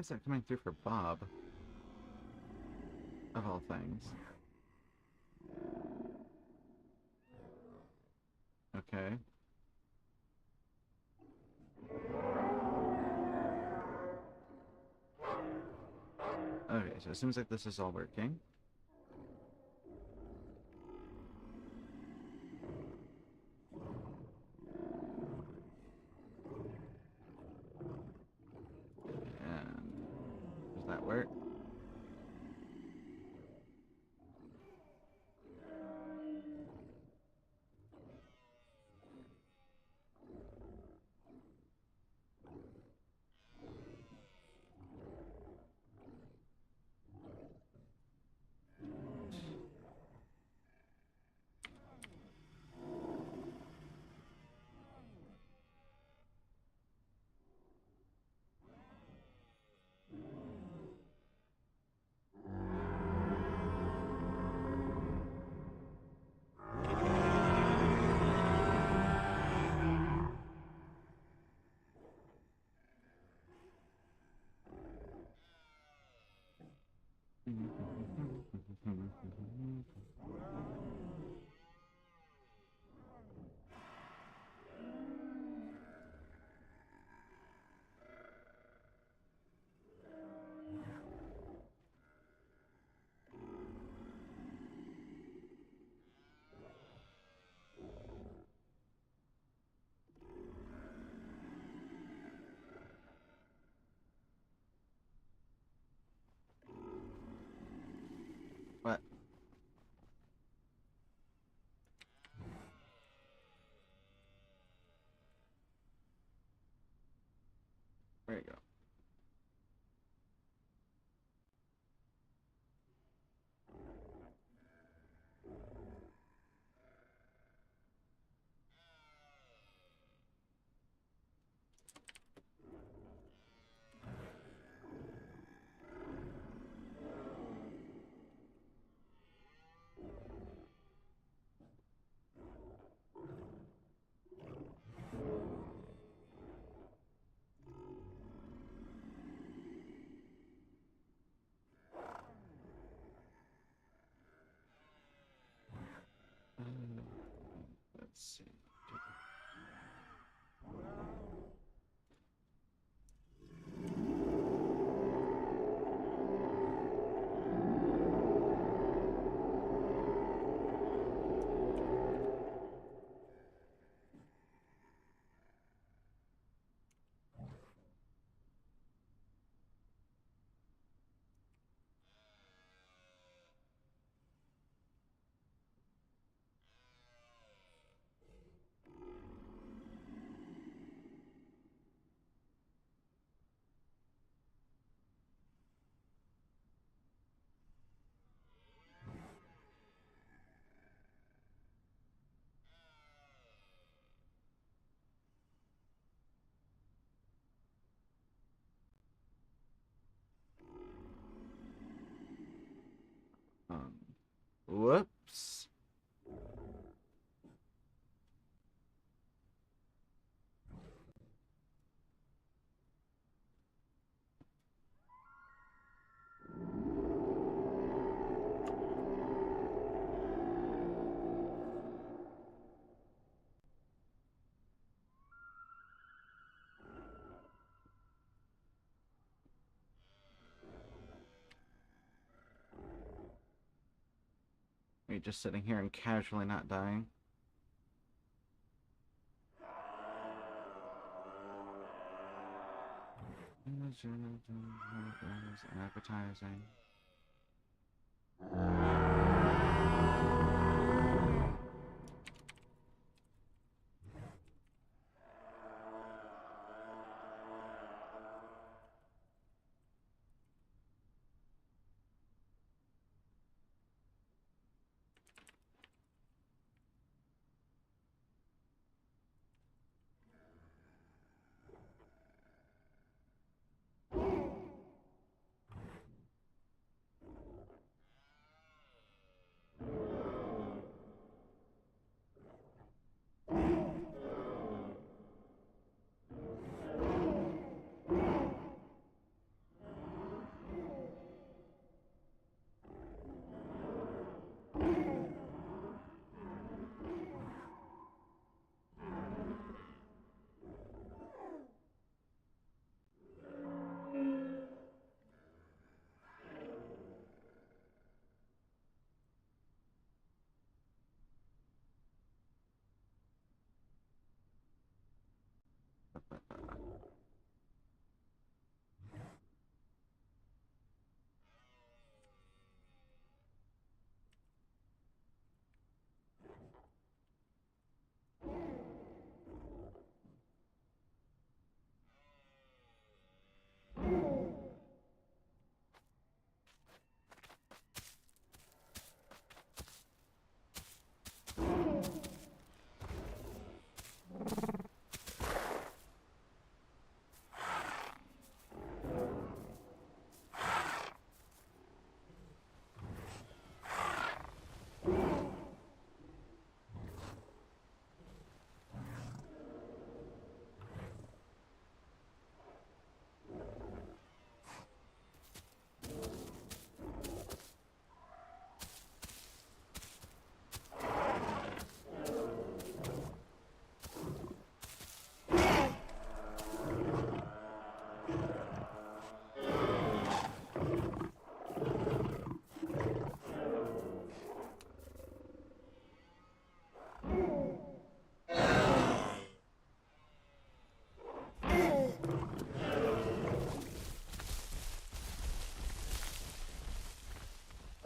Why is that coming through for Bob? Of all things. Okay. Okay, so it seems like this is all working. And does that work? What? There you go. Let's see. Um, Whoops. Are you just sitting here and casually not dying? Appetizing.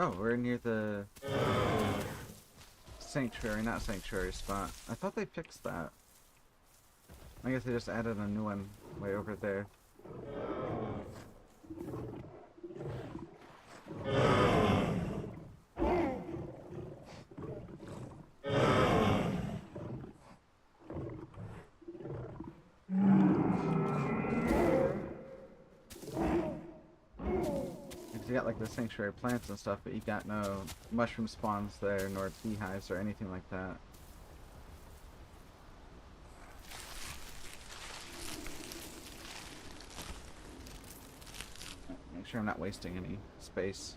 Oh, we're near the sanctuary, not sanctuary spot. I thought they fixed that. I guess they just added a new one way over there. Because you got like the sanctuary plants and stuff, but you got no mushroom spawns there, nor beehives or anything like that. Make sure I'm not wasting any space.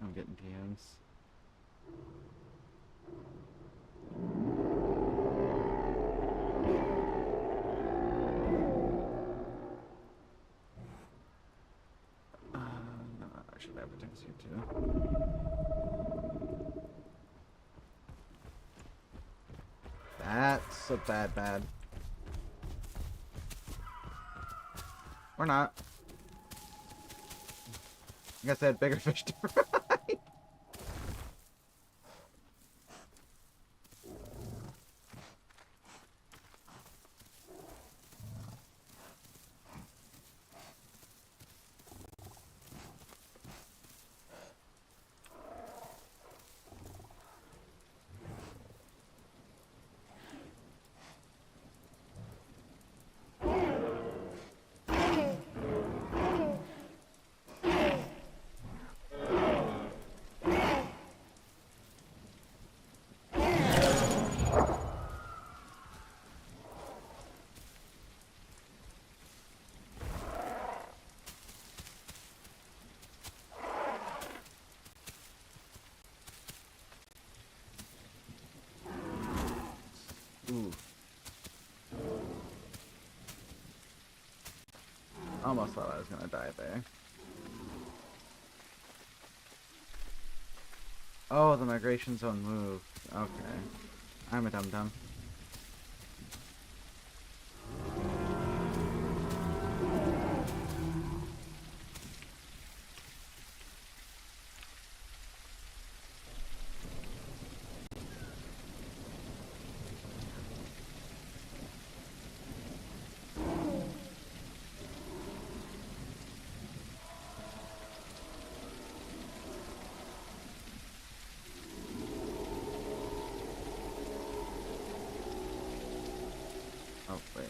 I'm getting DMs. I should advertise here too. That's a bad. Or not. I guess I had bigger fish to fry. Ooh. Almost thought I was gonna die there. Oh, the migration zone moved. Okay. I'm a dum-dum. Oh, wait.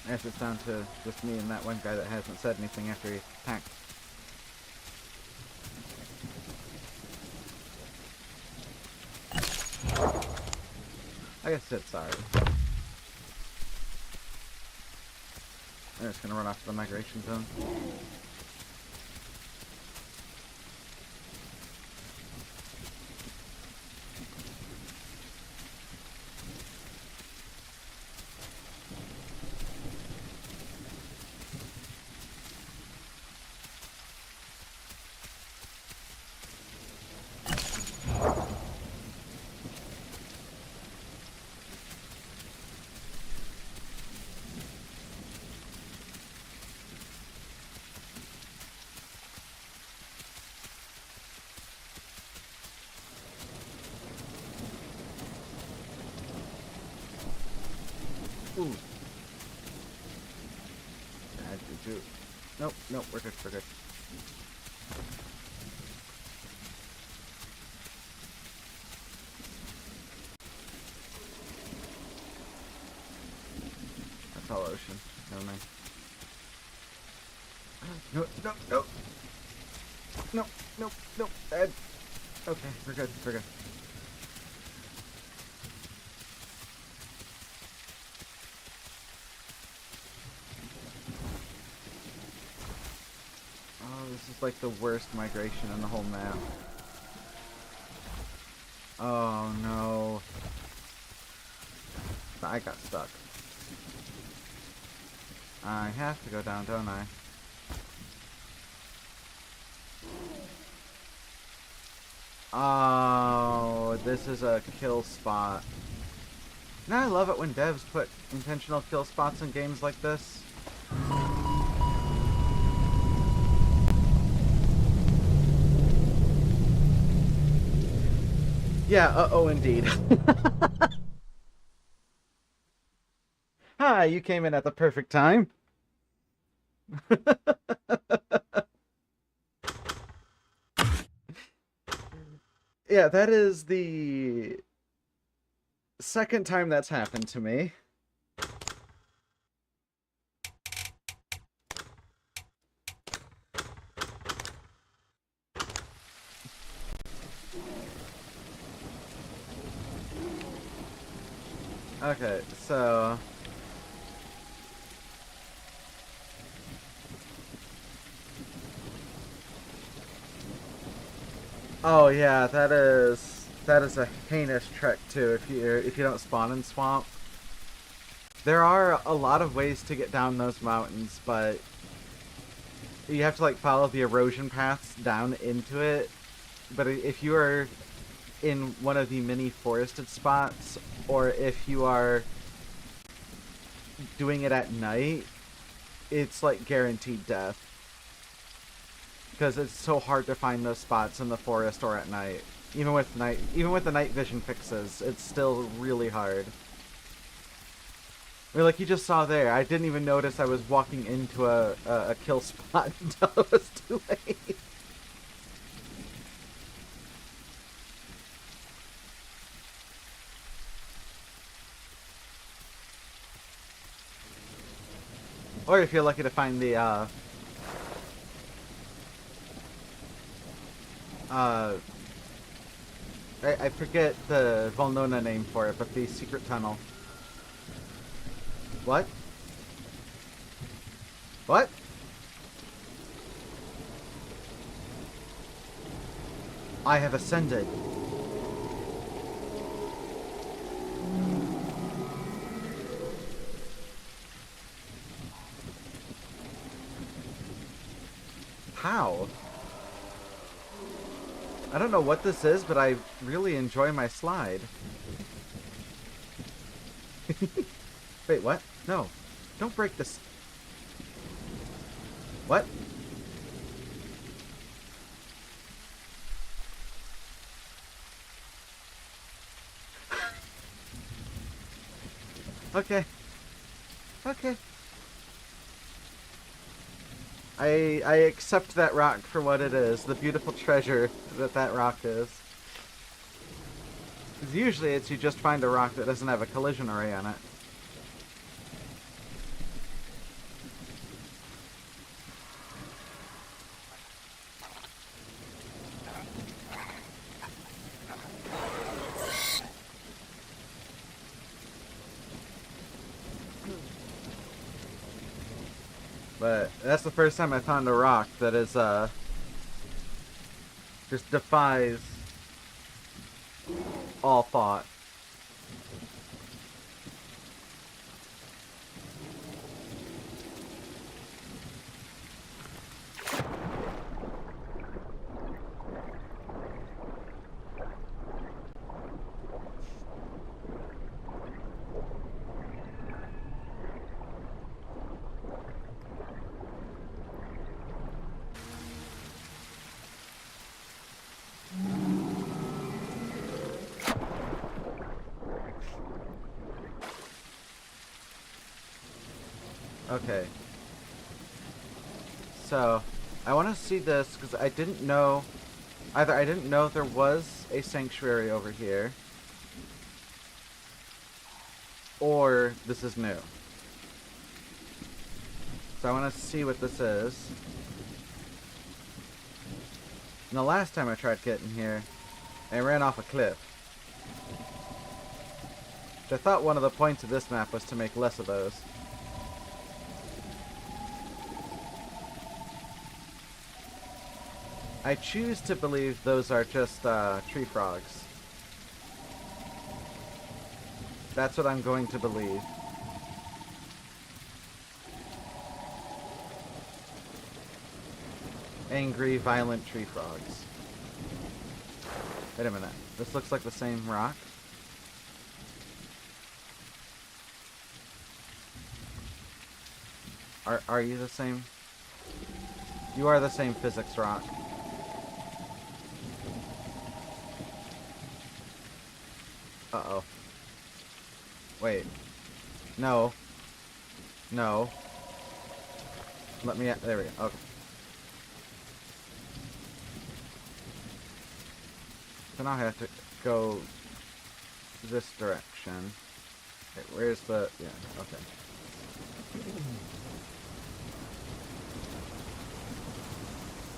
I guess it's down to just me and that one guy that hasn't said anything after he attacked. I guess it's sorry. I'm just gonna run off to the migration zone. Ooh. Bad juju. Nope, nope, we're good, we're good. That's all ocean. Never mind. No, no, no! No, no, no, Ed. Okay, we're good, we're good. Oh, this is like the worst migration in the whole map. Oh no. I got stuck. I have to go down, don't I? Oh, this is a kill spot. Now I love it when devs put intentional kill spots in games like this. Yeah, uh-oh indeed. Hi, you came in at the perfect time. Yeah, that is the second time that's happened to me. Okay, so... Oh yeah, that is a heinous trick too if you don't spawn in swamp. There are a lot of ways to get down those mountains, but you have to like follow the erosion paths down into it. But if you are in one of the many forested spots, or if you are doing it at night, it's like guaranteed death. Because it's so hard to find those spots in the forest or at night. Even with the night vision fixes, it's still really hard. I mean, like you just saw there, I didn't even notice I was walking into a kill spot until it was too late. Or if you're lucky to find the I forget the Volnona name for it, but the secret tunnel. What? What? I have ascended. How? I don't know what this is, but I really enjoy my slide. Wait, what? No. Don't break this. What? Okay. Okay. I accept that rock for what it is, the beautiful treasure that rock is. Because usually it's you just find a rock that doesn't have a collision array on it. But that's the first time I found a rock that is, just defies all thought. Okay. So, I want to see this because I didn't know. Either I didn't know there was a sanctuary over here, or this is new. So I want to see what this is. And the last time I tried getting here, I ran off a cliff. Which I thought one of the points of this map was to make less of those. I choose to believe those are just tree frogs. That's what I'm going to believe. Angry, violent tree frogs. Wait a minute. This looks like the same rock. Are you the same? You are the same physics rock. Uh-oh. Wait. No. No. Let me... There we go. Okay. So now I have to go this direction. Okay, where's the... Yeah, okay.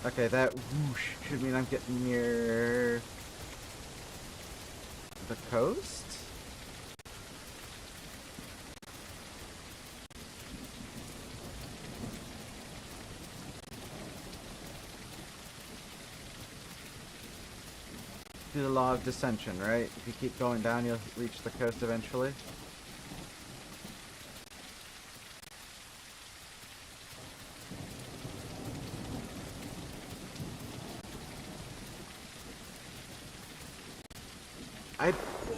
Okay, that whoosh should mean I'm getting near... the coast? Do the law of descension, right? If you keep going down, you'll reach the coast eventually.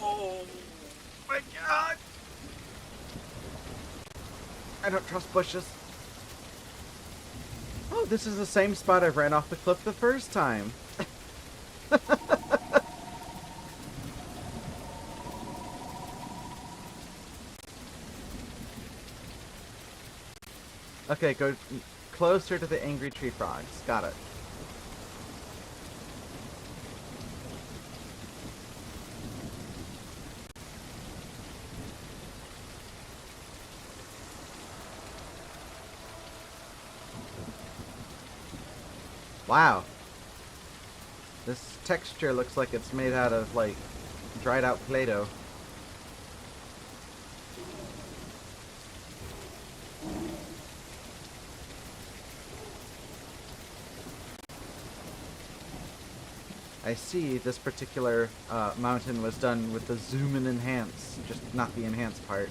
Oh my god! I don't trust bushes. Oh, this is the same spot I ran off the cliff the first time. Okay, go closer to the angry tree frogs. Got it. Wow. This texture looks like it's made out of, like, dried out Play-Doh. I see this particular mountain was done with the zoom and enhance, just not the enhance part.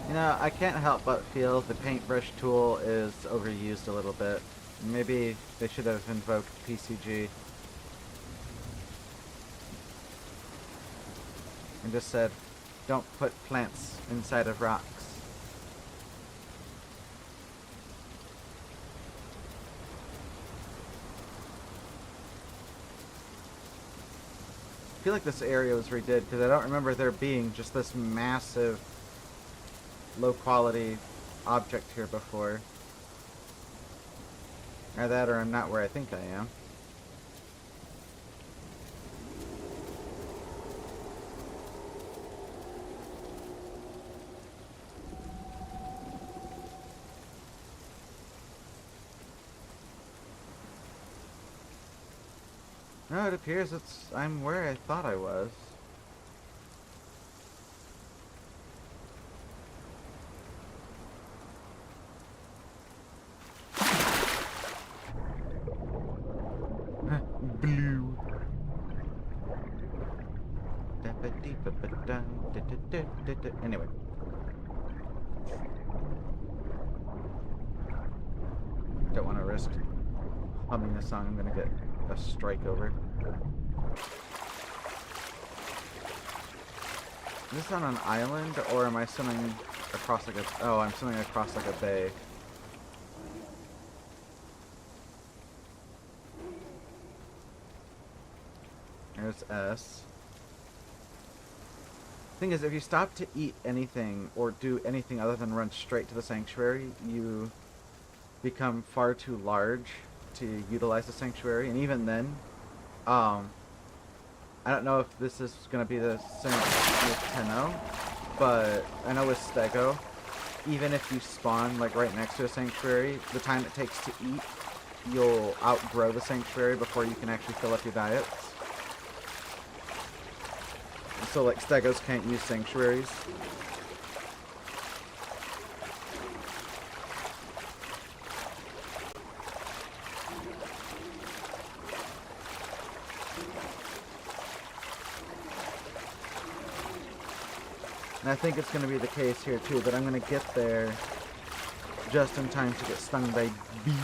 You know, I can't help but feel the paintbrush tool is overused a little bit. Maybe they should have invoked PCG. And just said, don't put plants inside of rocks. I feel like this area was redid because I don't remember there being just this massive low quality object here before. Or that, or I'm not where I think I am. No, it appears I'm where I thought I was. Blue. Anyway. Don't want to risk humming this song. I'm gonna get a strike over. Is this on an island, or am I swimming across like a... Oh, I'm swimming across like a bay. There's S. Thing is, if you stop to eat anything, or do anything other than run straight to the sanctuary, you become far too large to utilize the sanctuary, and even then, I don't know if this is going to be the same with Tenos, but I know with Stego, even if you spawn like right next to a sanctuary, the time it takes to eat, you'll outgrow the sanctuary before you can actually fill up your diets. So like Stegos can't use sanctuaries. And I think it's going to be the case here too, but I'm going to get there just in time to get stung by bees.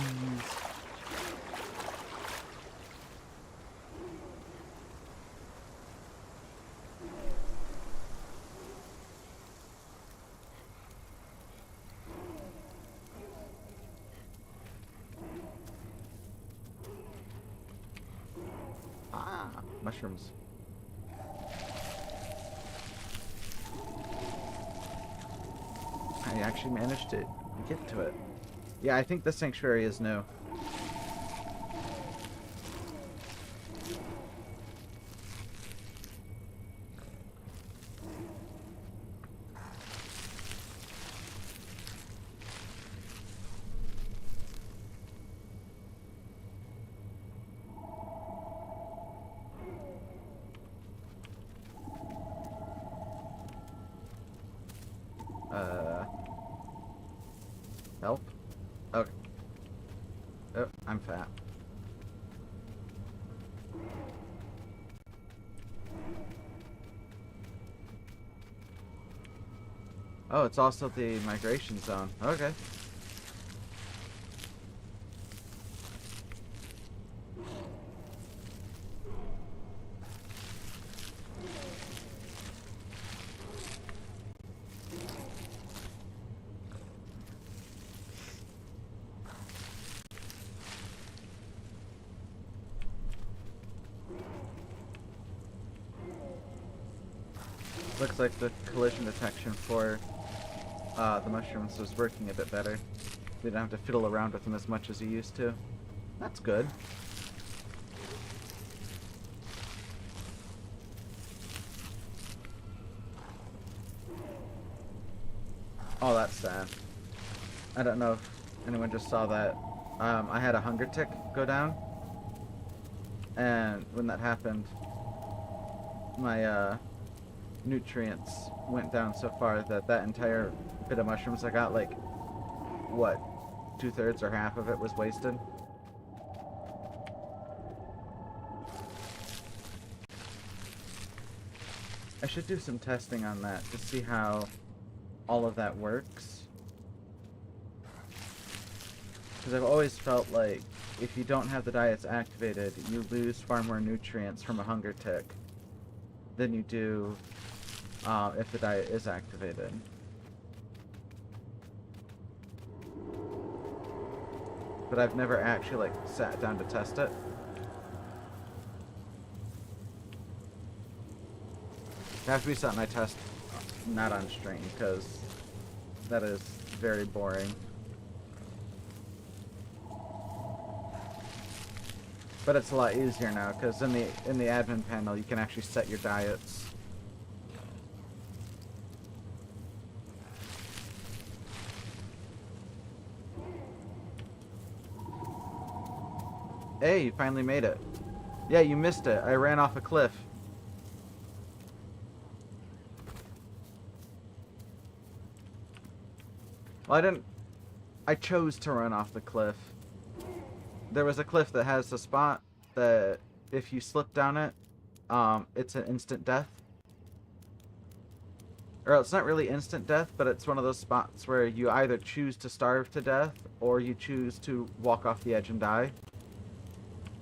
Ah, mushrooms. I actually managed to get to it. Yeah, I think the sanctuary is new. Help? Okay. Oh, I'm fat. Oh, it's also the migration zone. Okay. Looks like the collision detection for the mushrooms was working a bit better. We don't have to fiddle around with them as much as you used to. That's good. Oh, that's sad. I don't know if anyone just saw that. I had a hunger tick go down. And when that happened, my nutrients went down so far that that entire bit of mushrooms I got, like, what, 2/3 or half of it was wasted. I should do some testing on that to see how all of that works. Because I've always felt like if you don't have the diets activated, you lose far more nutrients from a hunger tick than you do if the diet is activated. But I've never actually, like, sat down to test it. It has to be something I test not on stream, because that is very boring. But it's a lot easier now, because in the admin panel you can actually set your diets. Hey, you finally made it. Yeah, you missed it. I ran off a cliff. Well, I chose to run off the cliff. There was a cliff that has a spot that if you slip down it, it's an instant death. Or it's not really instant death, but it's one of those spots where you either choose to starve to death or you choose to walk off the edge and die.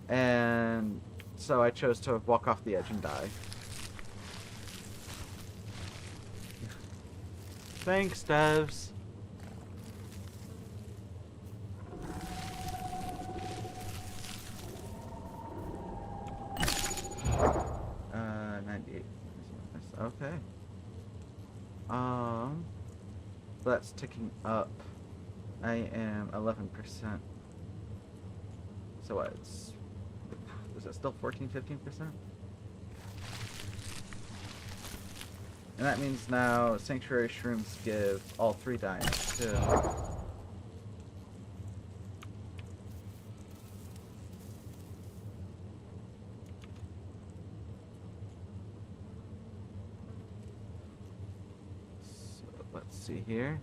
And so I chose to walk off the edge and die. Thanks, devs. 98. Okay. That's ticking up. I am 11%. So what? Is it still 14, 15%? And that means now Sanctuary Shrooms give all 3 diamonds too. So let's see here.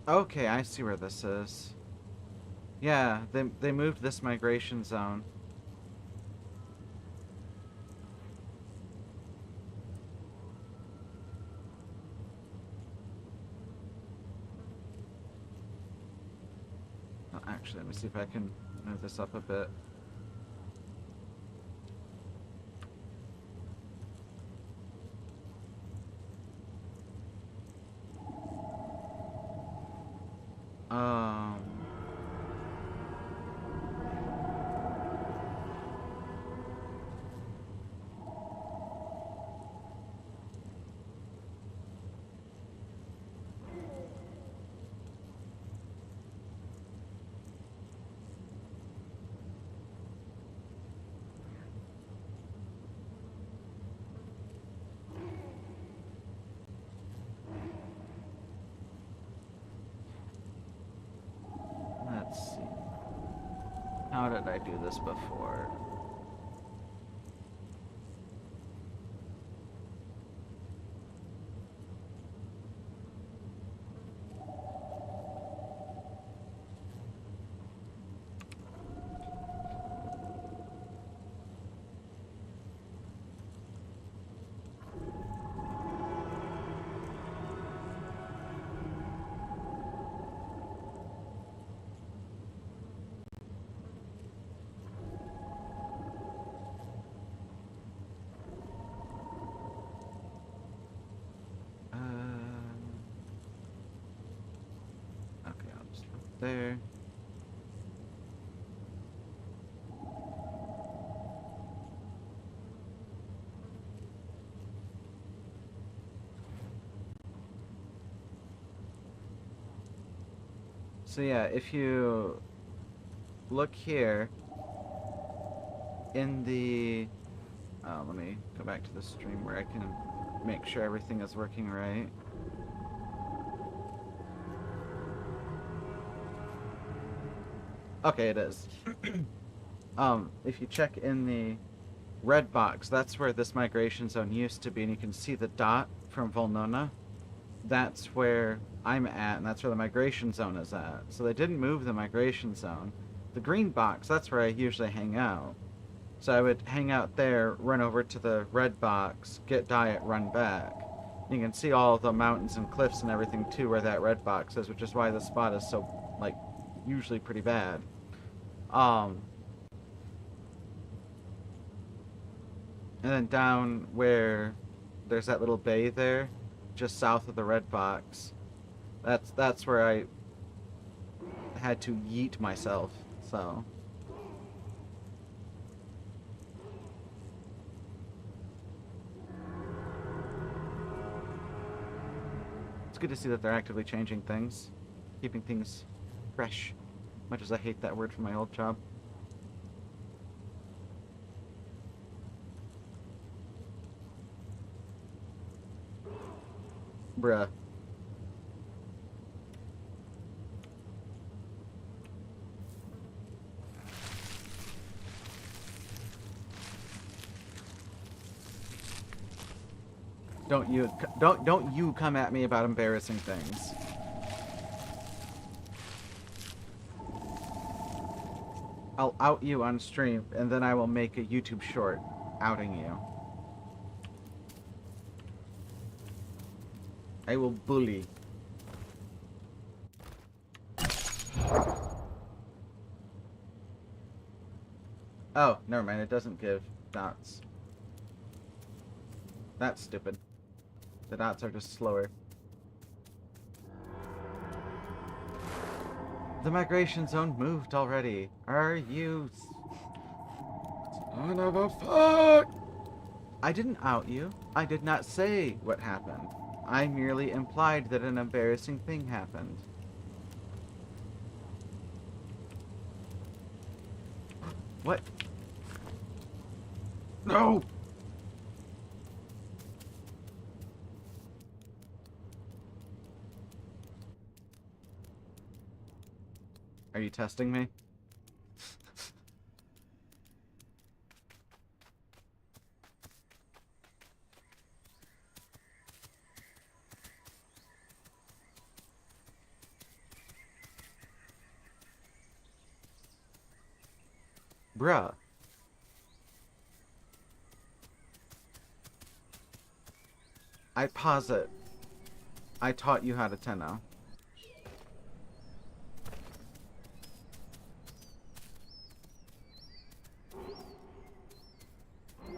Okay, I see where this is. Yeah, they moved this migration zone. Oh, actually, let me see if I can move this up a bit. Let's see. How did I do this before? Okay, I'll just put there. So yeah, if you look here in the let me go back to the stream where I can make sure everything is working right. Okay, it is. If you check in the red box, that's where this migration zone used to be, and you can see the dot from Volnona. That's where I'm at, and that's where the migration zone is at. So they didn't move the migration zone. The green box, that's where I usually hang out. So I would hang out there, run over to the red box, get diet, run back. You can see all the mountains and cliffs and everything too where that red box is, which is why the spot is so, like, usually pretty bad. And then down where there's that little bay there, just south of the red box, that's where I had to yeet myself, so. It's good to see that they're actively changing things, keeping things fresh, much as I hate that word from my old job. Bruh. Don't you come at me about embarrassing things. I'll out you on stream, and then I will make a YouTube short outing you. I will bully. Oh, never mind. It doesn't give dots. That's stupid. The dots are just slower. The migration zone moved already. Are you... Son of a fuck! I didn't out you. I did not say what happened. I merely implied that an embarrassing thing happened. What? No! Are you testing me? Bruh. I posit. I taught you how to Tenno.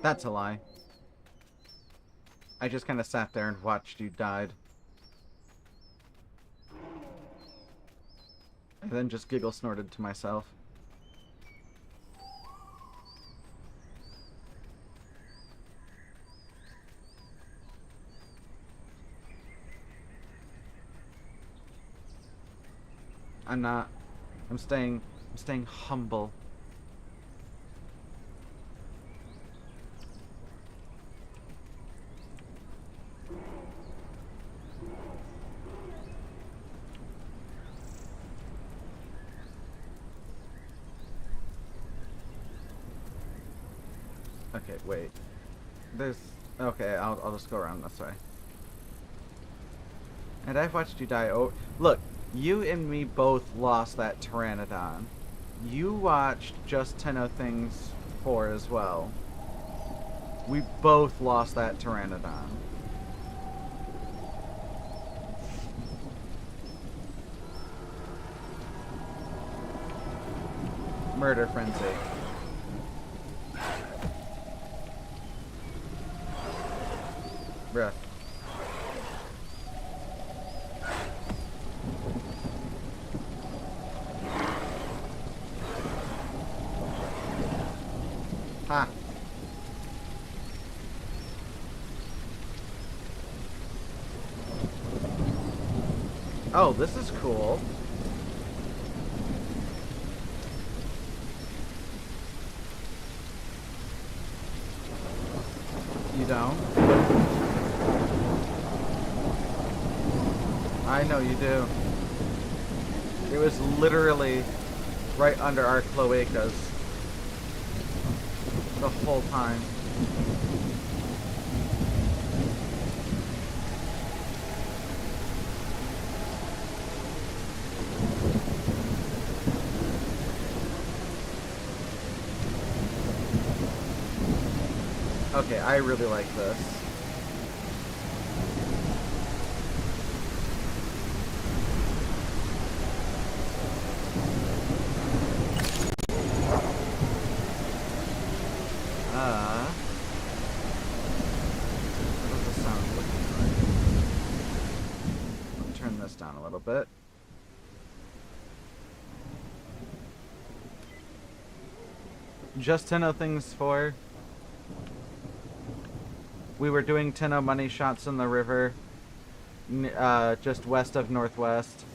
That's a lie. I just kind of sat there and watched you died. And then just giggle snorted to myself. I'm not. I'm staying humble. Okay, wait. There's... Okay, I'll just go around this way. And I've watched you die. Oh, look, you and me both lost that Pteranodon. You watched Just Tenno Things 4 as well. We both lost that Pteranodon. Murder frenzy. Bruh. Ha. Oh, this is cool. You don't? I know you do. It was literally right under our cloacas the whole time. Okay, I really like this. What does the sound looking like? Let me turn this down a little bit. Just Tenno Things 4. We were doing Tenno money shots in the river, just west of Northwest.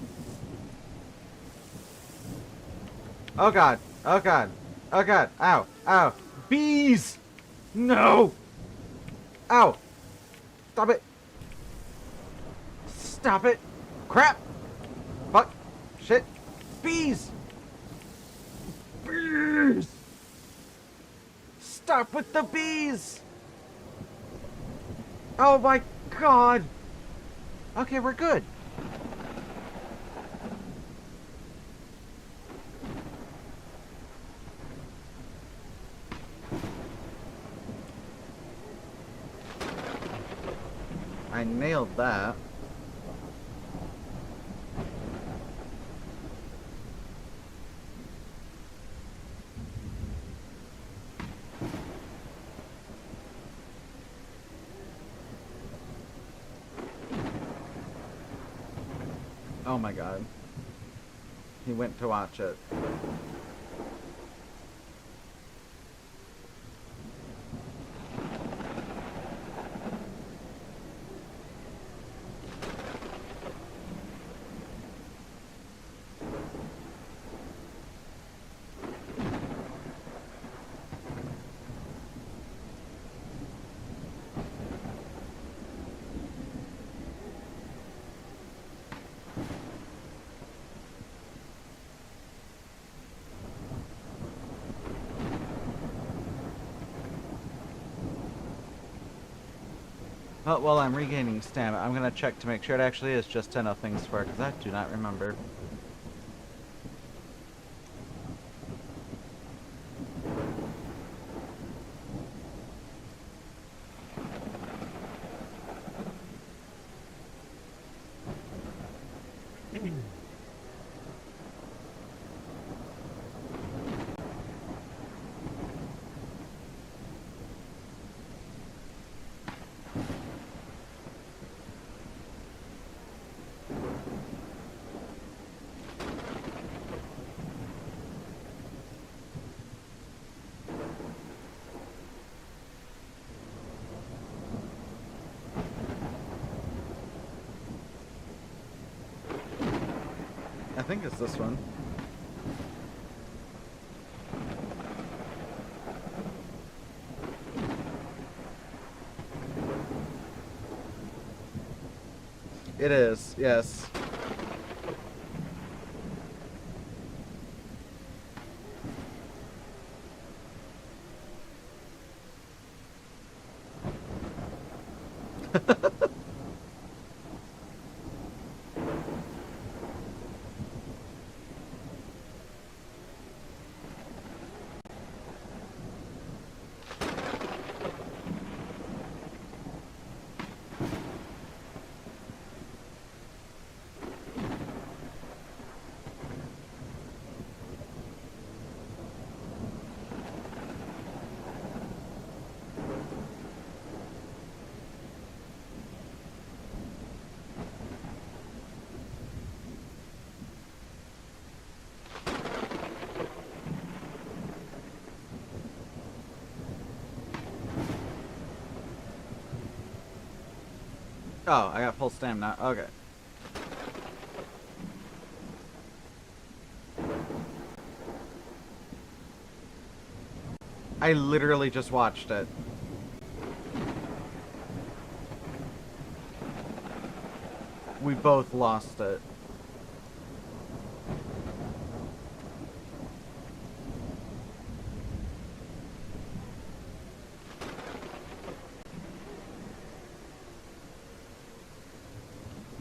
Oh god! Oh god! Oh god! Ow! Ow! Bees! No! Ow! Stop it! Stop it! Crap! Fuck! Shit! Bees! Bees! Stop with the bees! Oh my God! Okay, we're good. I nailed that. Oh my god. He went to watch it. Oh, well, I'm regaining stamina. I'm gonna check to make sure it actually is just 10 of things for it, because I do not remember. I think it's this one. It is, yes. Oh, I got full stamina. Okay. I literally just watched it. We both lost it.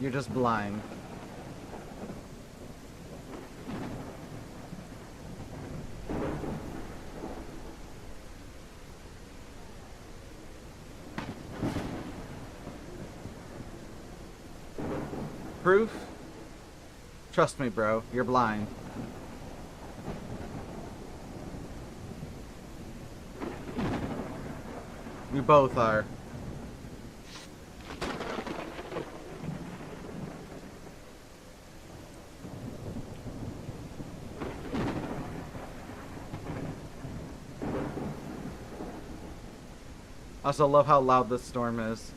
You're just blind. Proof? Trust me, bro. You're blind. We both are. I also love how loud this storm is.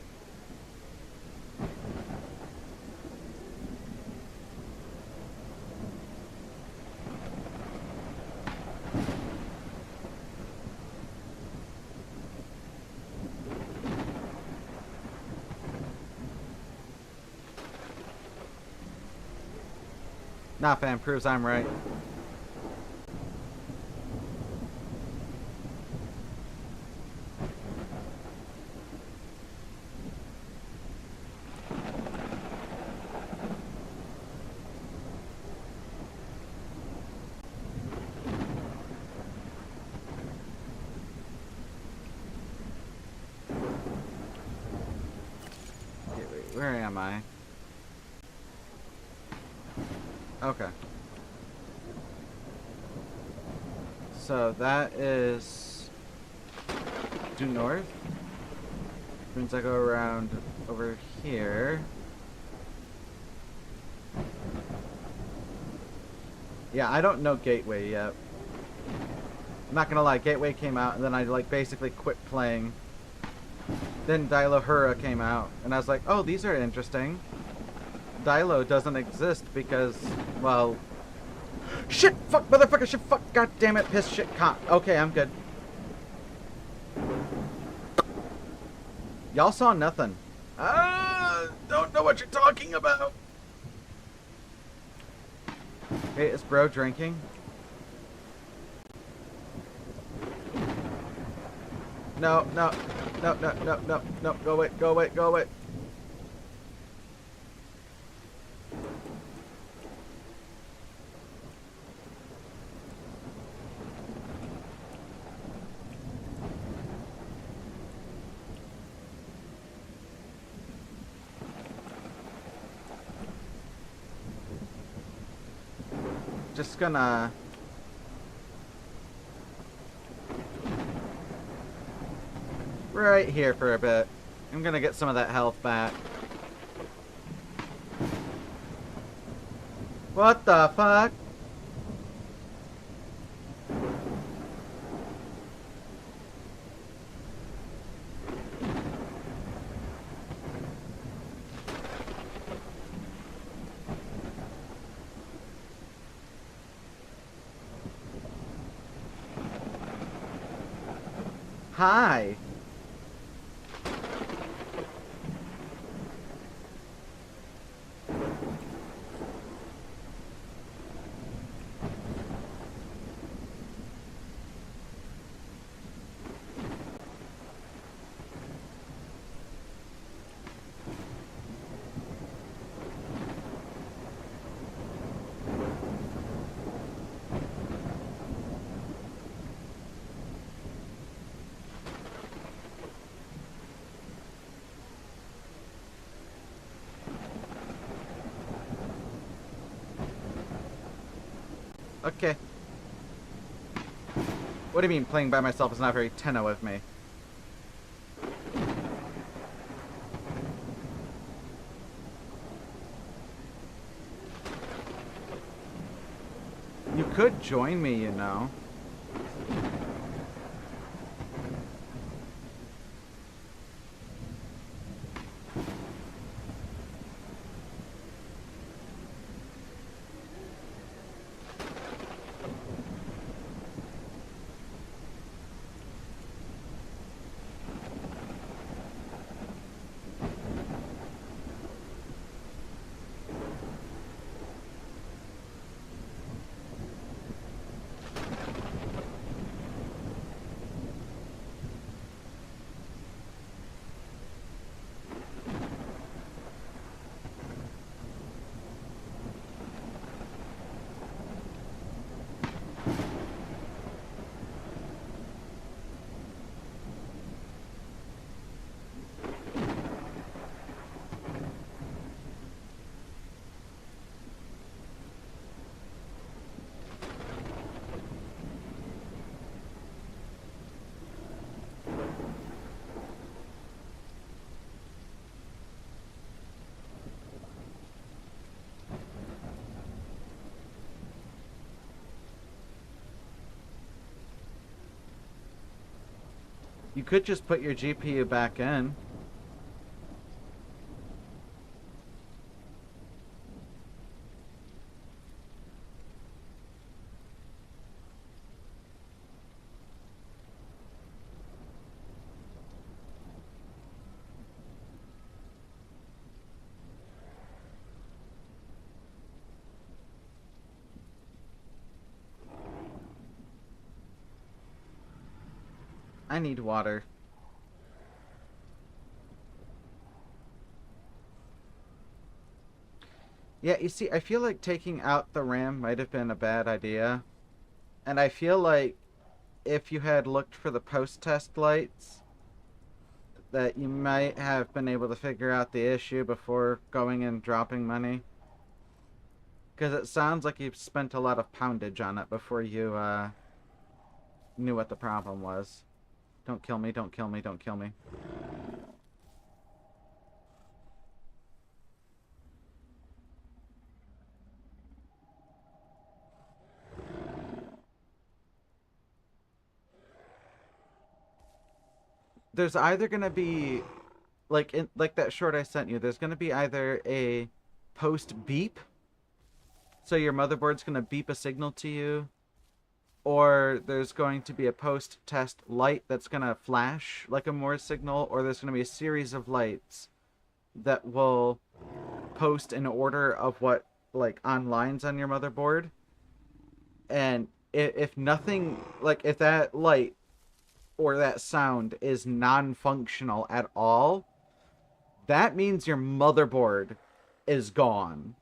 Nah, fam, proves I'm right. where am I? Okay. So that is due north. Means I go around over here. Yeah, I don't know Gateway yet. I'm not gonna lie, Gateway came out and then I like basically quit playing. Then Dilohura came out and I was like, oh, these are interesting. Dilo doesn't exist because, well... Shit! Fuck! Motherfucker! Shit! Fuck! God damn it! Piss! Shit! Cock! Okay, I'm good. Y'all saw nothing. Don't know what you're talking about. Hey, is bro drinking? No, no, no, no, no, no, no, go away, go away, go away. Just gonna... right here for a bit. I'm gonna get some of that health back. What the fuck? Hi. Okay. What do you mean playing by myself is not very Tenno of me? You could join me, you know. You could just put your GPU back in. I need water. Yeah, you see, I feel like taking out the RAM might have been a bad idea. And I feel like if you had looked for the post-test lights, that you might have been able to figure out the issue before going and dropping money? Because it sounds like you've spent a lot of poundage on it before you knew what the problem was. Don't kill me, don't kill me, don't kill me. There's either gonna be like that short I sent you, there's gonna be either a post beep, so your motherboard's gonna beep a signal to you, or there's going to be a post test light that's gonna flash like a Morse signal, or there's gonna be a series of lights that will post in order of what like on lines on your motherboard. And if nothing, like if that light or that sound is non-functional at all, that means your motherboard is gone,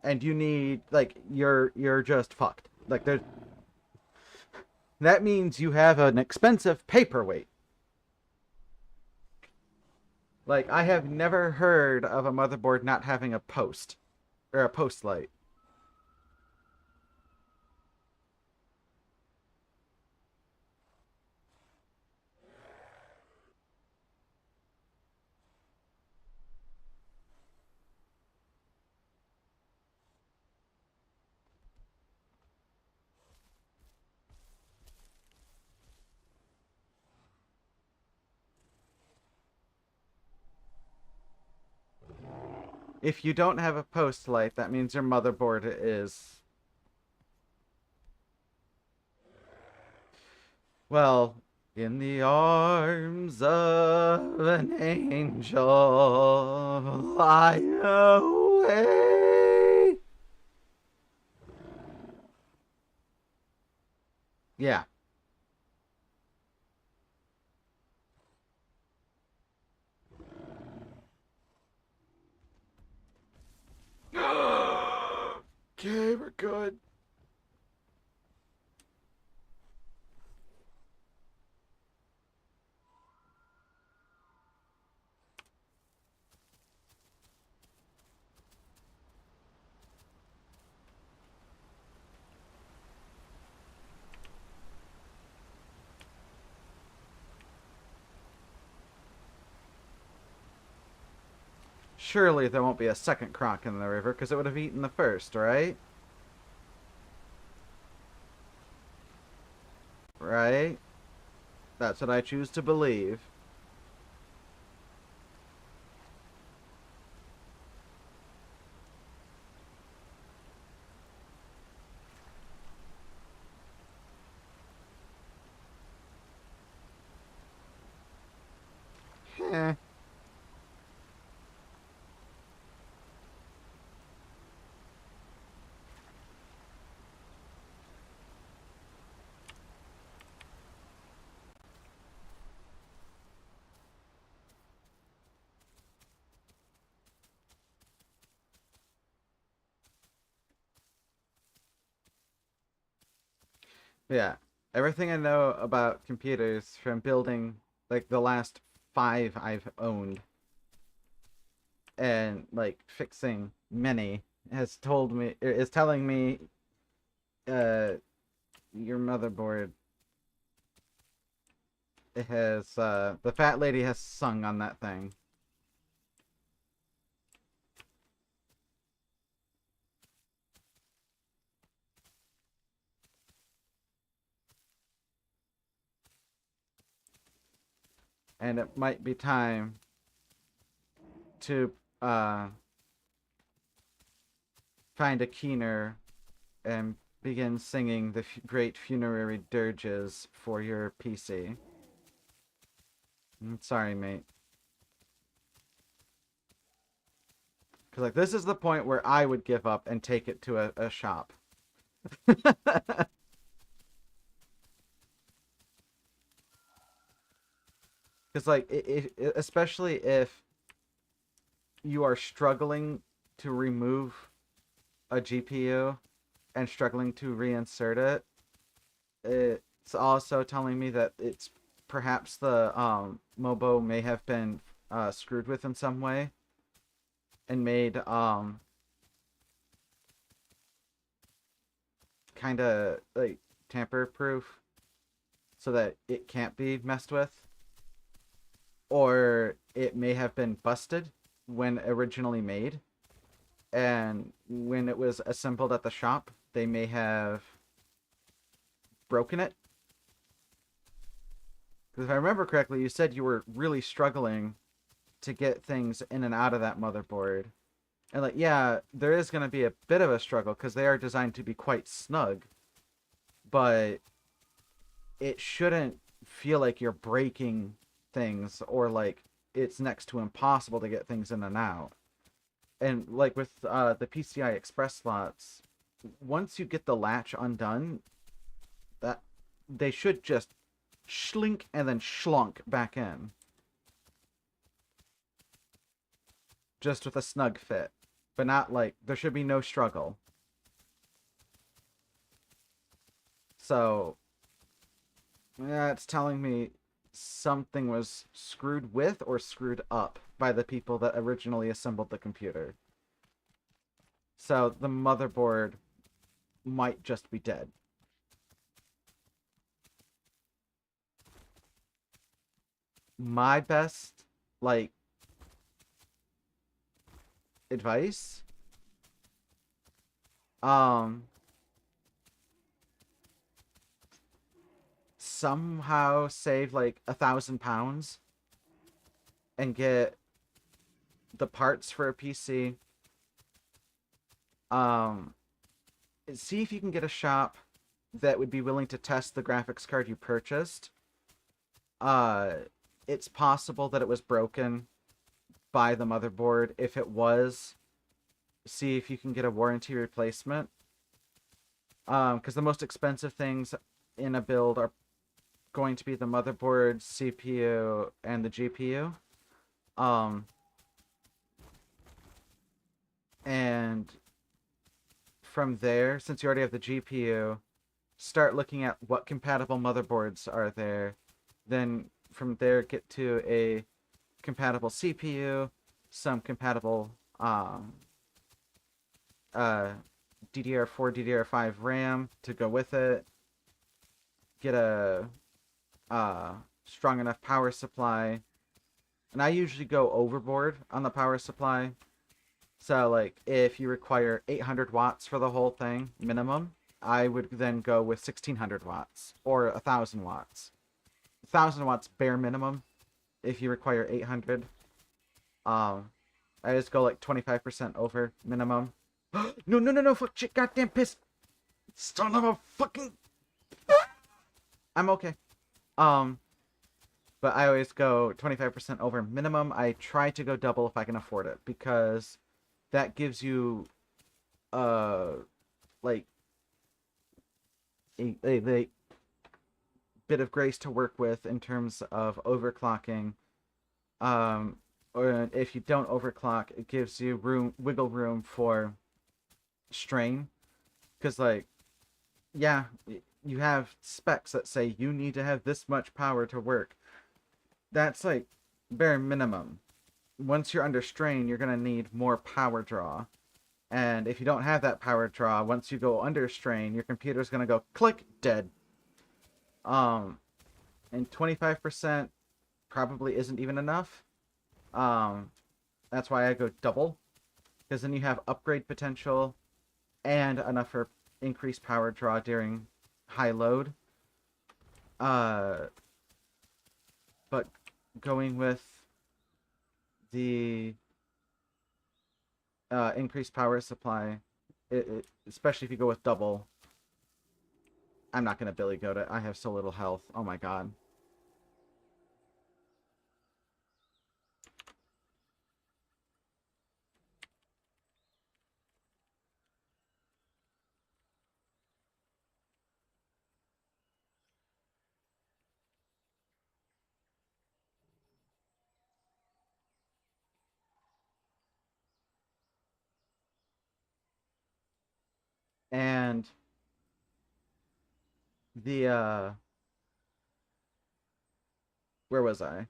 and you need like you're just fucked. Like there's that means you have an expensive paperweight. Like I have never heard of a motherboard not having a post or a post light. If you don't have a post light, that means your motherboard is, well, in the arms of an angel, fly away. Yeah. Okay, we're good. Surely there won't be a second croc in the river because it would have eaten the first, right? Right? That's what I choose to believe. Heh. Yeah. Everything I know about computers from building like the last five I've owned and like fixing many has told me is telling me uh your motherboard has the fat lady has sung on that thing. And it might be time to find a keener and begin singing the great funerary dirges for your PC. Sorry, mate. Because like this is the point where I would give up and take it to a shop. Because like especially if you are struggling to remove a GPU and struggling to reinsert it, it's also telling me that it's perhaps the Mobo may have been screwed with in some way and made kind of like tamper proof so that it can't be messed with, or it may have been busted when originally made, and when it was assembled at the shop they may have broken it. Because if I remember correctly, you said you were really struggling to get things in and out of that motherboard. And like, yeah, there is going to be a bit of a struggle because they are designed to be quite snug, but it shouldn't feel like you're breaking things or like it's next to impossible to get things in and out. And like with the PCI Express slots, once you get the latch undone, that they should just schlink and then schlunk back in, just with a snug fit. But not like there should be no struggle. So yeah, it's telling me something was screwed with or screwed up by the people that originally assembled the computer. So the motherboard might just be dead. My best, like, advice, um, somehow save like £1,000 and get the parts for a PC. Um, See if you can get a shop that would be willing to test the graphics card you purchased. Uh, it's possible that it was broken by the motherboard. If it was, see if you can get a warranty replacement. Because the most expensive things in a build are going to be the motherboard, CPU, and the GPU. Um, and from there, since you already have the GPU, start looking at what compatible motherboards are there. Then from there, get to a compatible CPU, some compatible uh, DDR4, DDR5 RAM to go with it. Get a strong enough power supply. And I usually go overboard on the power supply. So, like, if you require 800 watts for the whole thing, minimum, I would then go with 1600 watts or 1000 watts. 1000 watts bare minimum if you require 800. Um, I just go like 25% over minimum. No, no, no, no, fuck shit, goddamn piss. Son of a fucking. I'm okay. Um, but I always go 25% over minimum. I try to go double if I can afford it because that gives you uh like a bit of grace to work with in terms of overclocking. Or if you don't overclock, it gives you wiggle room for strain. Because like, yeah, you have specs that say you need to have this much power to work. That's like bare minimum. Once you're under strain, you're gonna need more power draw. And if you don't have that power draw, once you go under strain, your computer's gonna go click dead. Um, and 25% probably isn't even enough. Um, that's why I go double, because then you have upgrade potential and enough for increased power draw during high load. Uh, but going with the increased power supply, especially if you go with double, I'm not gonna Billy Goat it. I have so little health. Oh my god. And the Where was I?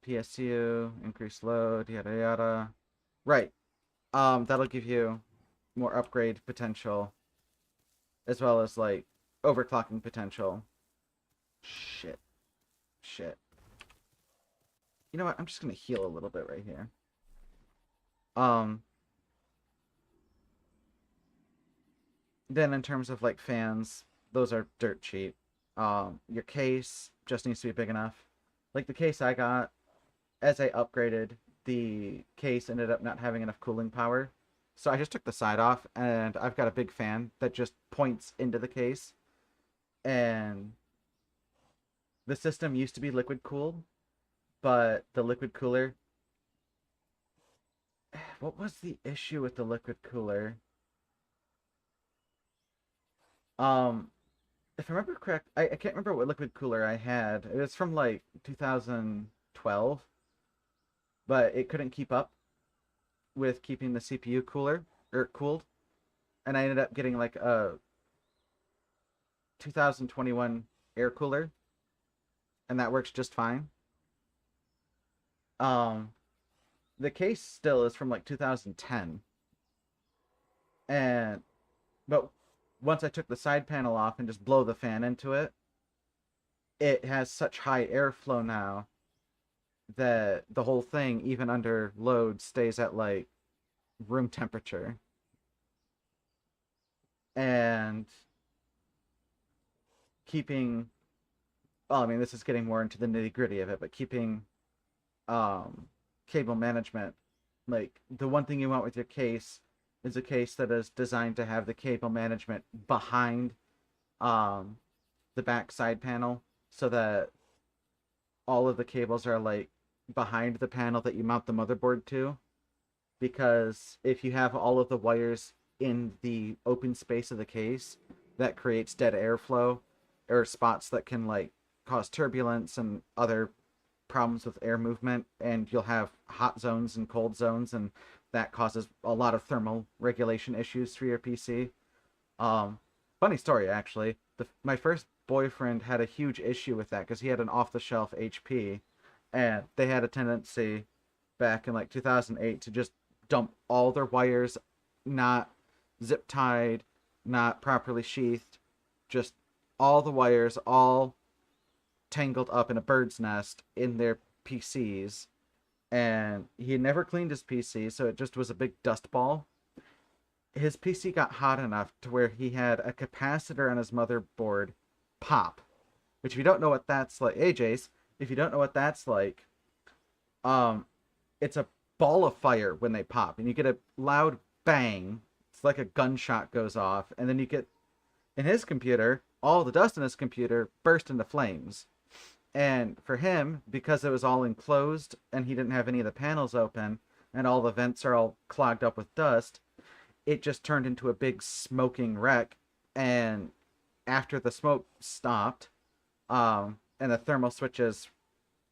PSU, increased load, yada yada. Right. That'll give you more upgrade potential as well as like overclocking potential. Shit. Shit. You know what? I'm just gonna heal a little bit right here. Um, then in terms of like fans, those are dirt cheap. Your case just needs to be big enough. Like the case I got, as I upgraded, the case ended up not having enough cooling power. So I just took the side off, and I've got a big fan that just points into the case. And the system used to be liquid cooled, but the liquid cooler. What was the issue with the liquid cooler? Um, if I remember correct, I can't remember what liquid cooler I had. It was from like 2012, but it couldn't keep up with keeping the CPU cooler or cooled, and I ended up getting like a 2021 air cooler, and that works just fine. Um, the case still is from like 2010, and but once I took the side panel off and just blow the fan into it, it has such high airflow now that the whole thing, even under load, stays at like room temperature. And keeping, well, I mean, this is getting more into the nitty gritty of it, but keeping um, cable management, like the one thing you want with your case is a case that is designed to have the cable management behind um, the back side panel so that all of the cables are like behind the panel that you mount the motherboard to, because if you have all of the wires in the open space of the case, that creates dead airflow or spots that can like cause turbulence and other problems with air movement, and you'll have hot zones and cold zones, and that causes a lot of thermal regulation issues for your PC. Um, Funny story actually. My first boyfriend had a huge issue with that because he had an off-the-shelf HP, and they had a tendency back in like 2008 to just dump all their wires, not zip tied, not properly sheathed, just all the wires all tangled up in a bird's nest in their PCs. And he had never cleaned his PC, so it just was a big dust ball. His PC got hot enough to where he had a capacitor on his motherboard pop. Which, if you don't know what that's like, hey Jace, if you don't know what that's like, um, it's a ball of fire when they pop, and you get a loud bang. It's like a gunshot goes off, and then you get in his computer, all the dust in his computer burst into flames. And for him, because it was all enclosed and he didn't have any of the panels open, and all the vents are all clogged up with dust, it just turned into a big smoking wreck. And after the smoke stopped, and the thermal switches,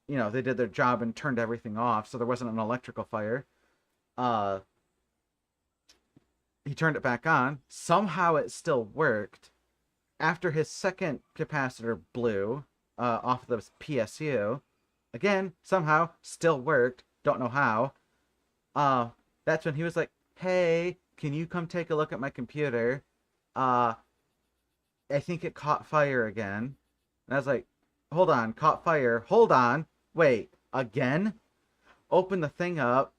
they did their job and turned everything off, so there wasn't an electrical fire. Uh, he turned it back on. Somehow it still worked. After his second capacitor blew off of the PSU, again, somehow still worked. Don't know how. That's when he was like, "Hey, can you come take a look at my computer? Uh, I think it caught fire again." And I was like, "Hold on, caught fire. Hold on. Wait, again?" Open the thing up,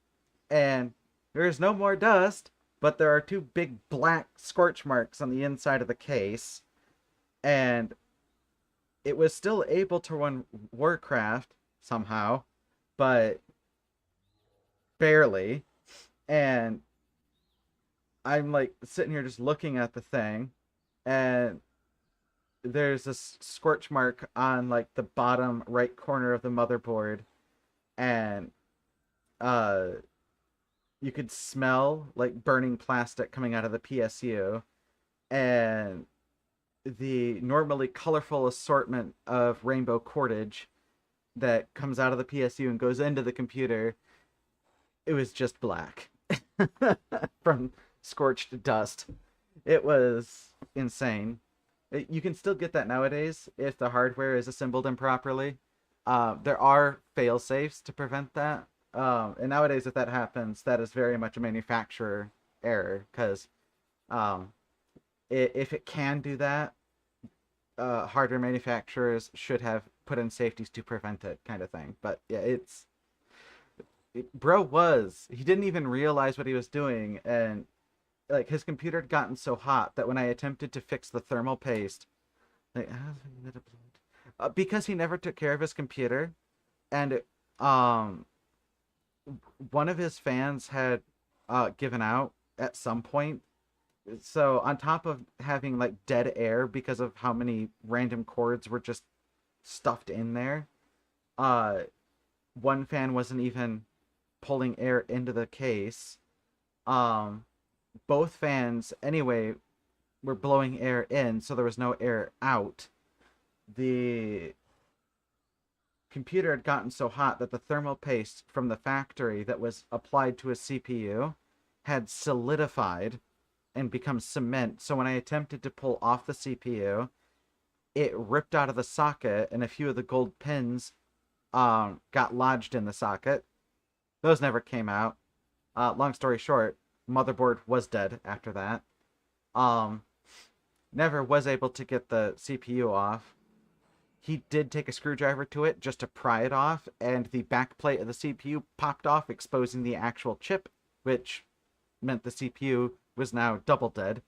and there is no more dust, but there are two big black scorch marks on the inside of the case. And it was still able to run Warcraft somehow, but barely. And I'm like sitting here just looking at the thing, and there's a scorch mark on like the bottom right corner of the motherboard, and uh you could smell like burning plastic coming out of the PSU, and the normally colorful assortment of rainbow cordage that comes out of the PSU and goes into the computer, it was just black from scorched dust. It was insane. You can still get that nowadays if the hardware is assembled improperly. There are fail safes to prevent that. And nowadays, if that happens, that is very much a manufacturer error because um, if it can do that, hardware manufacturers should have put in safeties to prevent it, kind of thing. But yeah, bro he didn't even realize what he was doing, and like his computer had gotten so hot that when I attempted to fix the thermal paste, like, because he never took care of his computer, and um, one of his fans had given out at some point. So on top of having like dead air because of how many random cords were just stuffed in there, uh, one fan wasn't even pulling air into the case. Um, both fans anyway were blowing air in, so there was no air out. The computer had gotten so hot that the thermal paste from the factory that was applied to his CPU had solidified and become cement. So when I attempted to pull off the CPU, it ripped out of the socket, and a few of the gold pins got lodged in the socket. Those never came out. Long story short, motherboard was dead after that. Never was able to get the CPU off. He did take a screwdriver to it just to pry it off, and the back plate of the CPU popped off, exposing the actual chip, which meant the CPU was now double dead.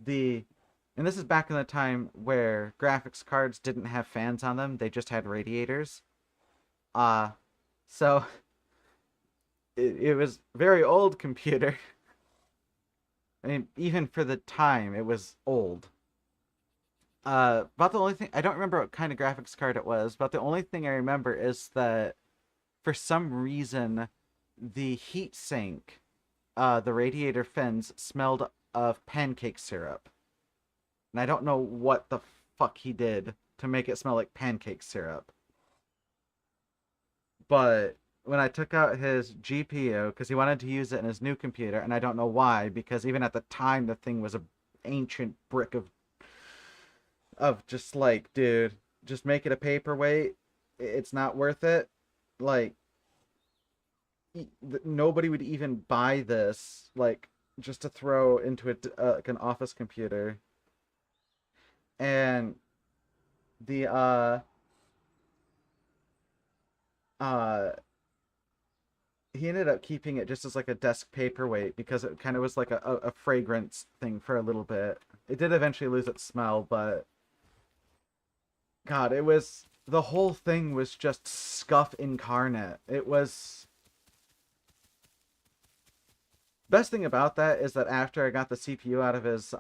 And this is back in the time where graphics cards didn't have fans on them, they just had radiators. So it was a very old computer. I mean, even for the time, it was old. About the only thing, I don't remember what kind of graphics card it was, but the only thing I remember is that for some reason, the heat sink, the radiator fins, smelled of pancake syrup. And I don't know what the fuck he did to make it smell like pancake syrup. But when I took out his GPU, because he wanted to use it in his new computer, and I don't know why, because even at the time, the thing was an ancient brick of just like, dude, just make it a paperweight. It's not worth it. Like, nobody would even buy this, like, just to throw into like an office computer. And the uh he ended up keeping it just as like a desk paperweight because it kind of was like a fragrance thing for a little bit. It did eventually lose its smell, but God, the whole thing was just scuff incarnate. It was best thing about that is that after I got the CPU out of his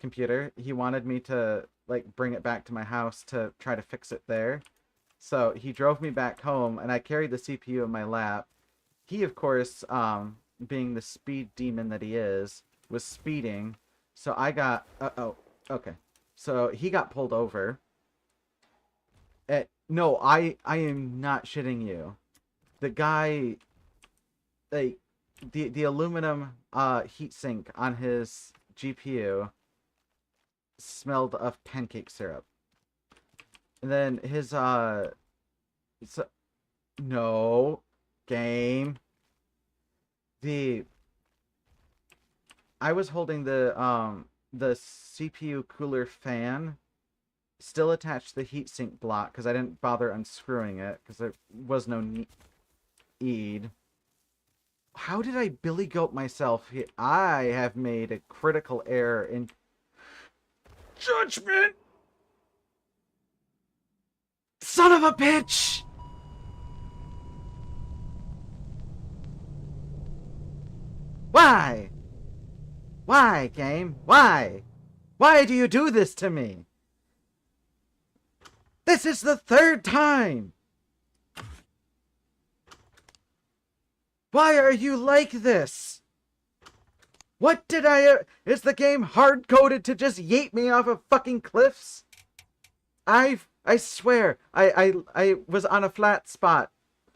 computer, he wanted me to like bring it back to my house to try to fix it there. So he drove me back home, and I carried the CPU in my lap. He, of course, being the speed demon that he is, was speeding. So I got... okay. So he got pulled over. No, I am not shitting you. The guy... Like, the aluminum heatsink on his GPU smelled of pancake syrup. And then his, no, game. I was holding the CPU cooler fan still attached to the heatsink block because I didn't bother unscrewing it because there was no need. How did I Billy Goat myself here? I have made a critical error in judgment. Son of a bitch! Why? Why, game? Why? Why do you do this to me? This is the third time! Why are you like this? What did is the game hard-coded to just yeet me off of fucking cliffs? I swear, I was on a flat spot.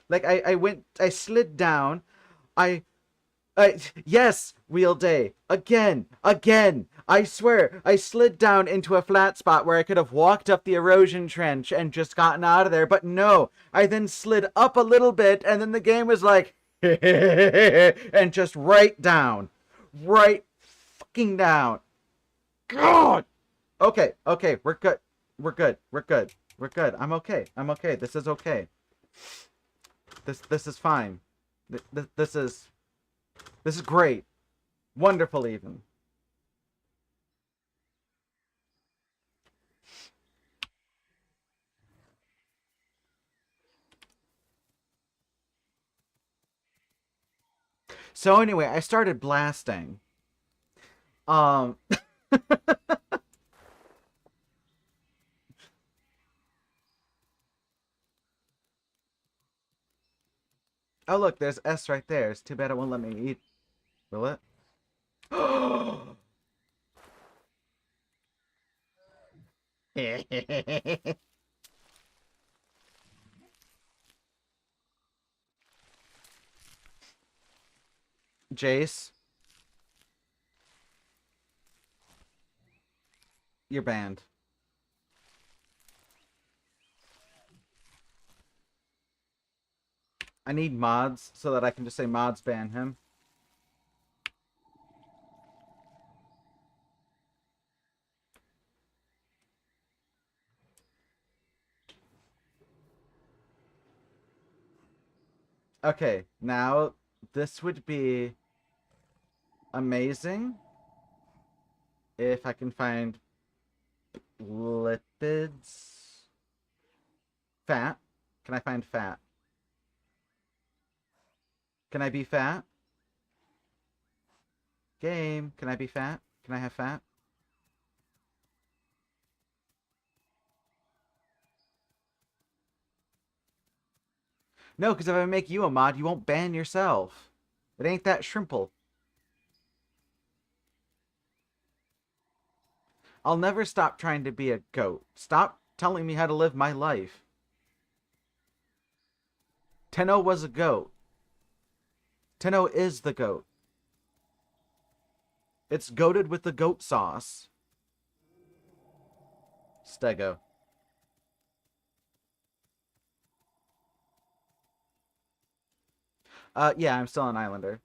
Like, I slid down. Yes, Wheel day. Again. Again. I swear, I slid down into a flat spot where I could have walked up the erosion trench and just gotten out of there, but no. I then slid up a little bit, and then the game was like, and just right down. Right fucking down. God! Okay, okay, we're good. We're good. We're good. We're good. I'm okay. I'm okay. This is okay. This is fine. This is great. Wonderful even. So anyway, I started blasting. Um Oh look, there's S right there. It's too bad it won't let me eat. Will it? Jace, you're banned. I need mods so that I can just say mods ban him. Okay, now this would be amazing if I can find lipids. Fat. Can I find fat? Can I be fat? Game. Can I be fat? Can I have fat? No, because if I make you a mod, you won't ban yourself. It ain't that shrimple. I'll never stop trying to be a goat. Stop telling me how to live my life. Tenno was a goat. Tenno is the goat. It's goated with the goat sauce. Stego. Yeah, I'm still an islander.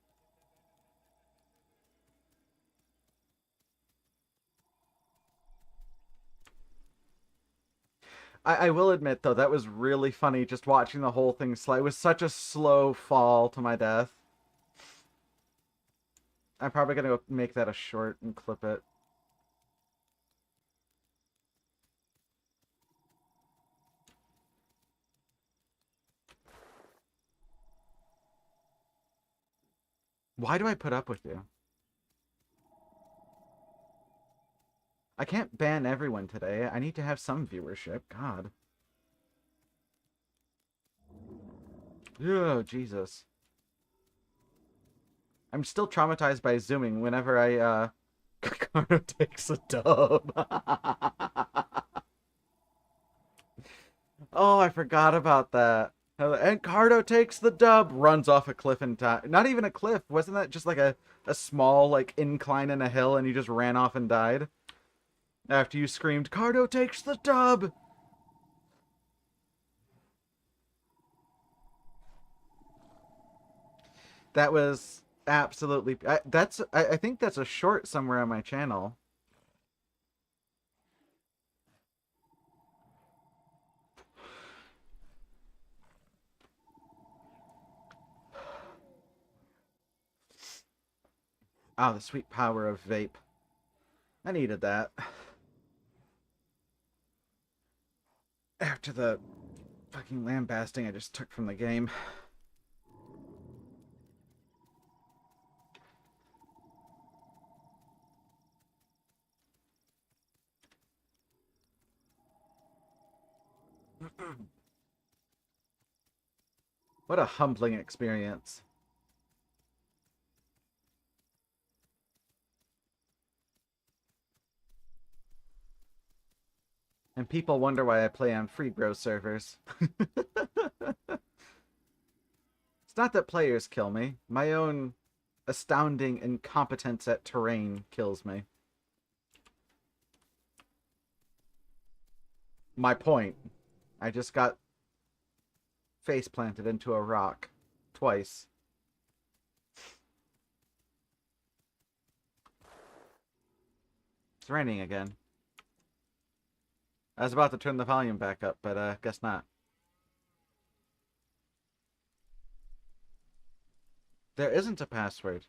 I will admit, though, that was really funny just watching the whole thing slide. It was such a slow fall to my death. I'm probably gonna go make that a short and clip it. Why do I put up with you? I can't ban everyone today. I need to have some viewership. God. Oh, Jesus. I'm still traumatized by zooming whenever Cardo takes a dub. Oh, I forgot about that. And Cardo takes the dub, runs off a cliff in time. Not even a cliff. Wasn't that just like a small like incline in a hill and you just ran off and died? After you screamed, Cardo takes the dub! That was absolutely... I think that's a short somewhere on my channel. Oh, the sweet power of vape. I needed that. After the fucking lambasting I just took from the game. What a humbling experience. And people wonder why I play on free grow servers. It's not that players kill me. My own astounding incompetence at terrain kills me. My point. I just got face planted into a rock. Twice. It's raining again. I was about to turn the volume back up, but guess not. There isn't a password.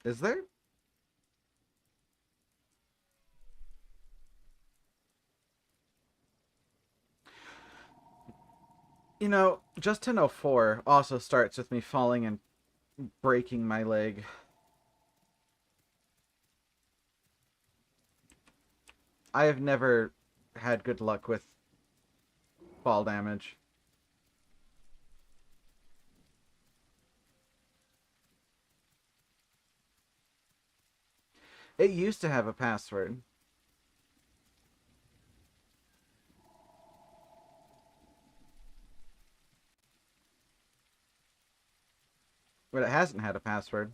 Is there? You know, Just to Know 4 also starts with me falling and breaking my leg. I have never had good luck with fall damage. It used to have a password. But it hasn't had a password.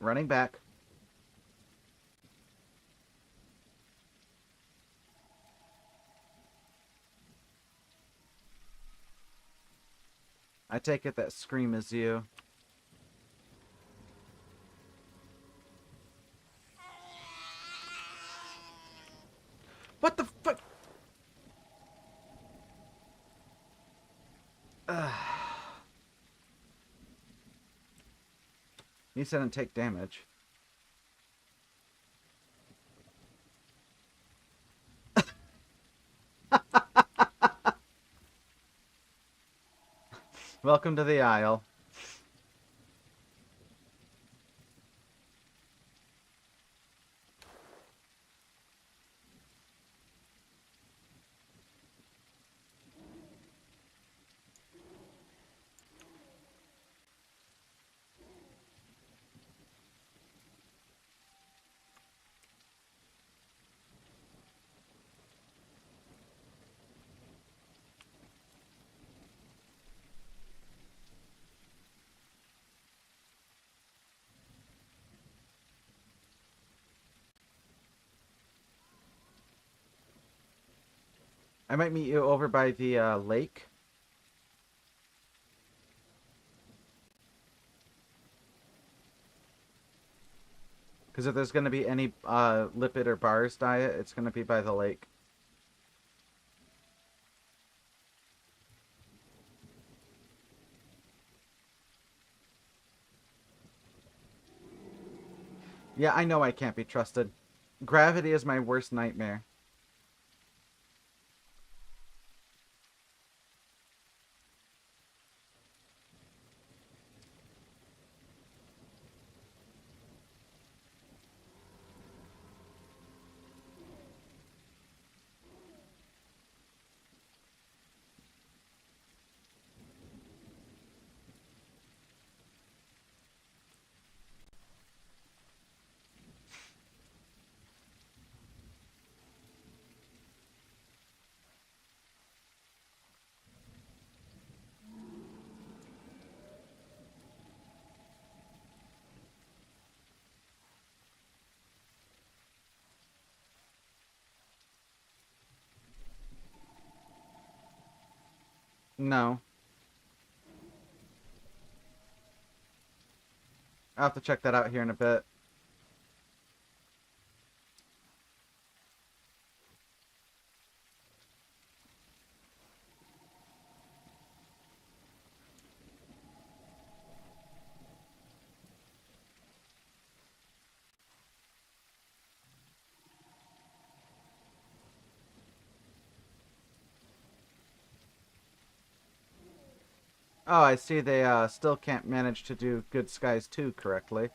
Running back. I take it that scream is you. What the fuck? He said and take damage. Welcome to the aisle. I might meet you over by the lake. Because if there's going to be any lipid or bars diet, it's going to be by the lake. Yeah, I know I can't be trusted. Gravity is my worst nightmare. No. I'll have to check that out here in a bit. Oh, I see they still can't manage to do Good Skies 2 correctly.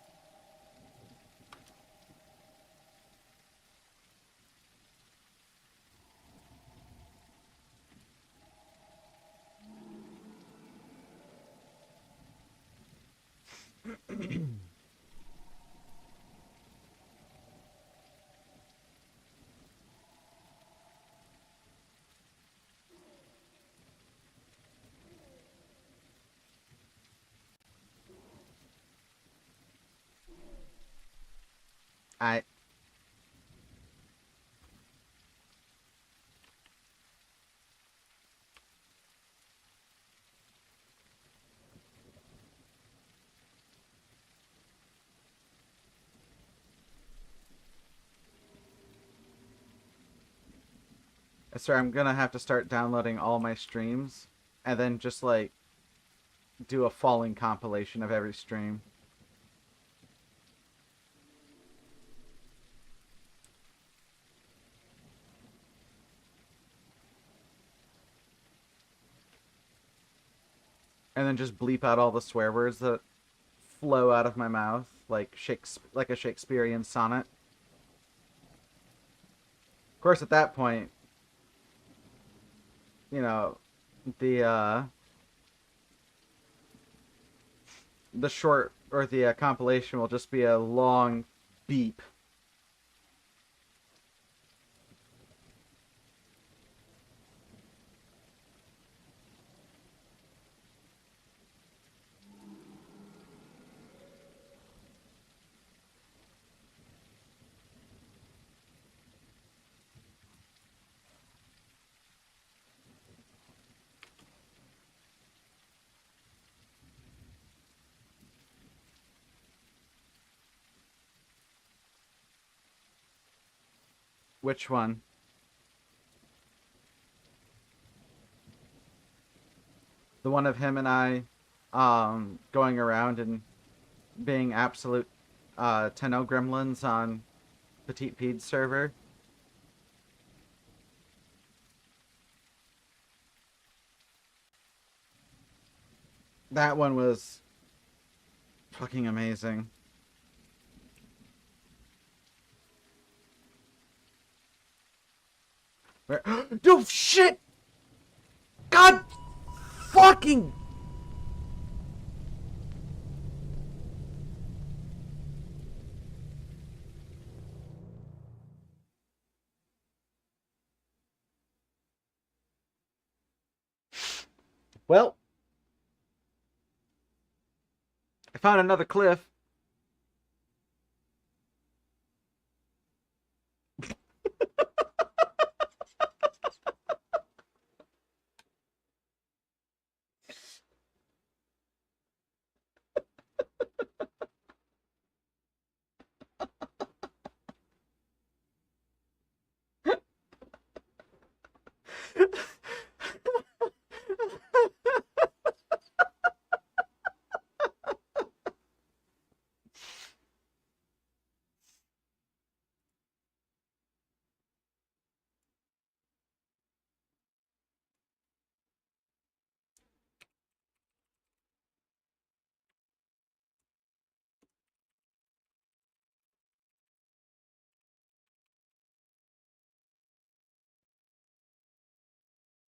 I Sorry, I'm gonna have to start downloading all my streams and then just like do a falling compilation of every stream. And then just bleep out all the swear words that flow out of my mouth like a Shakespearean sonnet. Of course, at that point, you know, the uh, the short or the compilation will just be a long beep. Which one? The one of him and I going around and being absolute Tenno gremlins on Petite Pete's server. That one was fucking amazing. Where... Dude, shit! God fucking... Well, I found another cliff.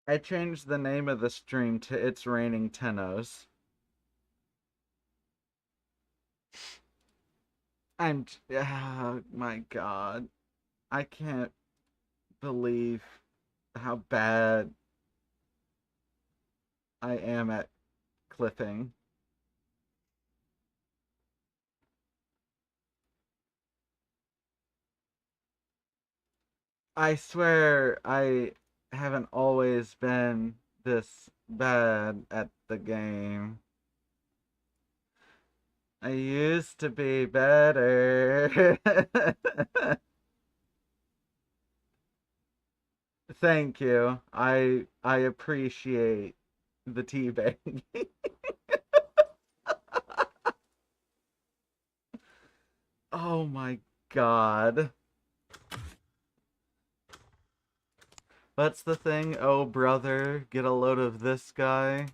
I changed the name of the stream to It's Raining Tenos. Oh my god. I can't believe how bad I am at clipping. I swear I haven't always been this bad at the game. I used to be better. Thank you. I appreciate the teabag. Oh my god. That's the thing. Oh brother, get a load of this guy.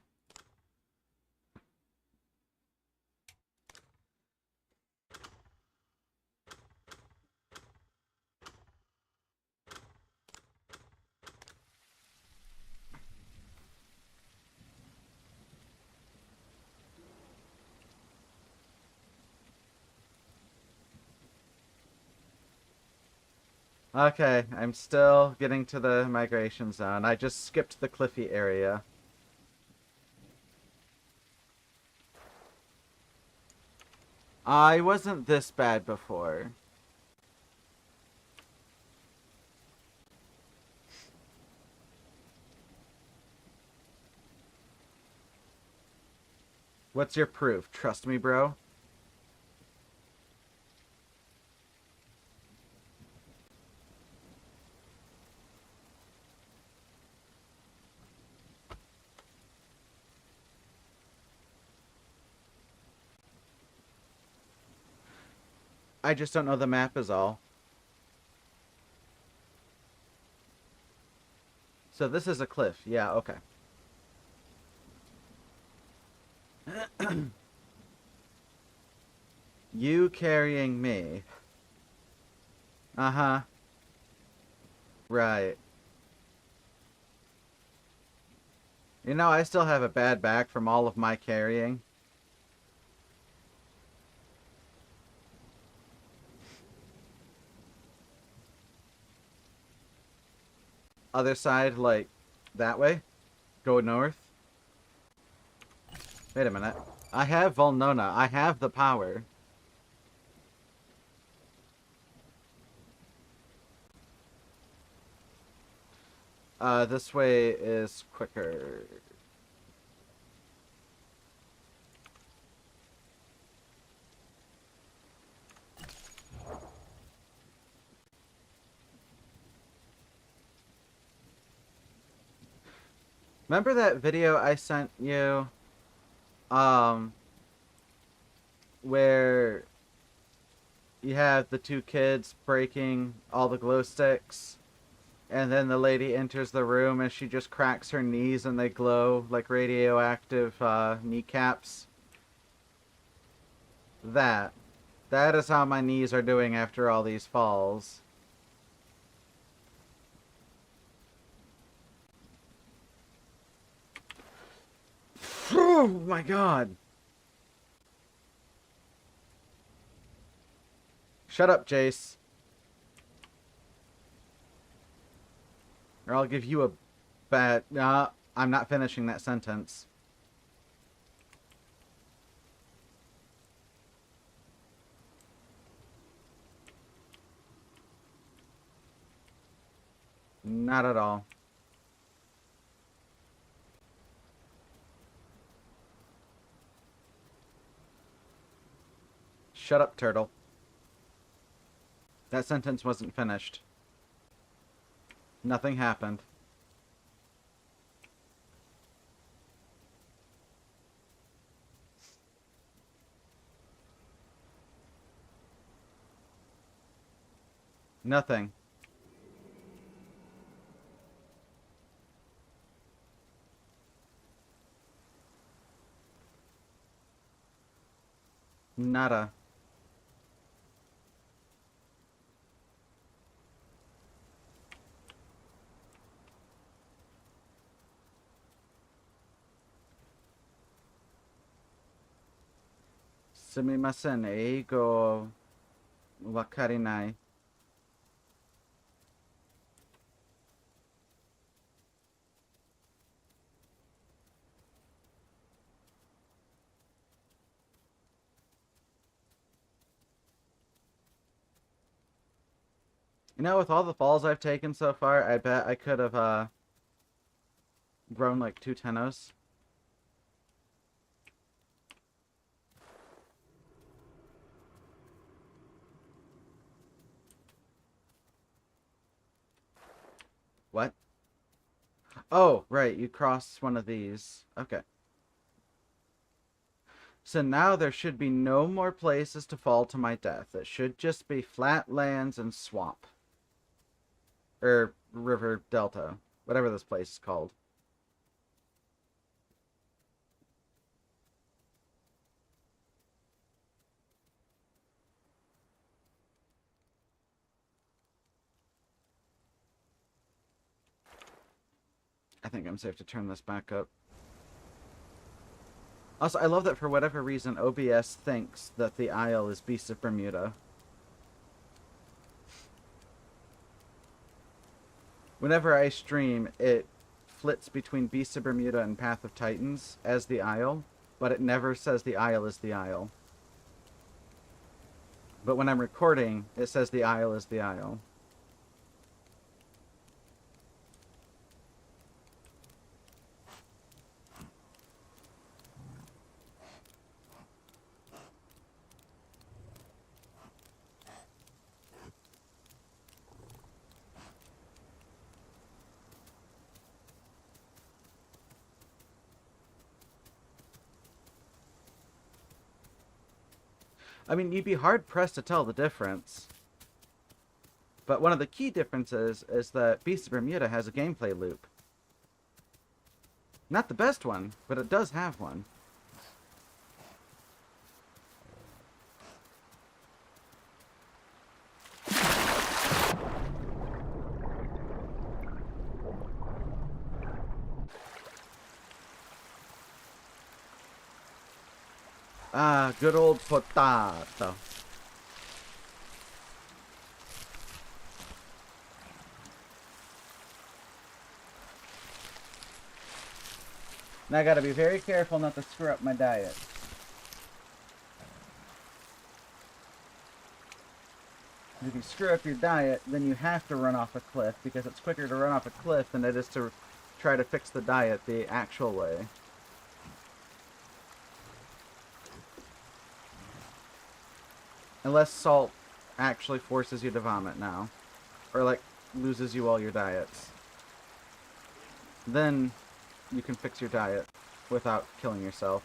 Okay, I'm still getting to the migration zone. I just skipped the cliffy area. I wasn't this bad before. What's your proof? Trust me, bro. I just don't know the map is all. So this is a cliff. Yeah, okay. You carrying me. Uh-huh. Right. You know, I still have a bad back from all of my carrying. Other side, like, that way? Go north? Wait a minute. I have Volnona. I have the power. This way is quicker. Remember that video I sent you? Um, where you have the two kids breaking all the glow sticks, and then the lady enters the room and she just cracks her knees and they glow like radioactive kneecaps. That. That is how my knees are doing after all these falls. Oh my god. Shut up, Jace. Or I'll give you a bad... I'm not finishing that sentence. Not at all. Shut up, turtle. That sentence wasn't finished. Nothing happened. Nothing. Nada. Sumimasen, eigo wakarinai. You know, with all the falls I've taken so far, I bet I could have grown like 2 Tenos. What? Oh, right, you crossed one of these. Okay. So now there should be no more places to fall to my death. It should just be flat lands and swamp. Or river delta. Whatever this place is called. I think I'm safe to turn this back up. Also, I love that for whatever reason, OBS thinks that the Isle is Beast of Bermuda. Whenever I stream, it flits between Beasts of Bermuda and Path of Titans as the Isle, but it never says the Isle is the Isle. But when I'm recording, it says the Isle is the Isle. I mean, you'd be hard-pressed to tell the difference. But one of the key differences is that Beast of Bermuda has a gameplay loop. Not the best one, but it does have one. Ah, good old potato. Now I gotta be very careful not to screw up my diet. If you screw up your diet, then you have to run off a cliff, because it's quicker to run off a cliff than it is to try to fix the diet the actual way. Unless salt actually forces you to vomit now. Or, like, loses you all your diets. Then you can fix your diet without killing yourself.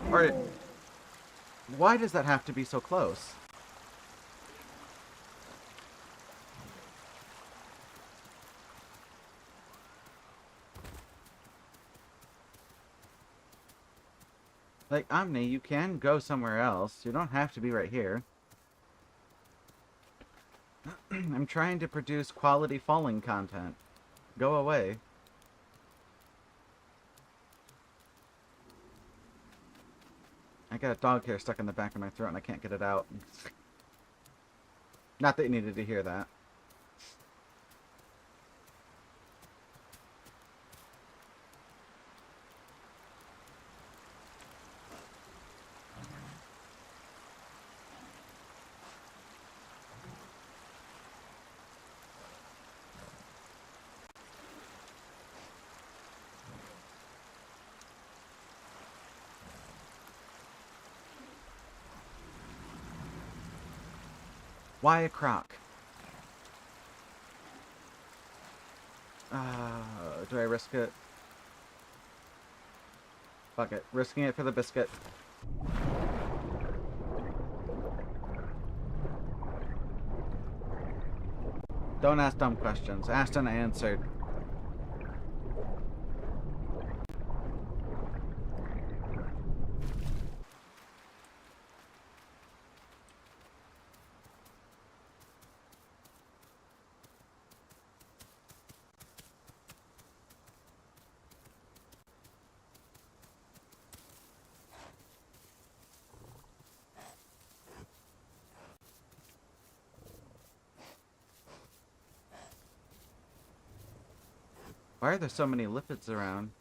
Or, why does that have to be so close? Like, Omni, you can go somewhere else. You don't have to be right here. I'm trying to produce quality falling content. Go away. I got a dog hair stuck in the back of my throat and I can't get it out. Not that you needed to hear that. Why a croc? Do I risk it? Fuck it. Risking it for the biscuit. Don't ask dumb questions. Asked and answered. Why are there so many lipids around?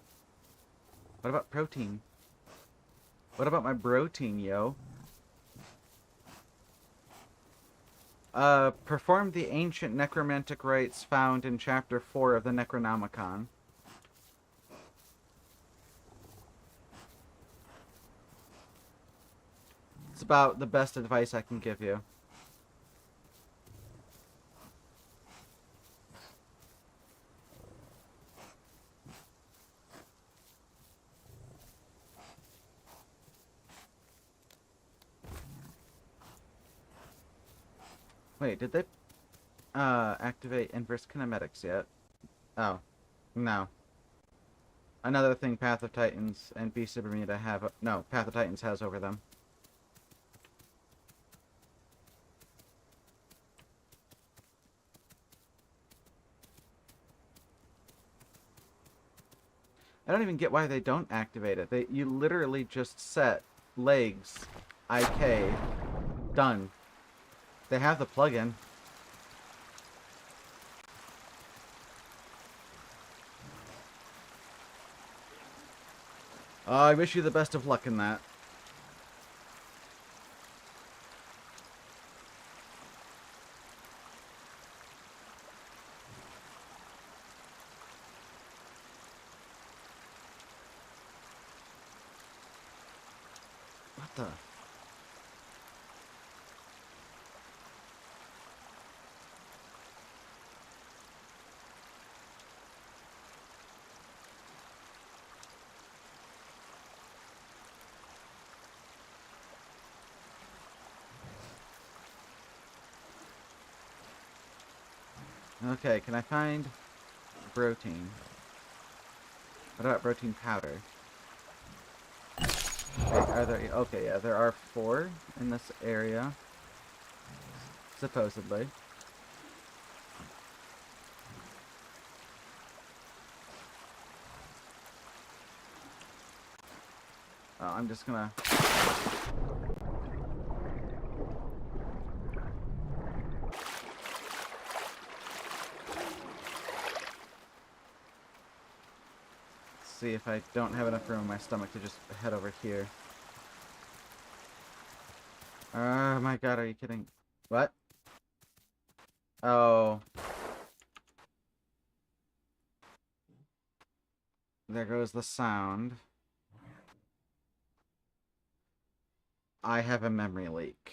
What about protein? What about my protein, yo? Perform the ancient necromantic rites found in Chapter 4 of the Necronomicon. It's about the best advice I can give you. Wait, did they activate inverse kinematics yet? Oh, no. Another thing Path of Titans and Beast of Bermuda have... No, Path of Titans has over them. I don't even get why they don't activate it. You literally just set legs, IK, done. They have the plugin. I wish you the best of luck in that. What the? Okay, can I find protein? What about protein powder? Okay, are there... Okay, yeah, there are 4 in this area. Supposedly. Oh, I'm just gonna... see if I don't have enough room in my stomach to just head over here. Oh my god, are you kidding? What? Oh. There goes the sound. I have a memory leak.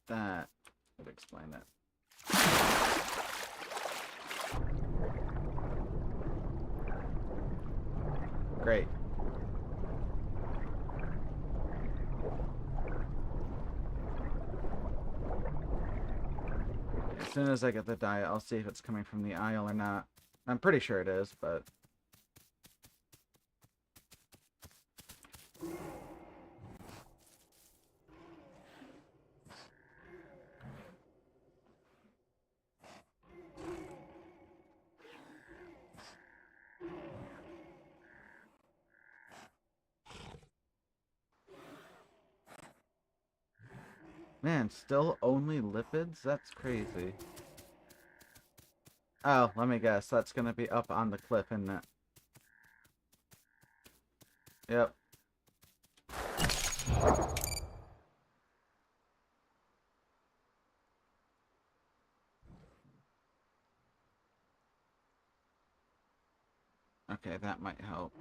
That would explain it. Great. As soon as I get the dye, I'll see if it's coming from the aisle or not. I'm pretty sure it is, but... Man, still only lipids? That's crazy. Oh, let me guess. That's gonna be up on the cliff, isn't it? Yep. Okay, that might help.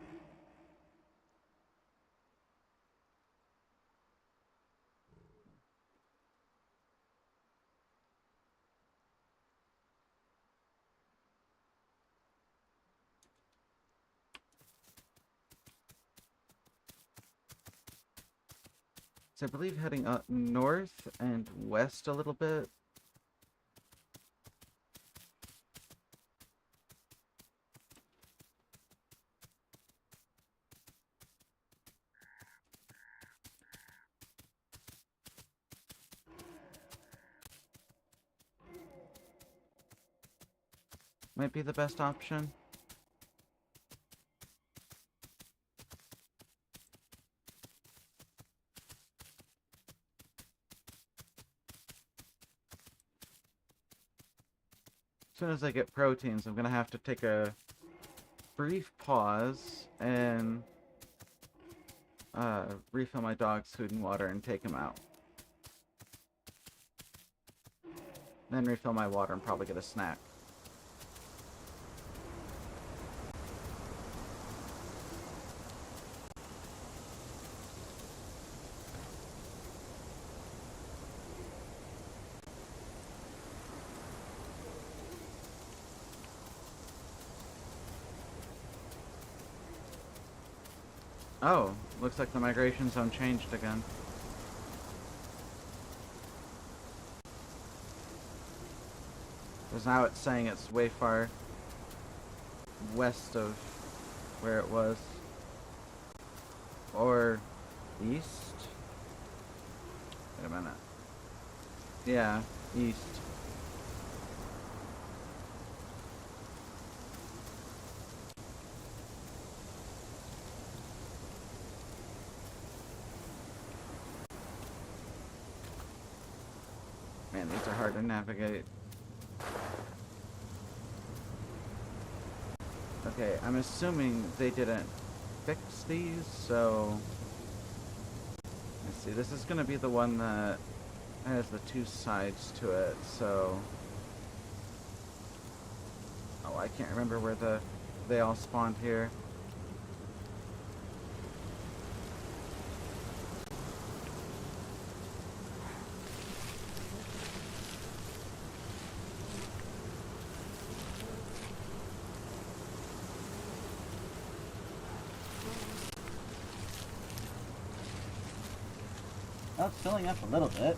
So I believe heading up north and west a little bit. Might be the best option. As soon as I get proteins, I'm gonna have to take a brief pause and refill my dog's food and water and take him out. Then refill my water and probably get a snack. Oh, looks like the migration zone changed again. Because now it's saying it's way far west of where it was. Or east? Wait a minute. Yeah, east. Man, these are hard to navigate. Okay, I'm assuming they didn't fix these, so... Let's see, this is gonna be the one that has the two sides to it, so... Oh, I can't remember where they all spawned here. Well, it's filling up a little bit.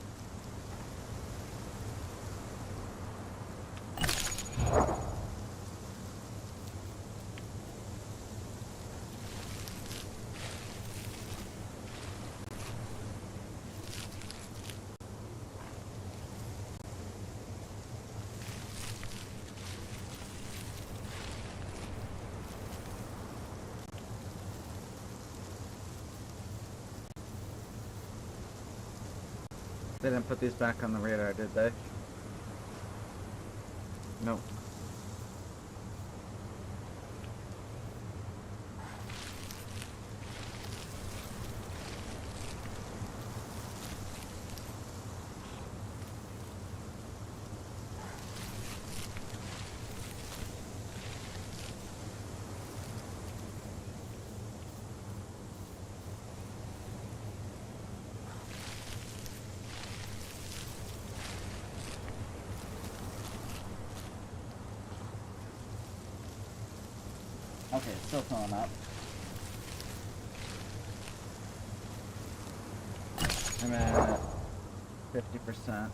They didn't put these back on the radar, did they? Nope. Okay, it's still filling up. I'm at 50%.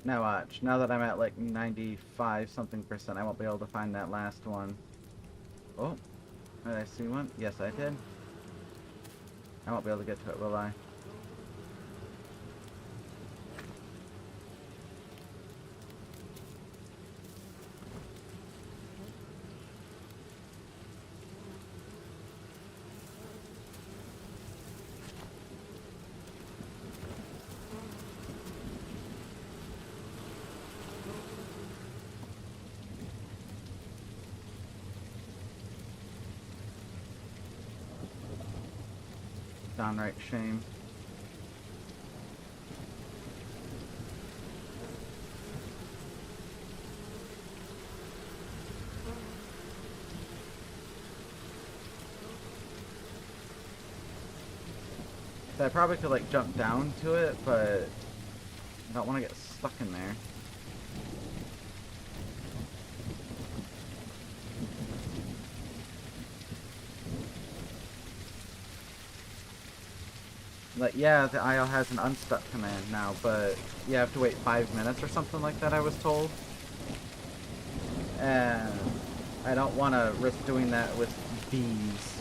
Now watch. Now that I'm at like 95 something percent, I won't be able to find that last one. Oh, did I see one? Yes, I did. I won't be able to get to it, will I? Downright shame. So I probably could like jump down to it, but I don't want to get stuck in there. Like, yeah, the IO has an unstuck command now, but you have to wait 5 minutes or something like that, I was told. And I don't want to risk doing that with bees.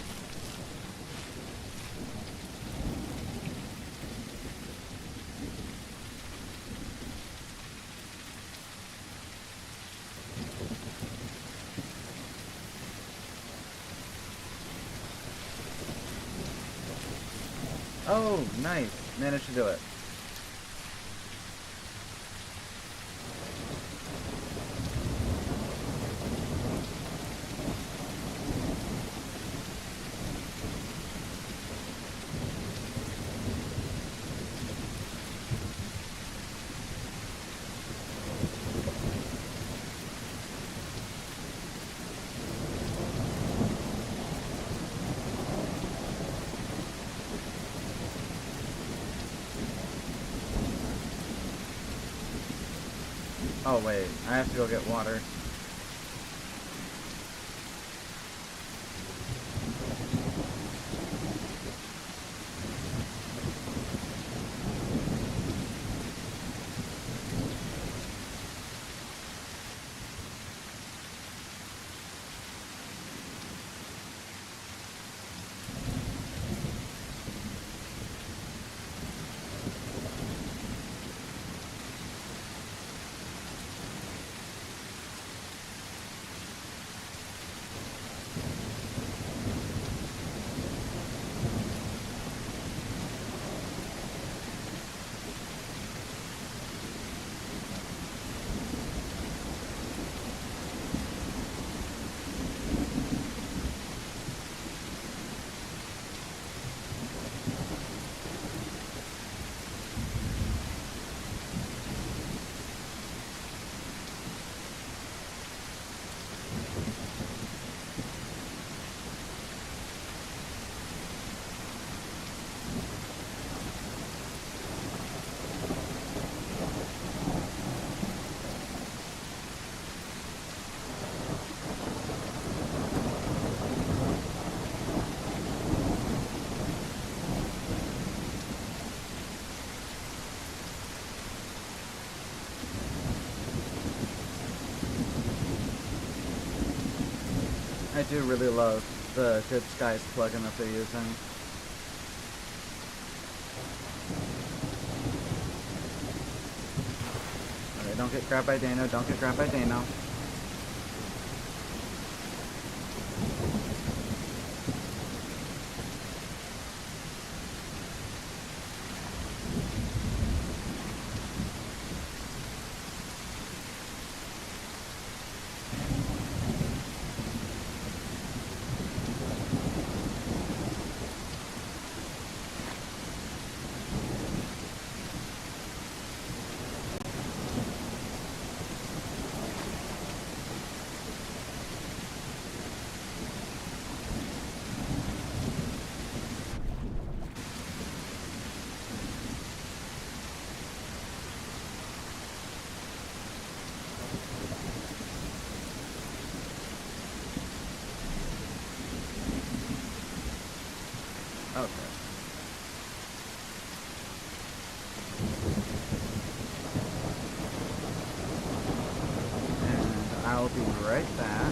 Oh, nice. Managed to do it. Oh, wait. I have to go get water. I do really love the Good Skies plugin that they're using. Okay, don't get grabbed by Dano, don't get grabbed by Dano. Okay. And I'll be right back.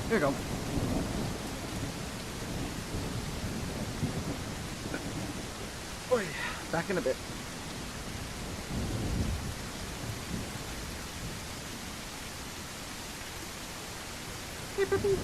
Here you go. Oi, back in a bit. Beep, beep, beep.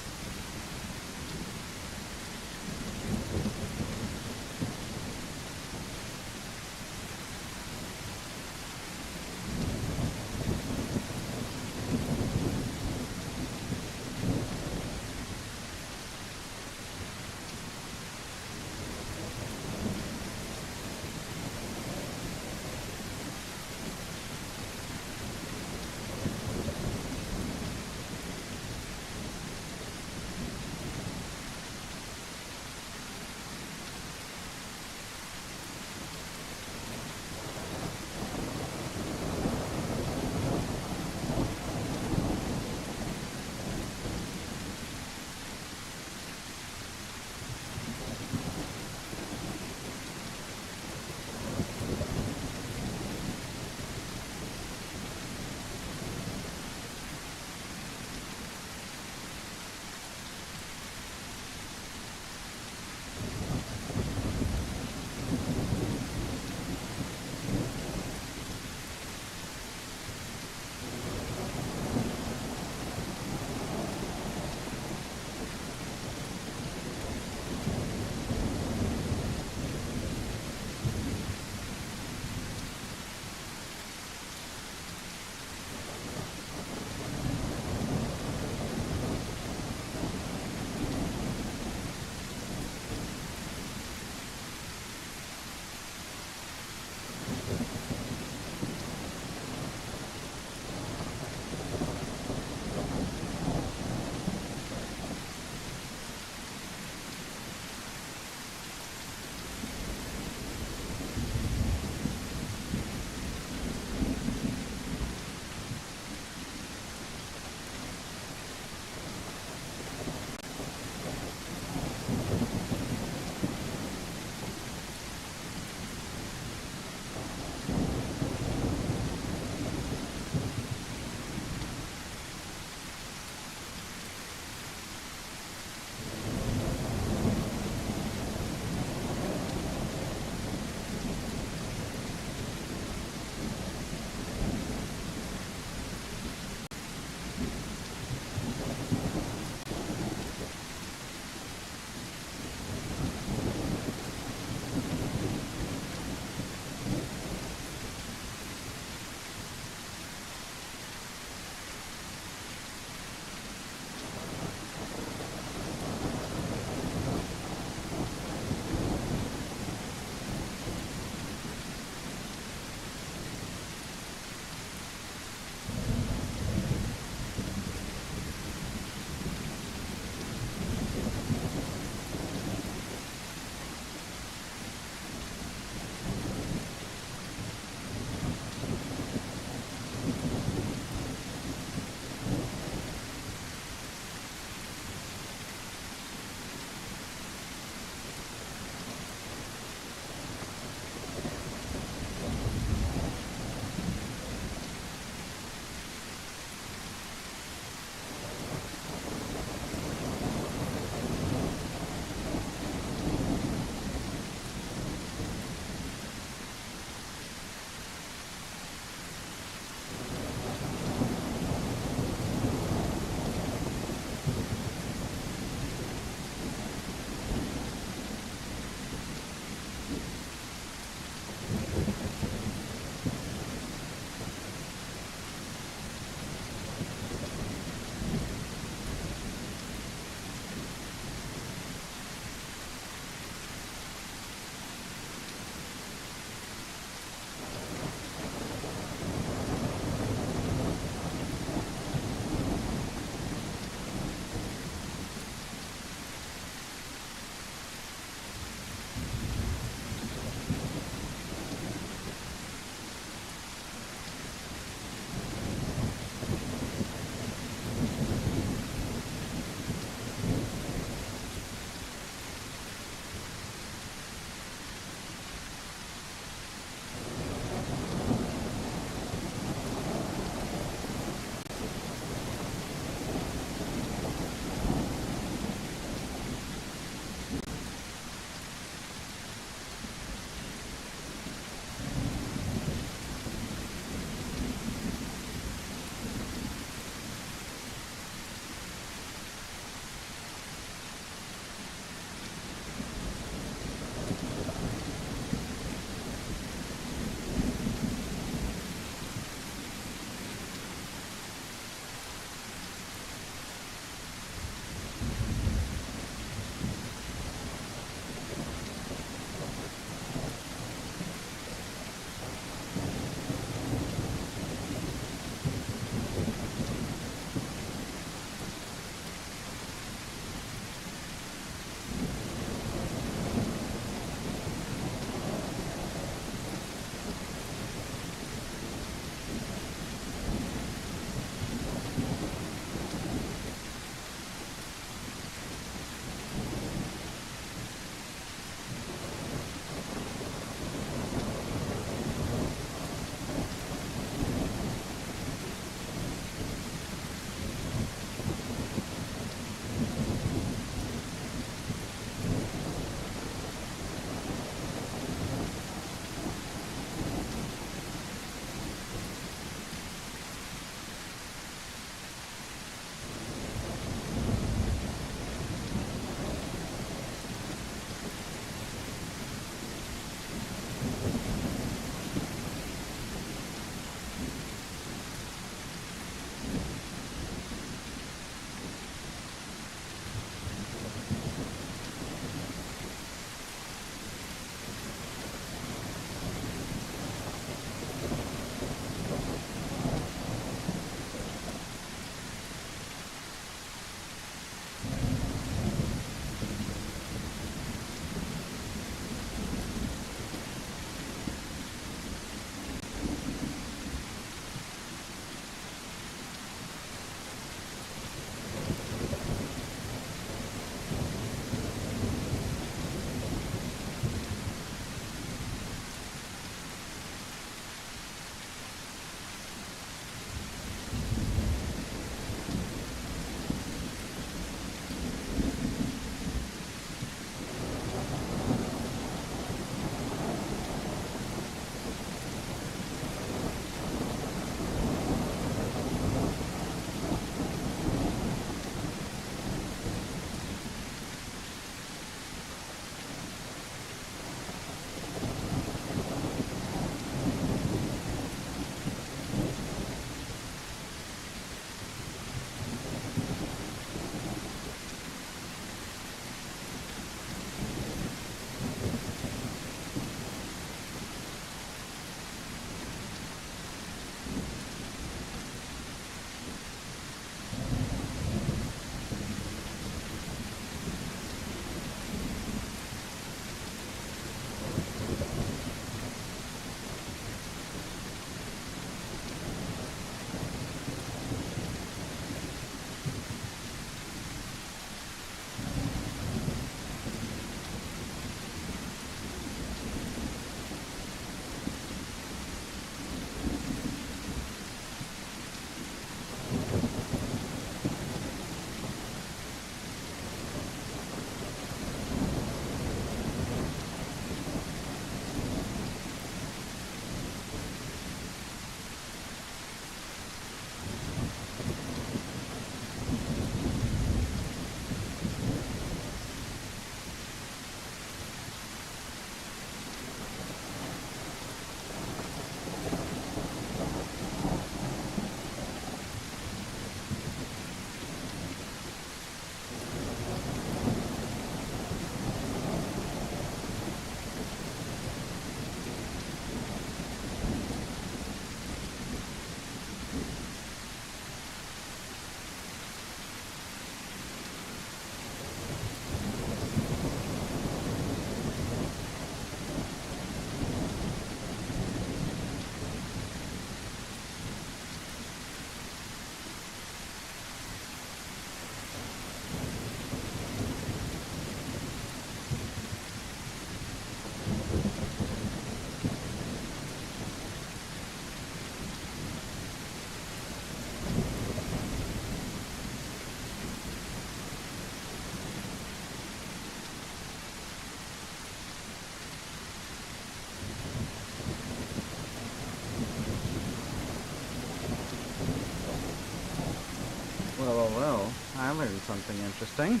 Well, I learned something interesting.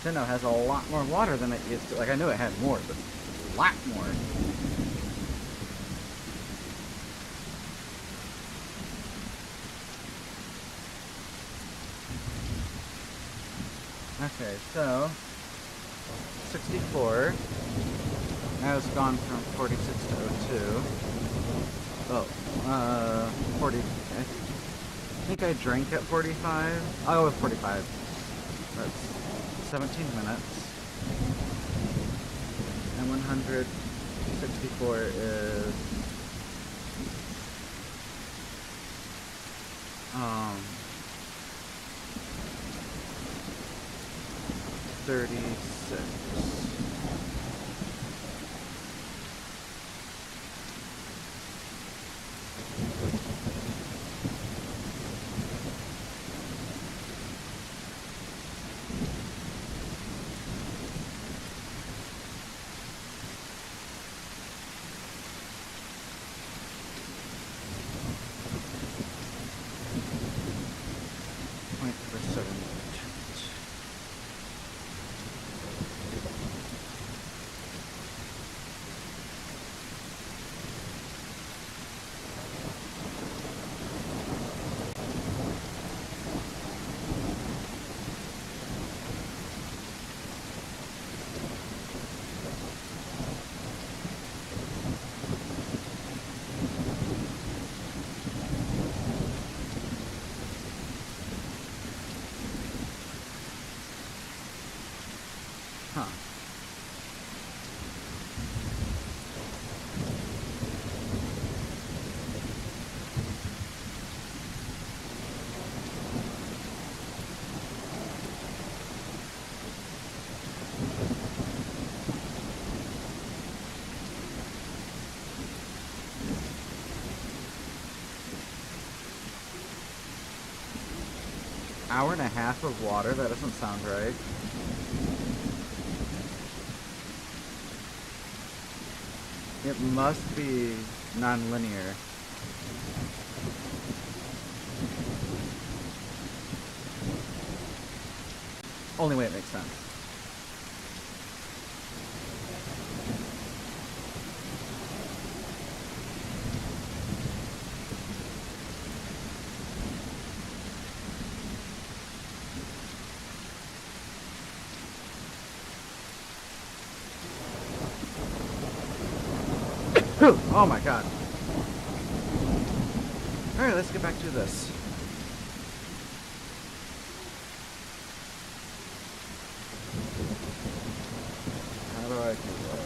Tenno has a lot more water than it used to. Like, I knew it had more, but a lot more. Okay, so 64. Now it's gone from 46 to 02. Oh, 40. I think I drank at 45. I'll go with 45. That's 17 minutes. And 164 is 36. Huh. Hour and a half of water? That doesn't sound right. It must be non-linear. Only way it makes sense. Oh my god. Alright, let's get back to this. How do I do that?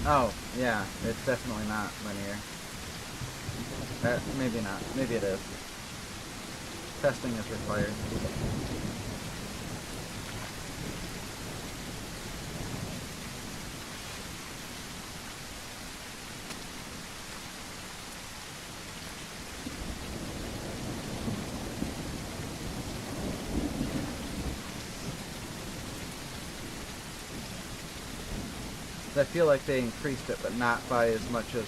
Oh, yeah, it's definitely not linear. Maybe not. Maybe it is. Testing is required. I feel like they increased it, but not by as much as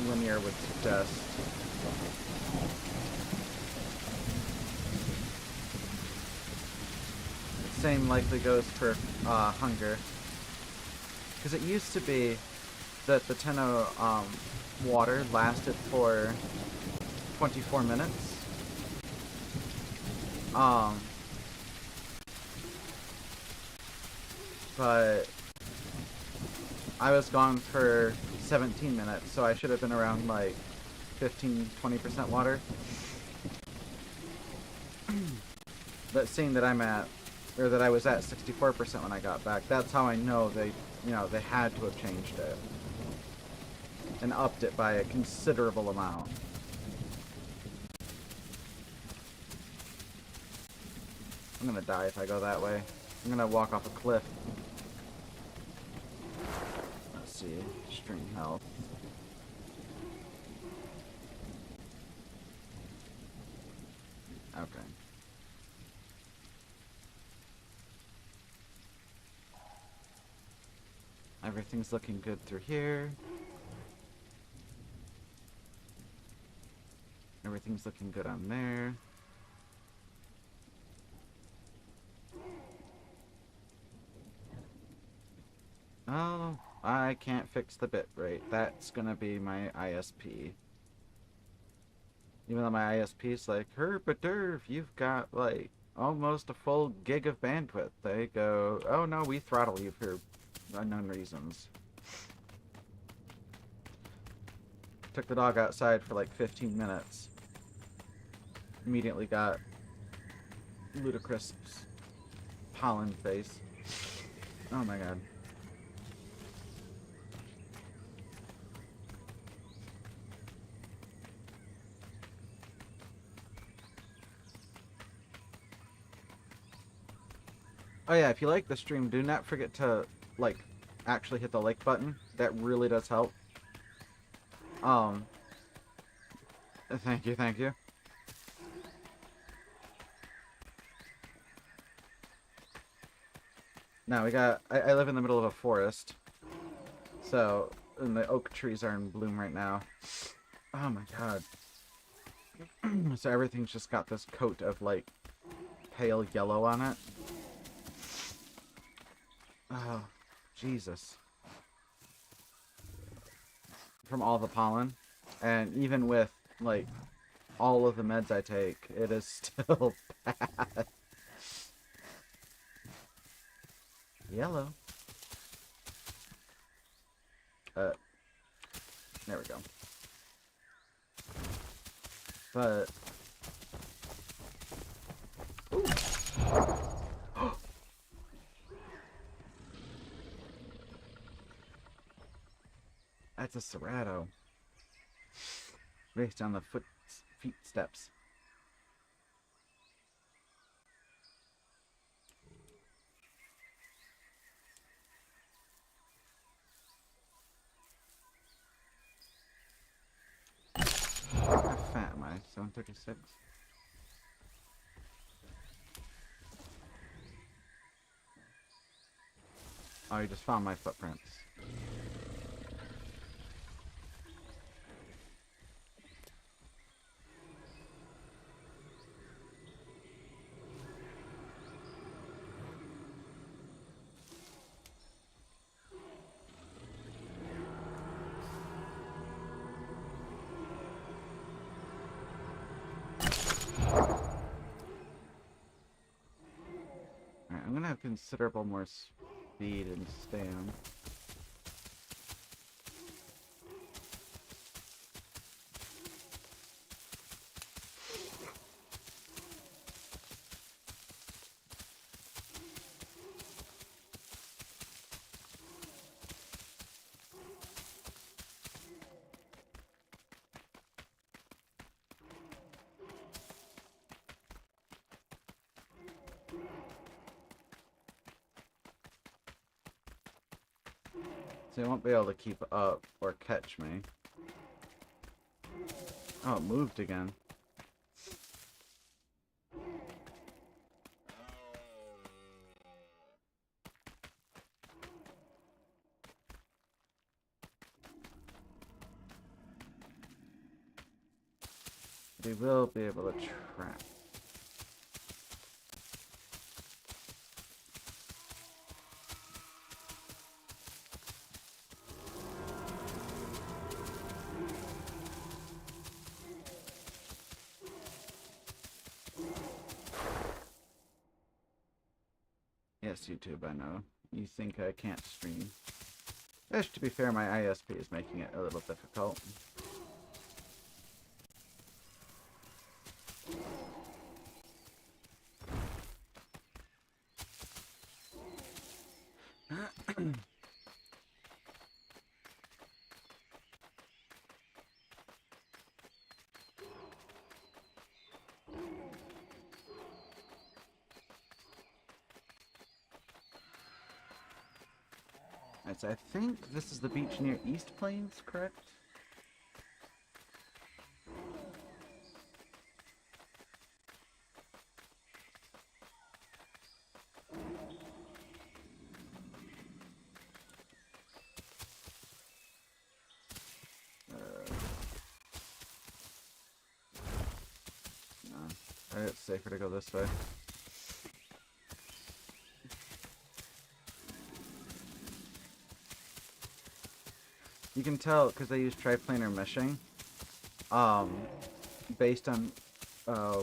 linear would suggest. Same likely goes for hunger. Because it used to be that the Tenno water lasted for 24 minutes. But I was gone for 17 minutes, so I should have been around like 15-20% water. But seeing that I was at 64% when I got back, that's how I know they had to have changed it and upped it by a considerable amount. I'm gonna die if I go that way. I'm gonna walk off a cliff. Let's see, stream health. Okay. Everything's looking good through here. Everything's looking good on there. Oh, I can't fix the bit rate. That's gonna be my ISP. Even though my ISP is like, Herbaderv, you've got like almost a full gig of bandwidth. They go, oh no, we throttle you for unknown reasons. Took the dog outside for like 15 minutes. Immediately got ludicrous pollen face. Oh my god. Oh yeah, if you like the stream, do not forget to, like, actually hit the like button. That really does help. Thank you, thank you. Now, I live in the middle of a forest. So, and the oak trees are in bloom right now. Oh my god. So everything's just got this coat of, like, pale yellow on it. Oh, Jesus. From all the pollen. And even with, like, all of the meds I take, it is still bad. Yellow. There we go. But... Ooh. That's a Serrato. Based on the feet steps. How fat am I? 736? Oh, you just found my footprints. Alright, I'm gonna have considerable more speed and stam. So they won't be able to keep up or catch me. Oh, it moved again. They will be able to track. Yes, YouTube, I know. You think I can't stream. To be fair, my ISP is making it a little difficult. So I think this is the beach near East Plains, correct? No. It's safer to go this way. You can tell because they use triplanar meshing. Based on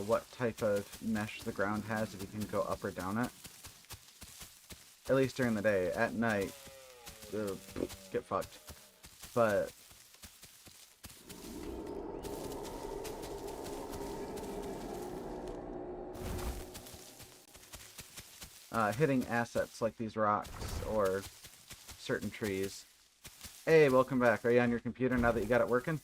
what type of mesh the ground has, if you can go up or down it. At least during the day. At night, get fucked. But hitting assets like these rocks or certain trees. Hey, welcome back. Are you on your computer now that you got it working?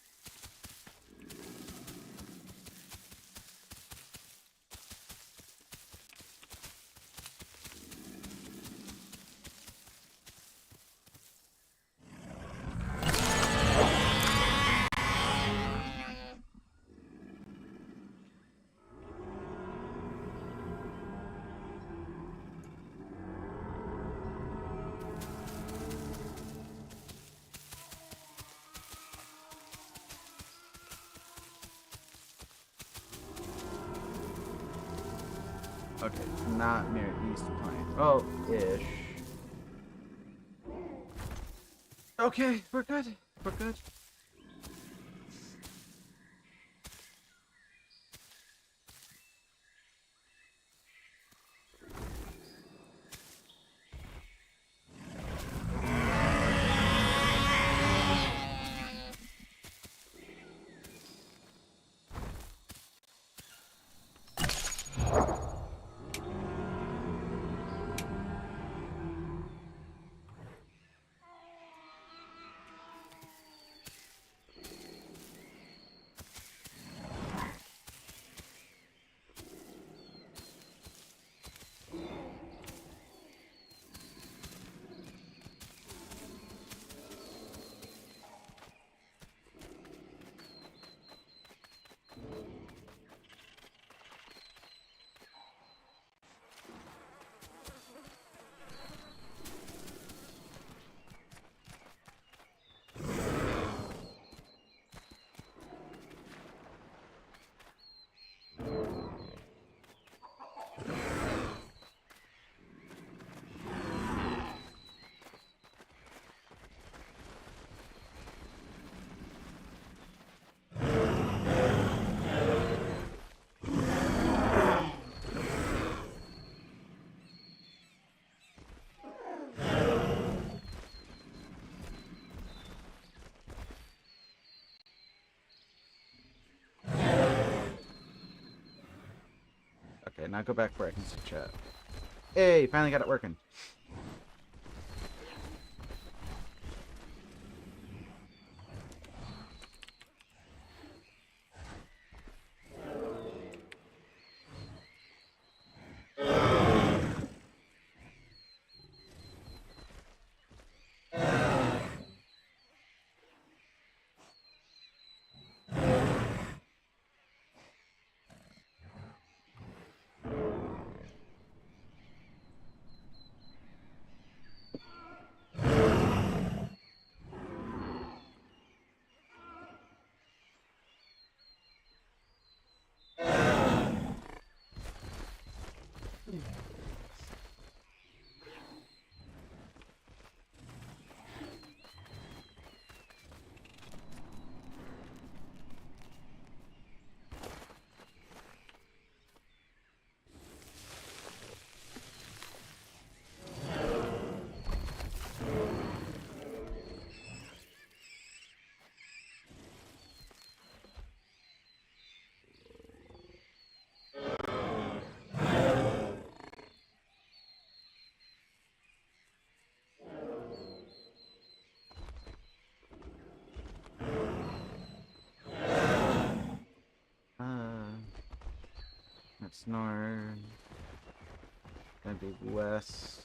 Okay, not near East Plains. Oh, ish. Okay, we're good. We're good. Okay, now go back where I can see chat. Hey, finally got it working. That's north. Gonna be west.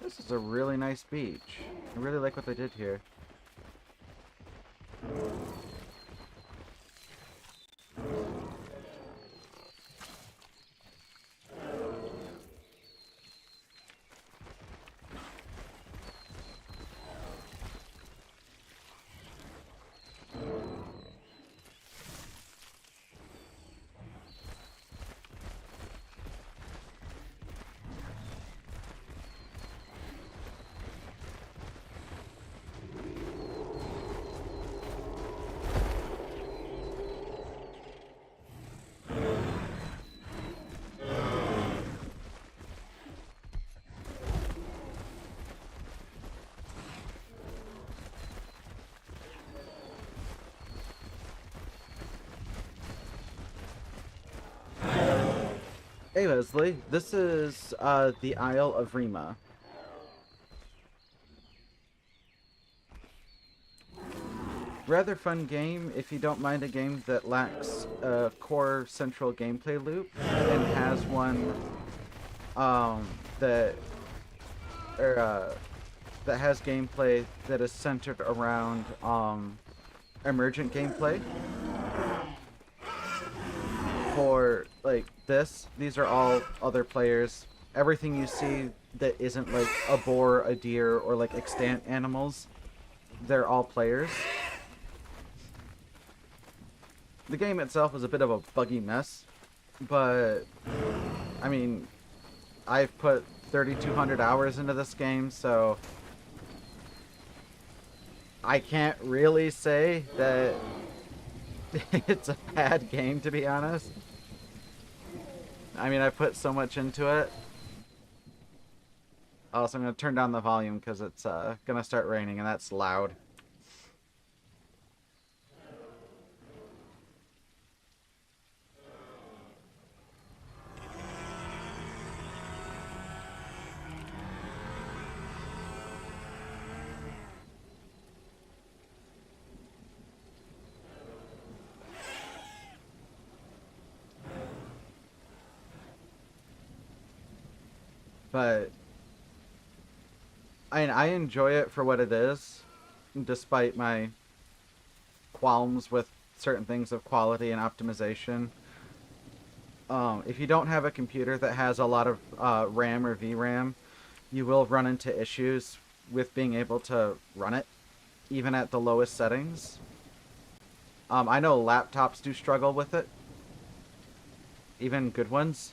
This is a really nice beach. I really like what they did here. Hey Leslie, this is the Isle of Rima. Rather fun game if you don't mind a game that lacks a core central gameplay loop and has one that that has gameplay that is centered around emergent gameplay. For like these are all other players. Everything you see that isn't like a boar, a deer, or like extant animals, they're all players. The game itself is a bit of a buggy mess, but I mean, I've put 3,200 hours into this game, so I can't really say that it's a bad game, to be honest. I mean, I put so much into it. Also, I'm going to turn down the volume because it's going to start raining, and that's loud. But I enjoy it for what it is, despite my qualms with certain things of quality and optimization. If you don't have a computer that has a lot of RAM or VRAM, you will run into issues with being able to run it, even at the lowest settings. I know laptops do struggle with it, even good ones,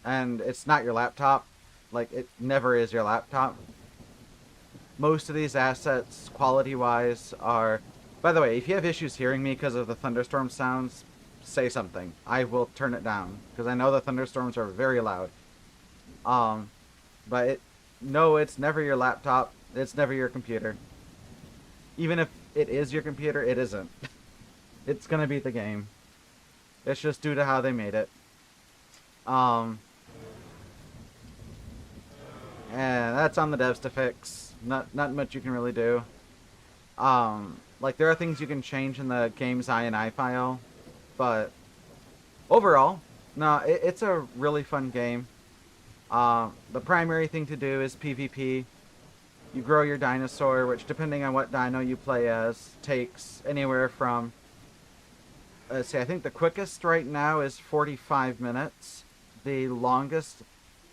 and it's not your laptop. Like, it never is your laptop. Most of these assets, quality-wise, are... By the way, if you have issues hearing me because of the thunderstorm sounds, say something. I will turn it down, because I know the thunderstorms are very loud. But no, it's never your laptop. It's never your computer. Even if it is your computer, it isn't. It's gonna be the game. It's just due to how they made it. And that's on the devs to fix. Not much you can really do. Like, there are things you can change in the game's INI file, but overall, no, it's a really fun game. The primary thing to do is PvP. You grow your dinosaur, which, depending on what dino you play as, takes anywhere from... Let's see, I think the quickest right now is 45 minutes. The longest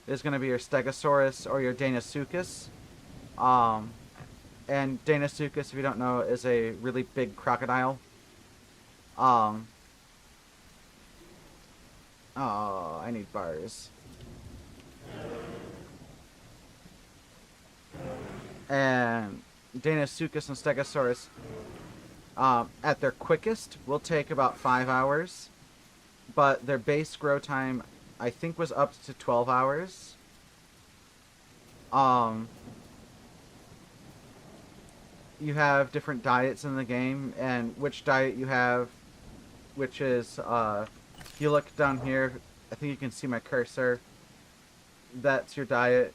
is going to be your Stegosaurus or your Deinosuchus. And Deinosuchus, if you don't know, is a really big crocodile. Oh, I need bars. And Deinosuchus and Stegosaurus, at their quickest, will take about 5 hours. But their base grow time, I think, was up to 12 hours. you have different diets in the game, and which diet you have, which is, if you look down here, I think you can see my cursor. That's your diet,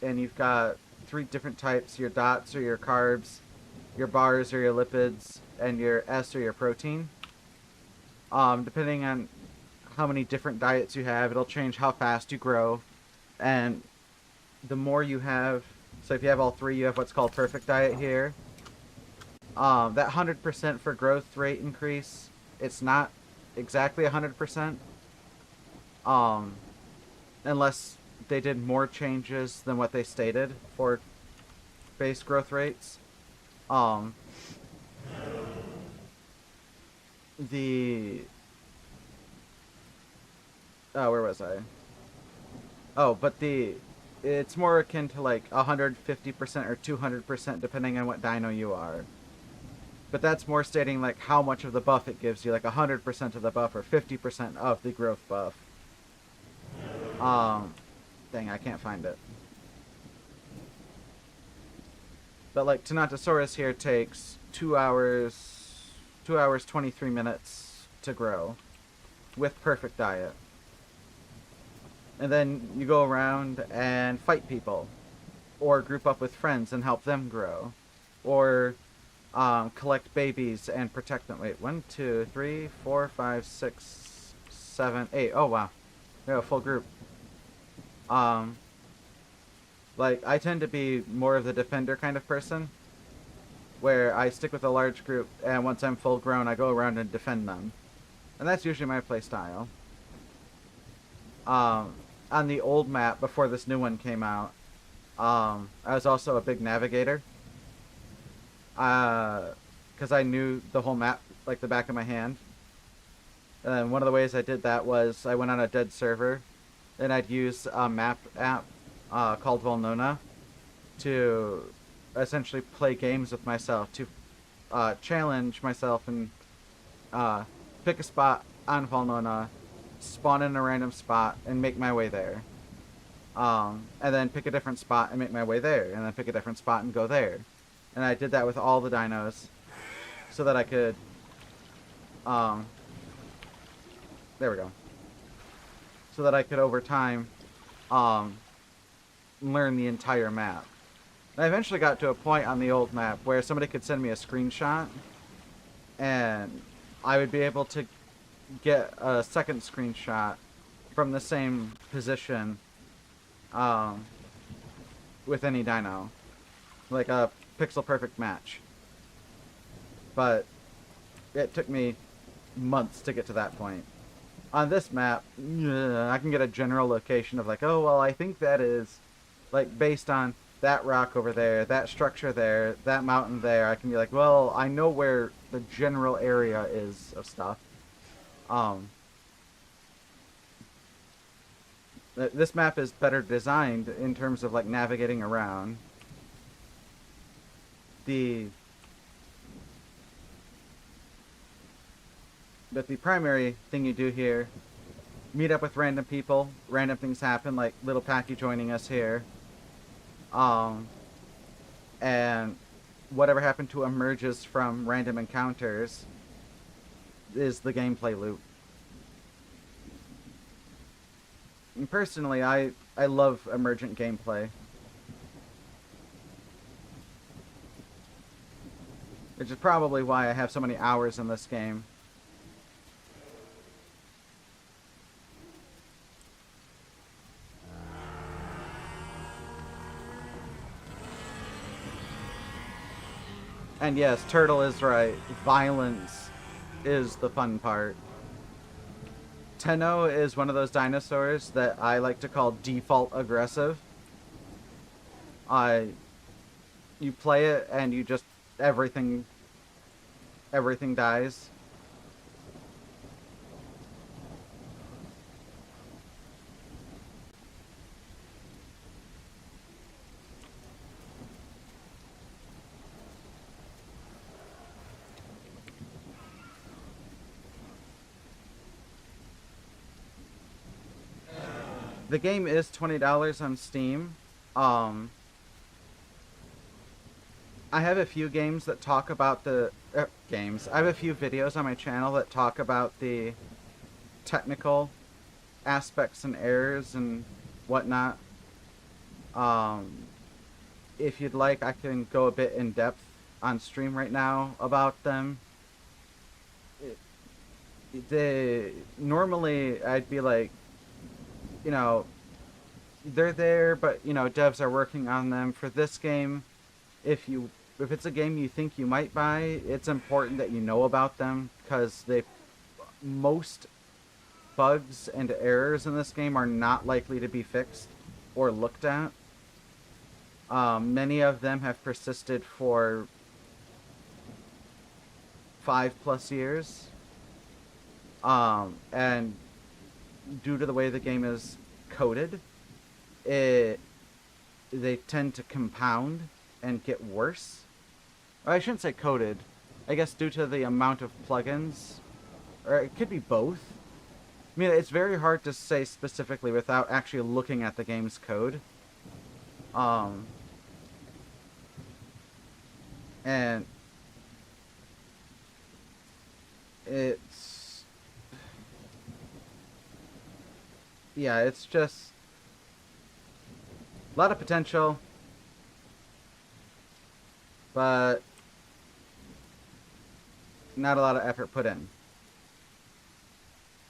and you've got three different types: your dots or your carbs, your bars or your lipids, and your S or your protein. Depending on how many different diets you have, it'll change how fast you grow, and the more you have. So if you have all three, you have what's called perfect diet here. That 100% for growth rate increase, it's not exactly 100%, um, unless they did more changes than what they stated for base growth rates. Um, the where was I? Oh, but it's more akin to like 150% or 200% depending on what dino you are. But that's more stating like how much of the buff it gives you, like 100% of the buff or 50% of the growth buff. Dang, I can't find it. But like Tenontosarus here takes 2 hours 23 minutes to grow with perfect diet. And then you go around and fight people, or group up with friends and help them grow, or collect babies and protect them. Wait, 1, 2, 3, 4, 5, 6, 7, 8. Oh wow, we have a full group. Like I tend to be more of the defender kind of person, where I stick with a large group, and once I'm full grown, I go around and defend them, and that's usually my play style. On the old map before this new one came out, I was also a big navigator. Because I knew the whole map like the back of my hand. And one of the ways I did that was I went on a dead server, and I'd use a map app called Volnona to essentially play games with myself, to challenge myself and pick a spot on Volnona, spawn in a random spot, and make my way there. And then pick a different spot and make my way there, and then pick a different spot and go there. And I did that with all the dinos, so that I could, there we go. So that I could, over time, learn the entire map. And I eventually got to a point on the old map where somebody could send me a screenshot, and I would be able to get a second screenshot from the same position, with any dino. Like a pixel perfect match. But it took me months to get to that point. On this map, I can get a general location of like, oh, well, I think that is like based on that rock over there, that structure there, that mountain there. I can be like, well, I know where the general area is of stuff. This map is better designed in terms of like navigating around. But the primary thing you do here, meet up with random people, random things happen, like little Packy joining us here. And whatever happened to emerges from random encounters is the gameplay loop. And personally, I love emergent gameplay. Which is probably why I have so many hours in this game. And yes, Turtle is right. Violence is the fun part. Tenno is one of those dinosaurs that I like to call default aggressive. You play it and you just everything dies. The game is $20 on Steam. I have a few games that talk about the games. I have a few videos on my channel that talk about the technical aspects and errors and whatnot. Um, if you'd like, I can go a bit in depth on stream right now about them. They normally I'd be like, you know, they're there, but devs are working on them for this game. If it's a game you think you might buy, it's important that you know about them because they most bugs and errors in this game are not likely to be fixed or looked at. Many of them have persisted for 5+ years. And due to the way the game is coded, they tend to compound and get worse. Or I shouldn't say coded. I guess due to the amount of plugins, or it could be both. I mean, it's very hard to say specifically without actually looking at the game's code. And it's yeah, it's just a lot of potential, but not a lot of effort put in.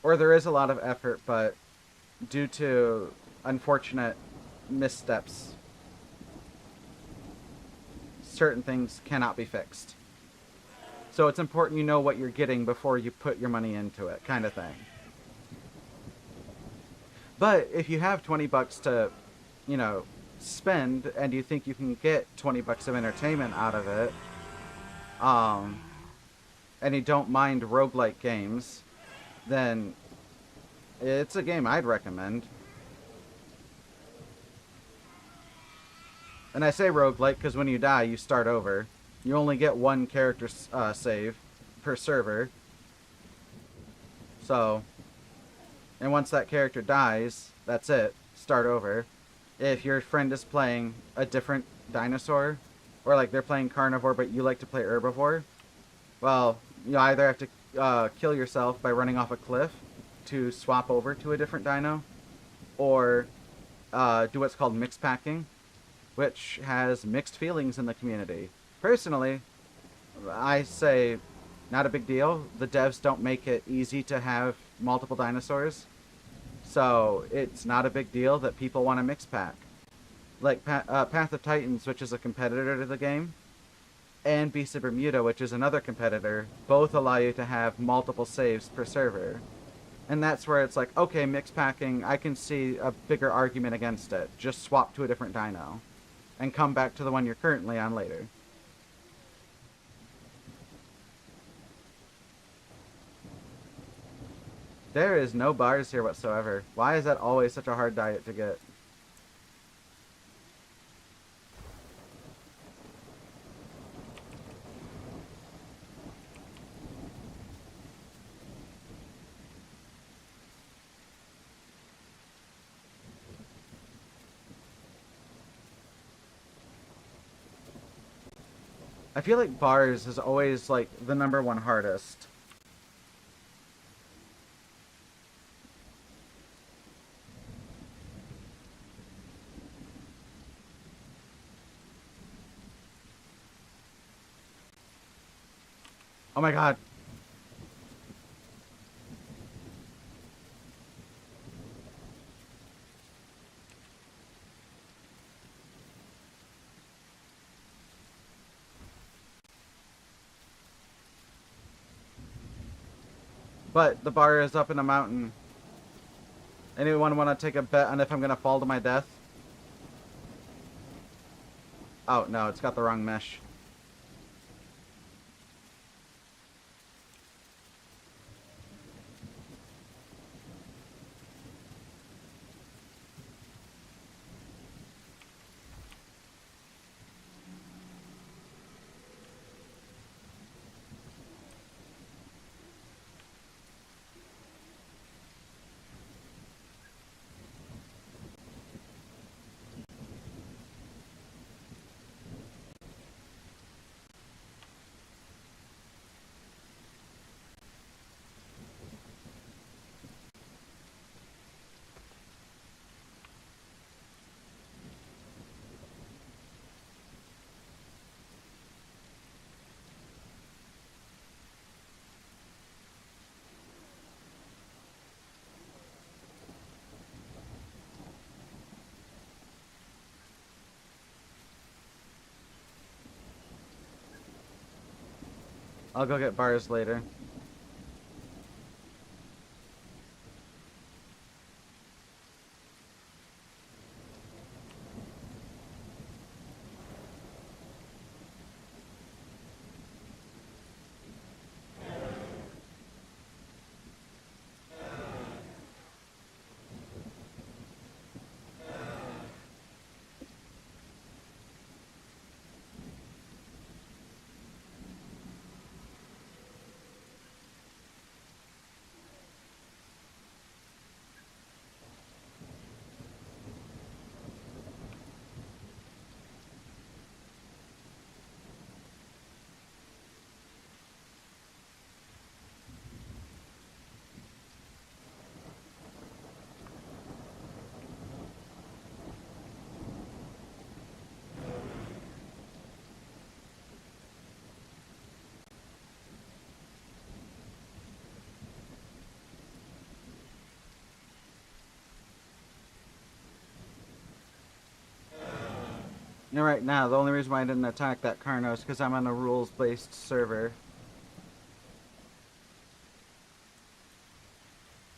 Or there is a lot of effort, but due to unfortunate missteps, certain things cannot be fixed. So it's important you know what you're getting before you put your money into it, kind of thing. But if you have $20 to, spend, and you think you can get $20 of entertainment out of it, and you don't mind roguelike games, then it's a game I'd recommend. And I say roguelike because when you die, you start over. You only get one character save per server. So, and once that character dies, that's it. Start over. If your friend is playing a different dinosaur, or like they're playing carnivore but you like to play herbivore, well, you either have to kill yourself by running off a cliff to swap over to a different dino, or do what's called mix packing, which has mixed feelings in the community. Personally, I say not a big deal. The devs don't make it easy to have multiple dinosaurs, so it's not a big deal that people want to mix pack. Like Path of Titans, which is a competitor to the game, and Beast of Bermuda, which is another competitor, both allow you to have multiple saves per server. And that's where it's like, okay, mix packing, I can see a bigger argument against it. Just swap to a different dino and come back to the one you're currently on later. There is no bars here whatsoever. Why is that always such a hard diet to get? I feel like bars is always like the #1 hardest. Oh my god. But the bar is up in a mountain. Anyone want to take a bet on if I'm going to fall to my death? Oh, no, it's got the wrong mesh. I'll go get bars later. And right now, the only reason why I didn't attack that Carno is because I'm on a rules-based server.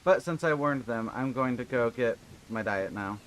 But since I warned them, I'm going to go get my diet now.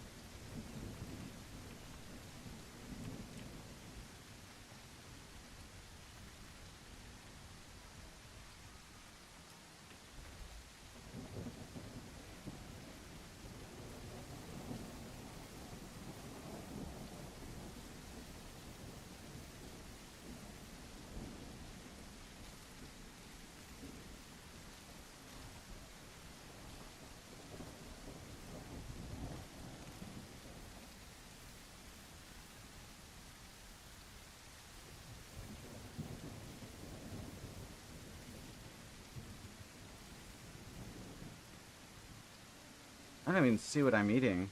I don't even see what I'm eating.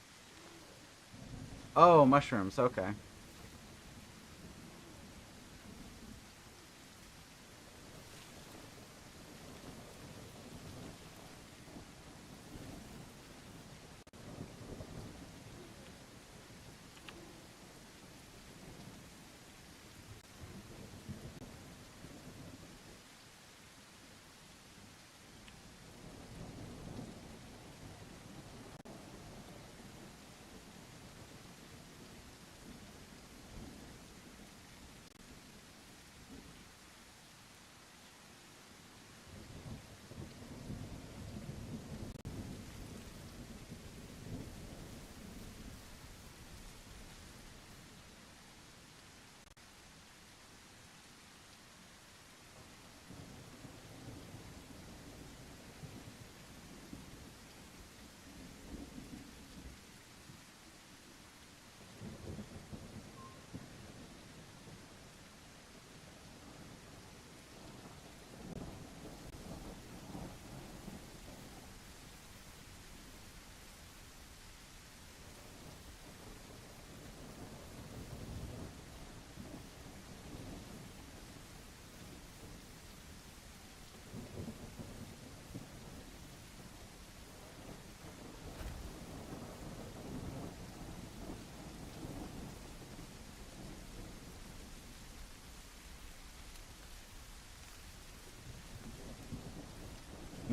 Oh, mushrooms, okay.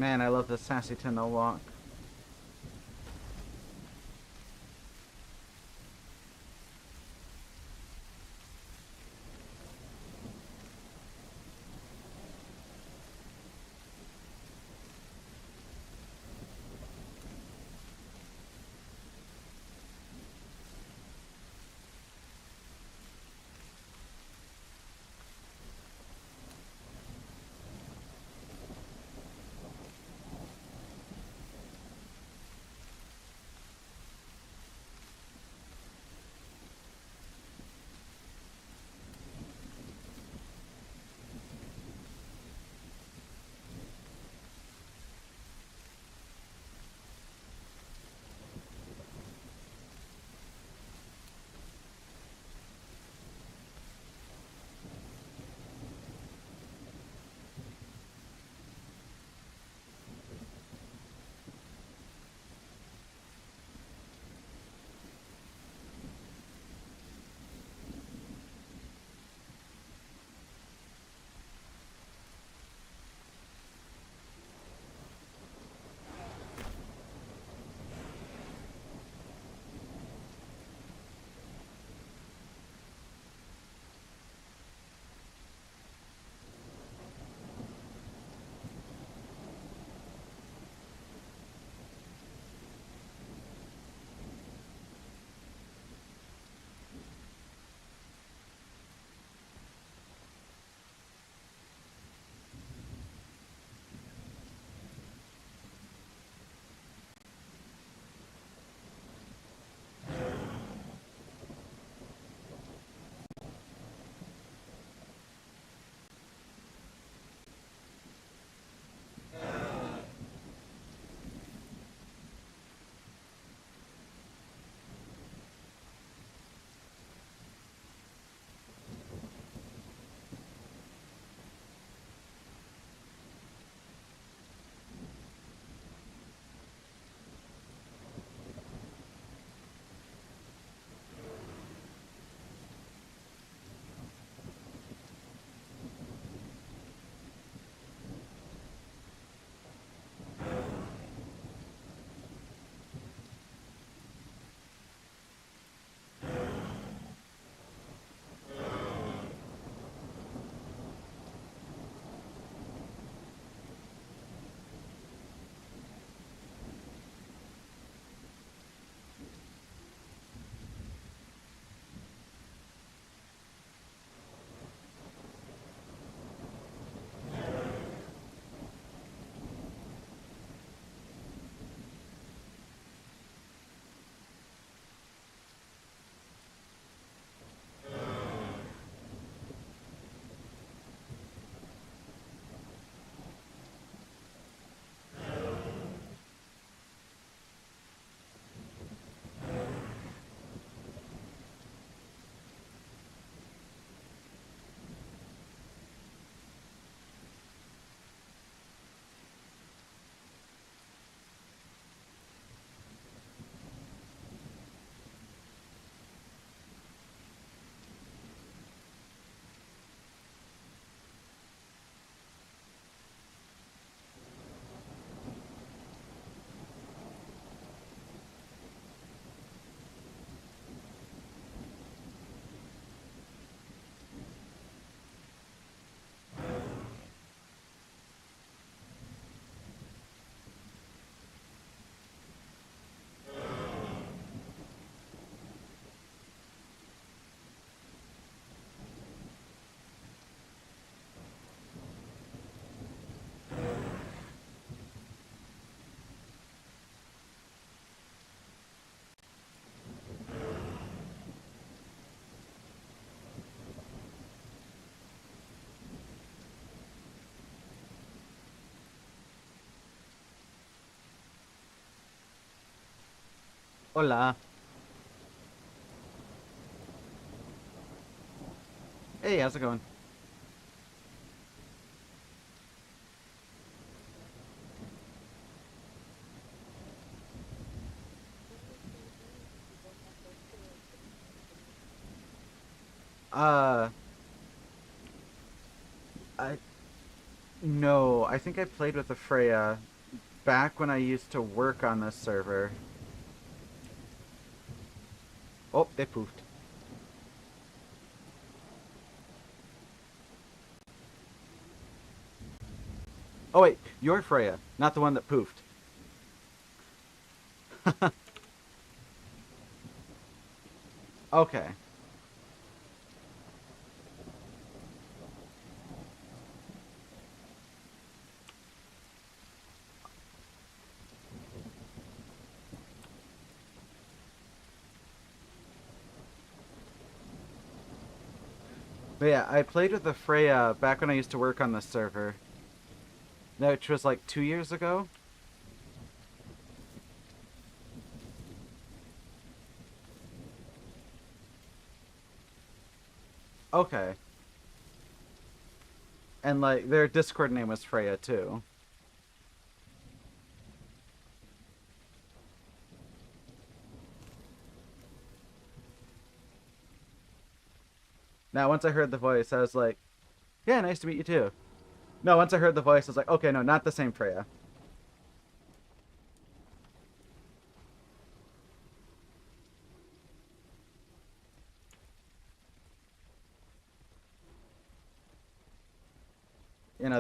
Man, I love the sassy Teno walk. Hola. Hey, how's it going? Uh, I no, I think I played with the Freya back when I used to work on this server. Oh, it poofed. Oh wait, you're Freya, not the one that poofed. Okay. But yeah, I played with the Freya back when I used to work on this server, which was like 2 years ago. Okay. And like their Discord name was Freya too. Now, once I heard the voice, I was like, "Yeah, nice to meet you too." No, once I heard the voice, I was like, "Okay, no, not the same Freya."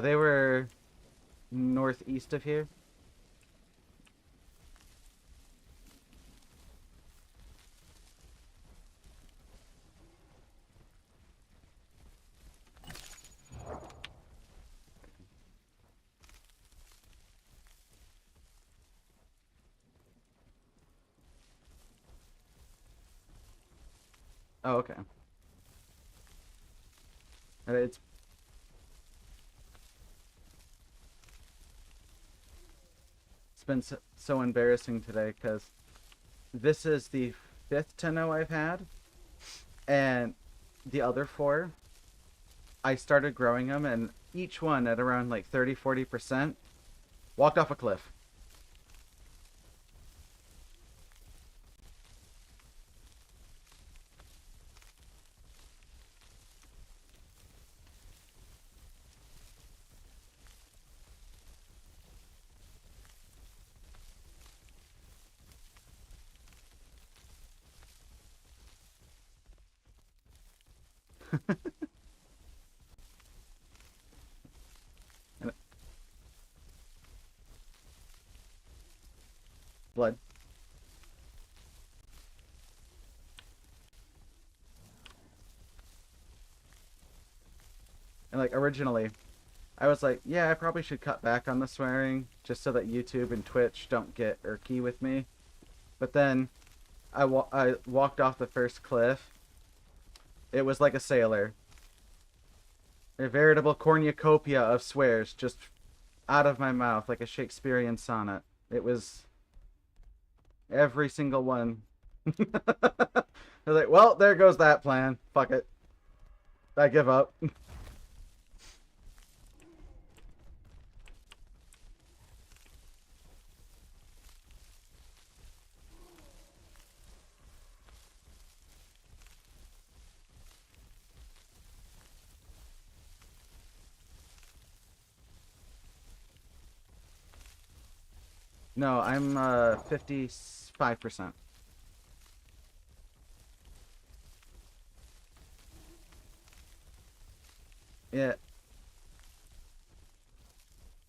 They were northeast of here. Oh, okay. It's been so embarrassing today because this is the fifth Tenno I've had, and the other four, I started growing them, and each one at around like 30-40% walked off a cliff. And blood. And like originally, I was like, yeah, I probably should cut back on the swearing just so that YouTube and Twitch don't get irky with me. But then I walked off the first cliff. It was like a sailor. A veritable cornucopia of swears just out of my mouth like a Shakespearean sonnet. It was every single one. I was like, well, there goes that plan. Fuck it. I give up. No, I'm 55%. Yeah,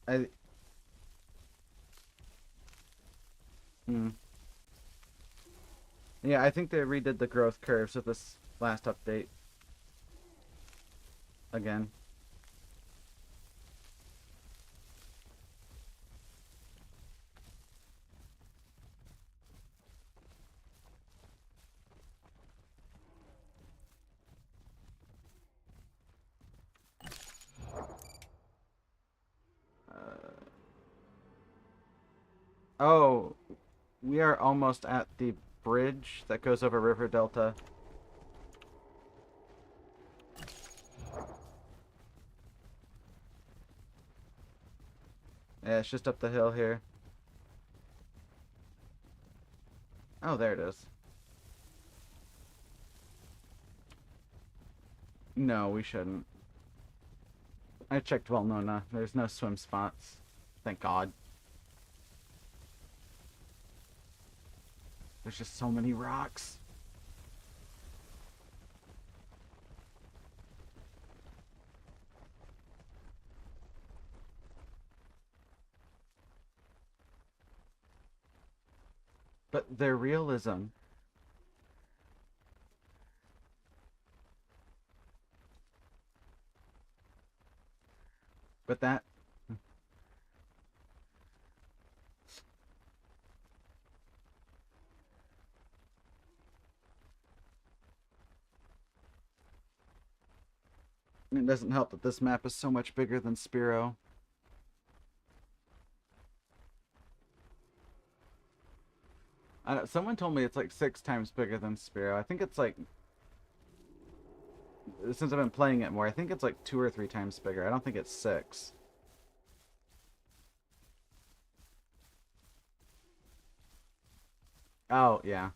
I mm, yeah, I think they redid the growth curves with this last update again. Uh, oh, we are almost at the bridge that goes over River Delta. Yeah, it's just up the hill here. Oh, there it is. No, we shouldn't. I checked Valnona. There's no swim spots. Thank God. There's just so many rocks. But their realism. But that... It doesn't help that this map is so much bigger than Spiro. I don't, someone told me it's like 6 times bigger than Spiro. I think it's like... Since I've been playing it more, I think it's like 2 or 3 times bigger. I don't think it's 6. Oh, yeah.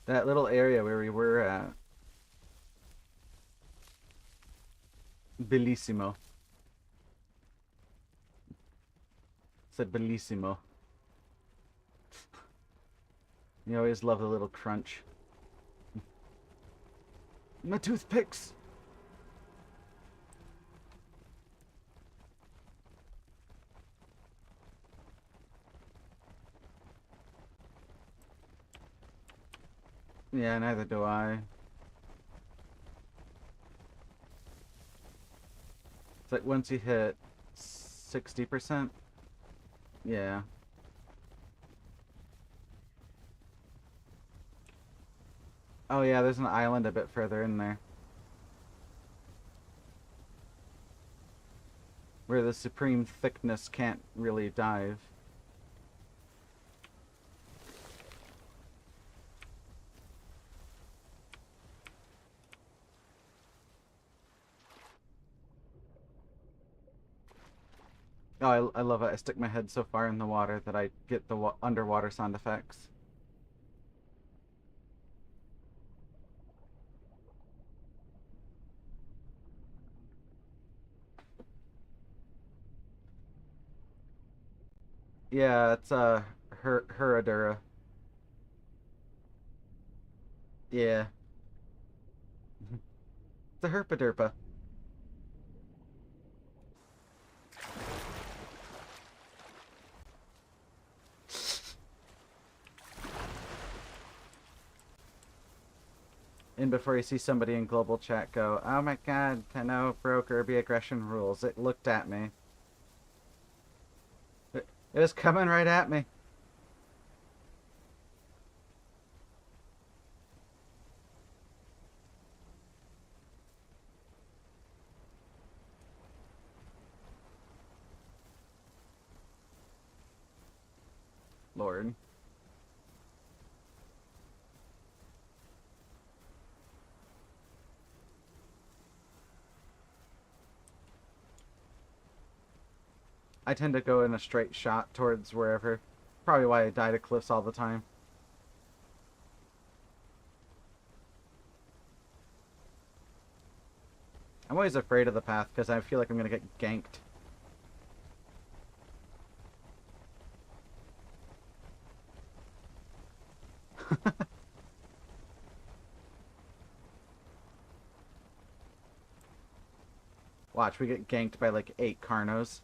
That little area where we were at. Bellissimo. Said bellissimo. You always love the little crunch. My toothpicks! Yeah, neither do I. It's like once you hit 60%. Yeah. Oh yeah, there's an island a bit further in there. Where the supreme thickness can't really dive. Oh, I love it. I stick my head so far in the water that I get the underwater sound effects. Yeah, it's Herradura. Yeah. It's a herpaderpa. And before you see somebody in global chat go, oh my god, Tenno broke Irby aggression rules. It looked at me. It was coming right at me. Lord. I tend to go in a straight shot towards wherever. Probably why I die to cliffs all the time. I'm always afraid of the path because I feel like I'm going to get ganked. Watch, we get ganked by like 8 Carnos.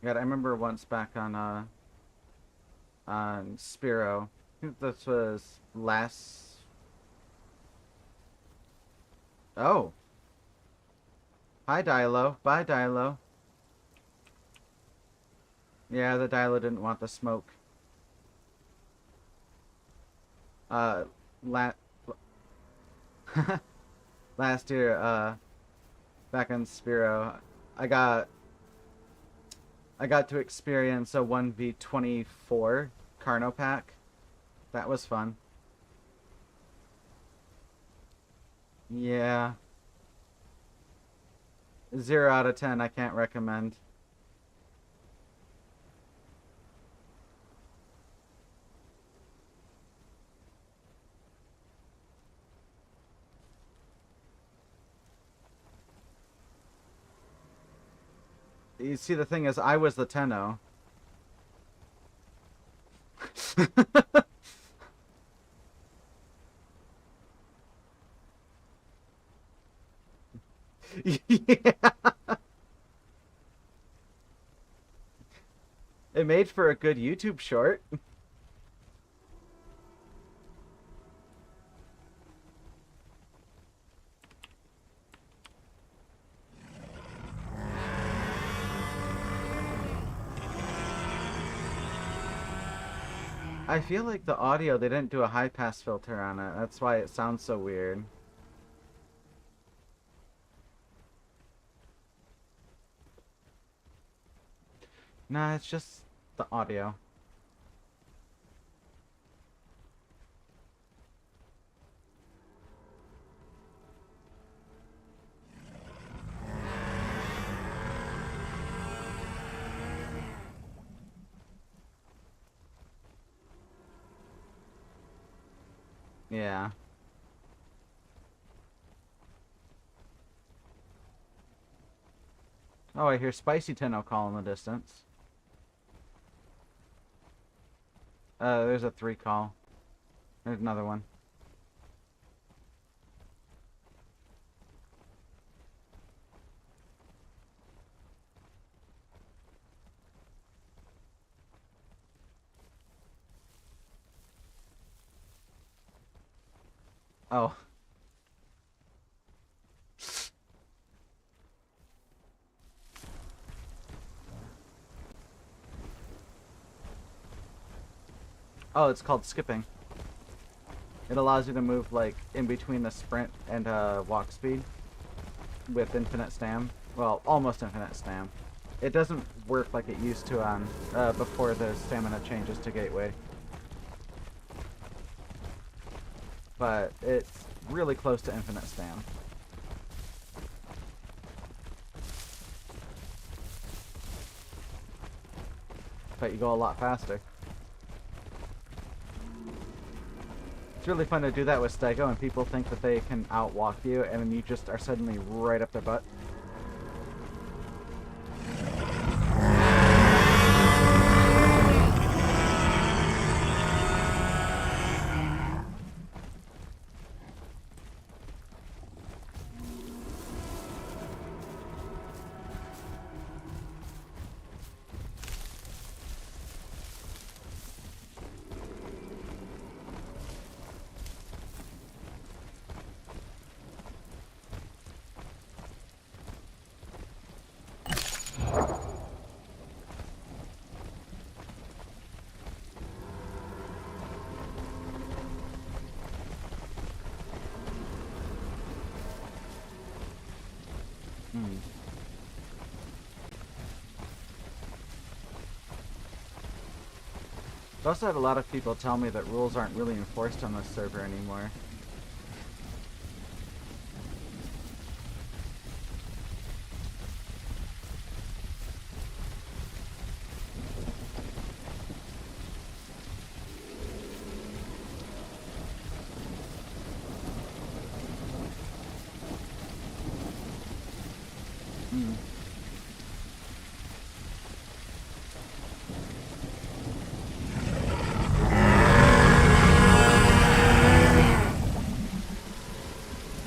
Yeah, I remember once back on Spiro. I think this was last. Oh, hi Dilo. Bye Dilo. Yeah, the Dilo didn't want the smoke. Uh, la last year, back on Spiro, I got I got to experience a 1v24 Carno pack. That was fun. Yeah. 0 out of 10, I can't recommend. You see, the thing is, I was the Tenno. Yeah. It made for a good YouTube short. I feel like the audio, they didn't do a high pass filter on it. That's why it sounds so weird. Nah, it's just the audio. Yeah. Oh, I hear Spicy Tenno call in the distance. There's a 3 call. There's another one. Oh. Oh, it's called skipping. It allows you to move, like, in between the sprint and walk speed with infinite stam. Well, almost infinite stam. It doesn't work like it used to on before the stamina changes to gateway. But it's really close to infinite stam. But you go a lot faster. It's really fun to do that with Stego, and people think that they can outwalk you, and then you just are suddenly right up their butt. I've also had a lot of people tell me that rules aren't really enforced on this server anymore.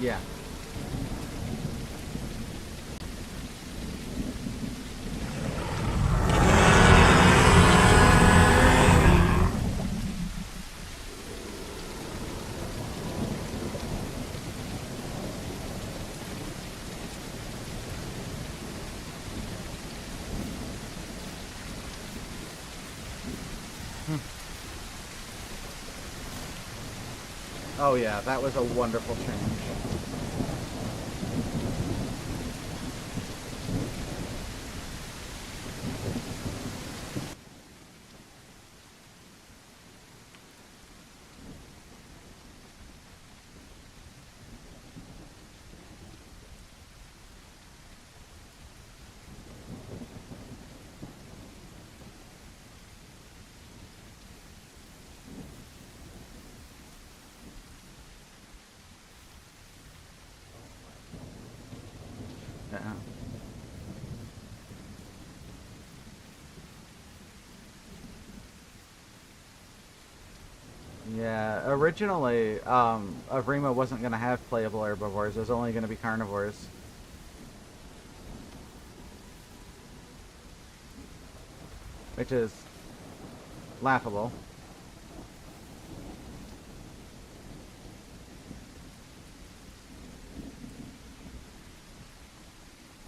Yeah. Oh yeah, that was a wonderful change. Yeah. Yeah, originally, Avrima wasn't going to have playable herbivores. It was only going to be carnivores. Which is laughable.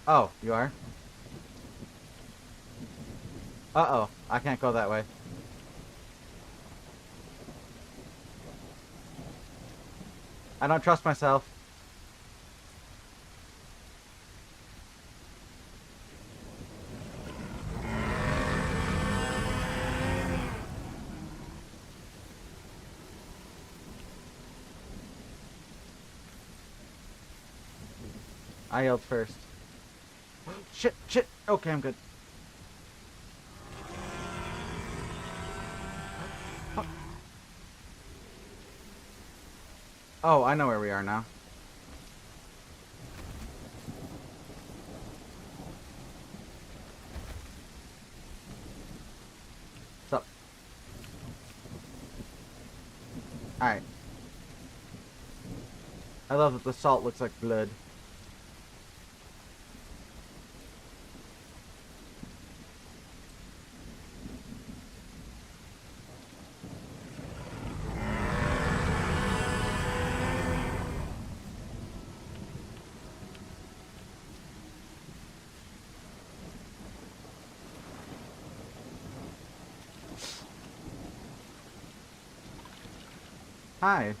Oh, you are? Uh-oh, I can't go that way. I don't trust myself. I yelled first. Shit, shit. Okay, I'm good. Oh, I know where we are now. What's up? Alright. I love that the salt looks like blood. Hi.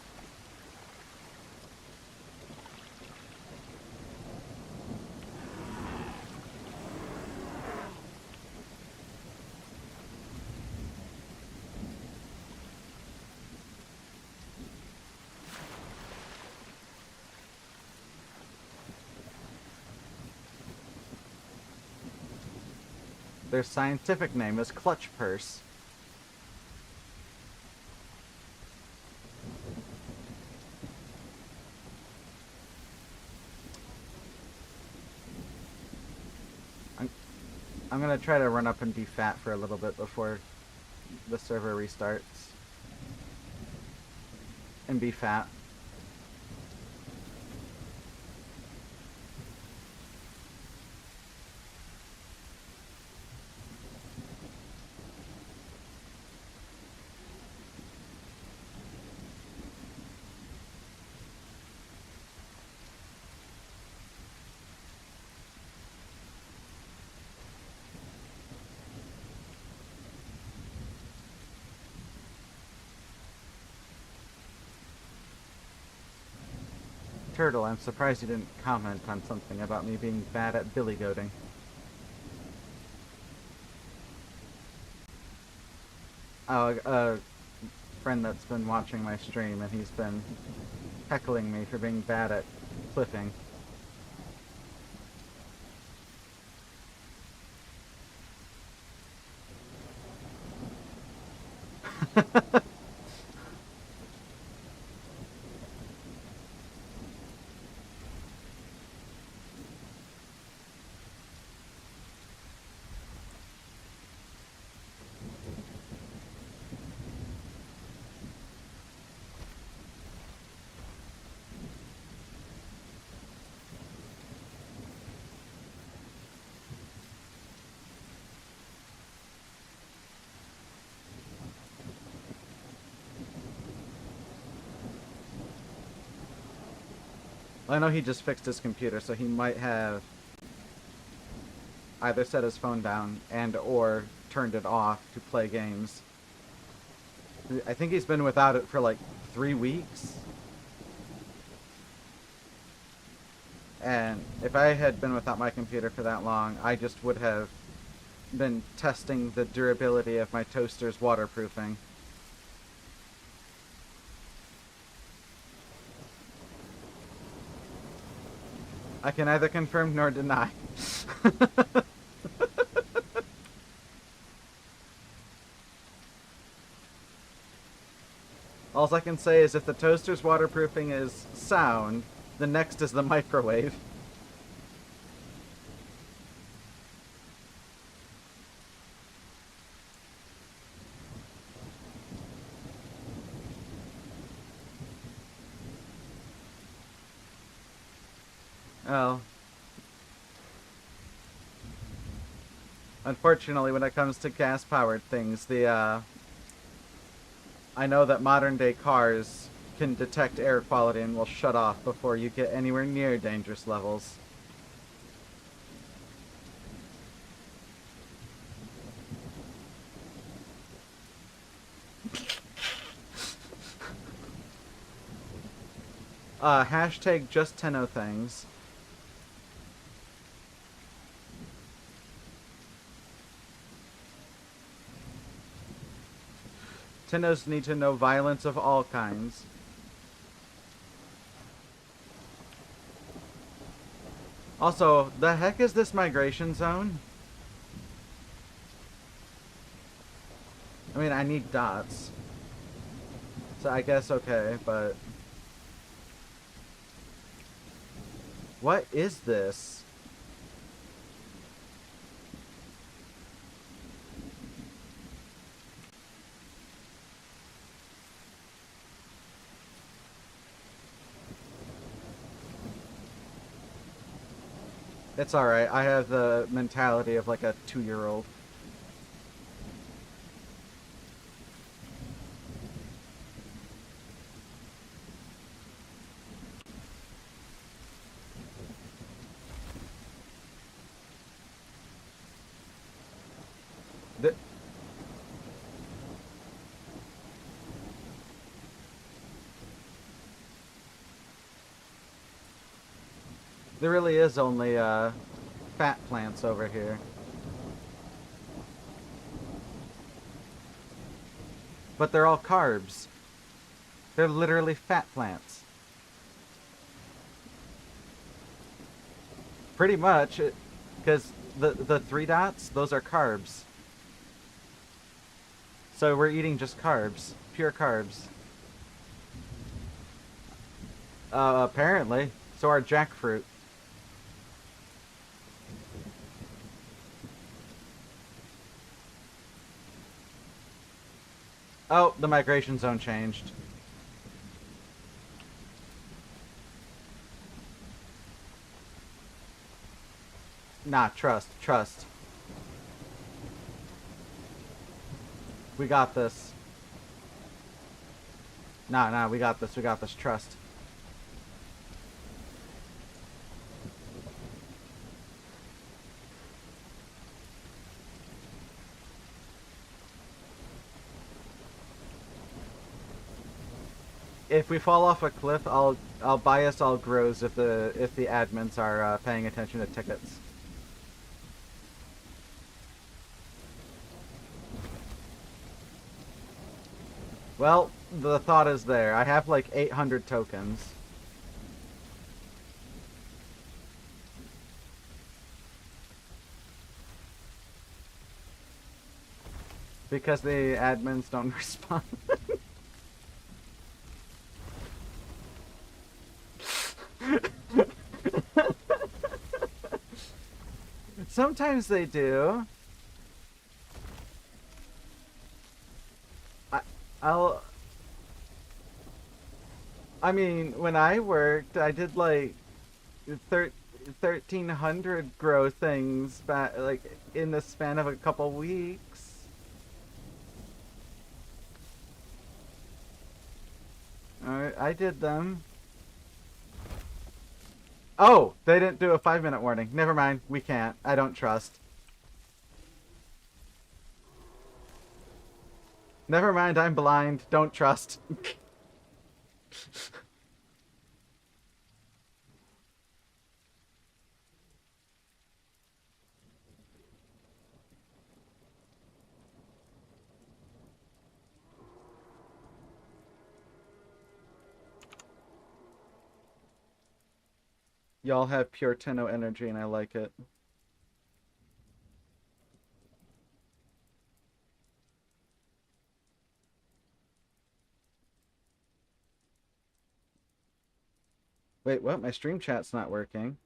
Their scientific name is clutch purse. I'm gonna try to run up and be fat for a little bit before the server restarts. And be fat. Turtle, I'm surprised you didn't comment on something about me being bad at billy goating. Oh, a friend that's been watching my stream and he's been heckling me for being bad at clipping. Well, I know he just fixed his computer, so he might have either set his phone down and or turned it off to play games. I think he's been without it for like 3 weeks. And if I had been without my computer for that long, I just would have been testing the durability of my toaster's waterproofing. I can neither confirm nor deny. All I can say is if the toaster's waterproofing is sound, the next is the microwave. Oh. Unfortunately, when it comes to gas-powered things, I know that modern-day cars can detect air quality and will shut off before you get anywhere near dangerous levels. Hashtag just Tenno things. Tenos need to know violence of all kinds. Also, the heck is this migration zone? I mean, I need dots. So I guess okay, but... What is this? It's alright, I have the mentality of like a 2-year-old. Th There really is only fat plants over here. But they're all carbs. They're literally fat plants. Pretty much, because the 3 dots, those are carbs. So we're eating just carbs. Pure carbs. Apparently. So our jackfruit. Oh, the migration zone changed. Nah, trust. We got this. Nah, we got this, trust. If we fall off a cliff, I'll buy us all grows if the admins are paying attention to tickets. Well, the thought is there. I have like 800 tokens. Because the admins don't respond. Sometimes they do. I'll... I mean, when I worked, I did like 1,300 grow things back, like in the span of a couple weeks. Alright, I did them. Oh, they didn't do a 5-minute warning. Never mind, we can't. I don't trust. Never mind, I'm blind. Don't trust. Y'all have pure Tenno energy, and I like it. Wait, what? My stream chat's not working.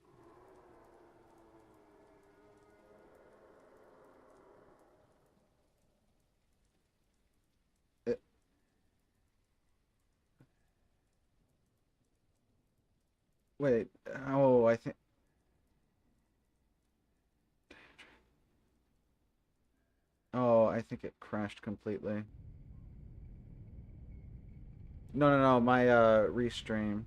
It, wait. Oh, I think. Oh, I think it crashed completely. No, no, no. My restream.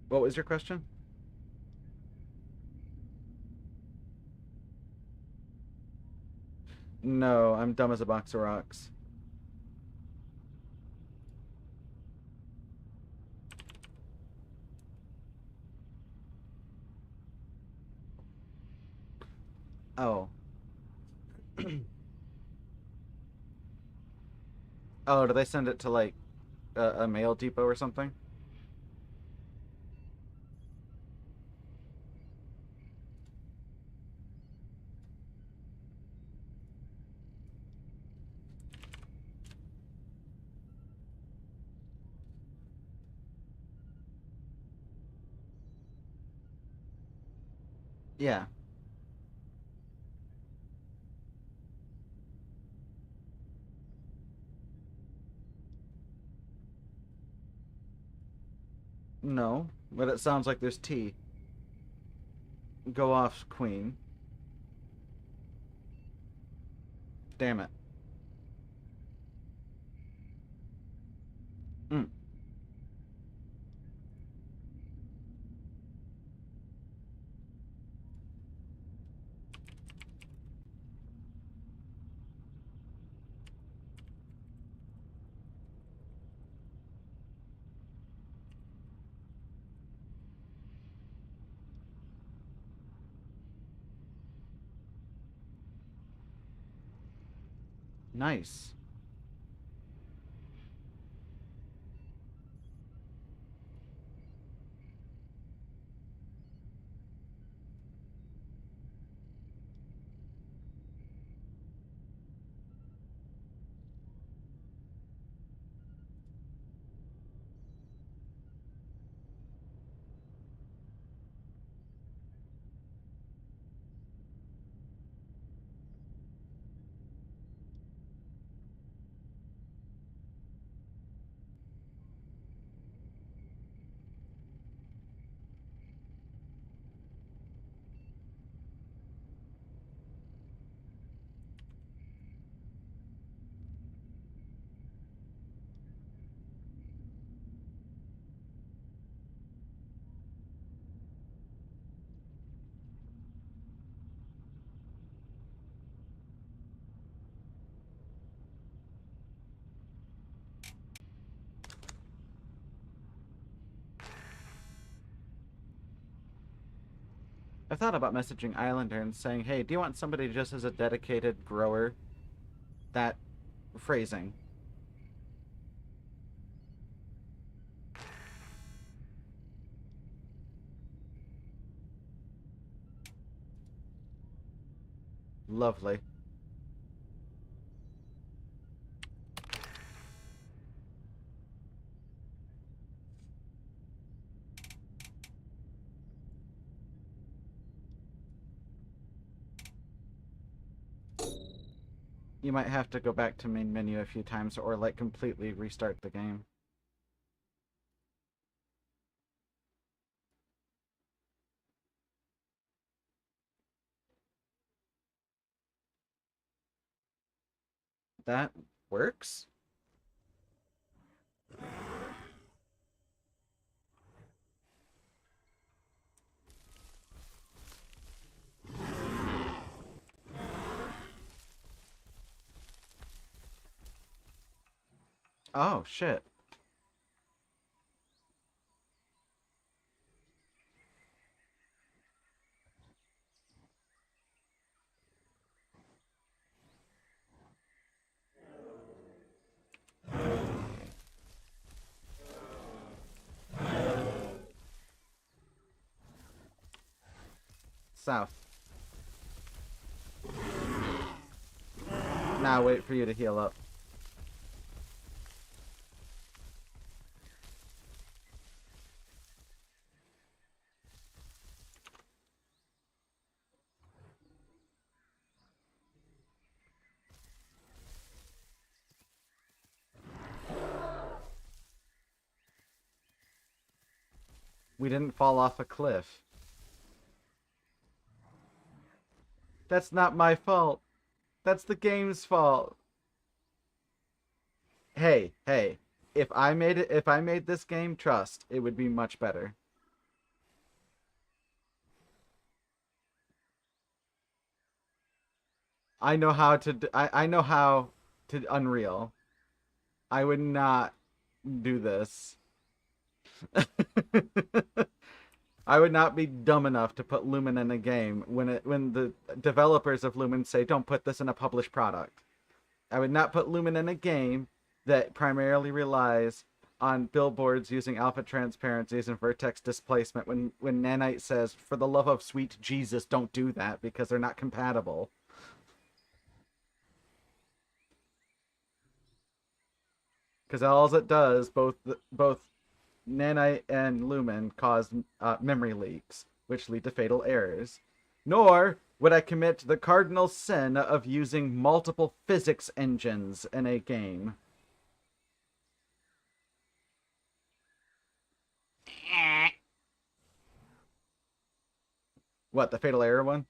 What was your question? No, I'm dumb as a box of rocks. Oh. Oh, do they send it to like a mail depot or something? Yeah. No, but it sounds like there's tea. Go off, queen. Damn it. Mm, nice. I thought about messaging Islander and saying, hey, do you want somebody just as a dedicated grower? That phrasing. Lovely. You might have to go back to main menu a few times or like completely restart the game. That works? Oh, shit. South. Now wait for you to heal up. We didn't fall off a cliff. That's not my fault. That's the game's fault. Hey, hey. If I made this game, trust, it would be much better. I know how to Unreal. I would not do this. I would not be dumb enough to put Lumen in a game when the developers of Lumen say don't put this in a published product. I would not put Lumen in a game that primarily relies on billboards using alpha transparencies and vertex displacement when Nanite says, for the love of sweet Jesus, don't do that because they're not compatible. Because all it does, both Nanite and Lumen cause memory leaks, which lead to fatal errors. Nor would I commit the cardinal sin of using multiple physics engines in a game. What, the fatal error one?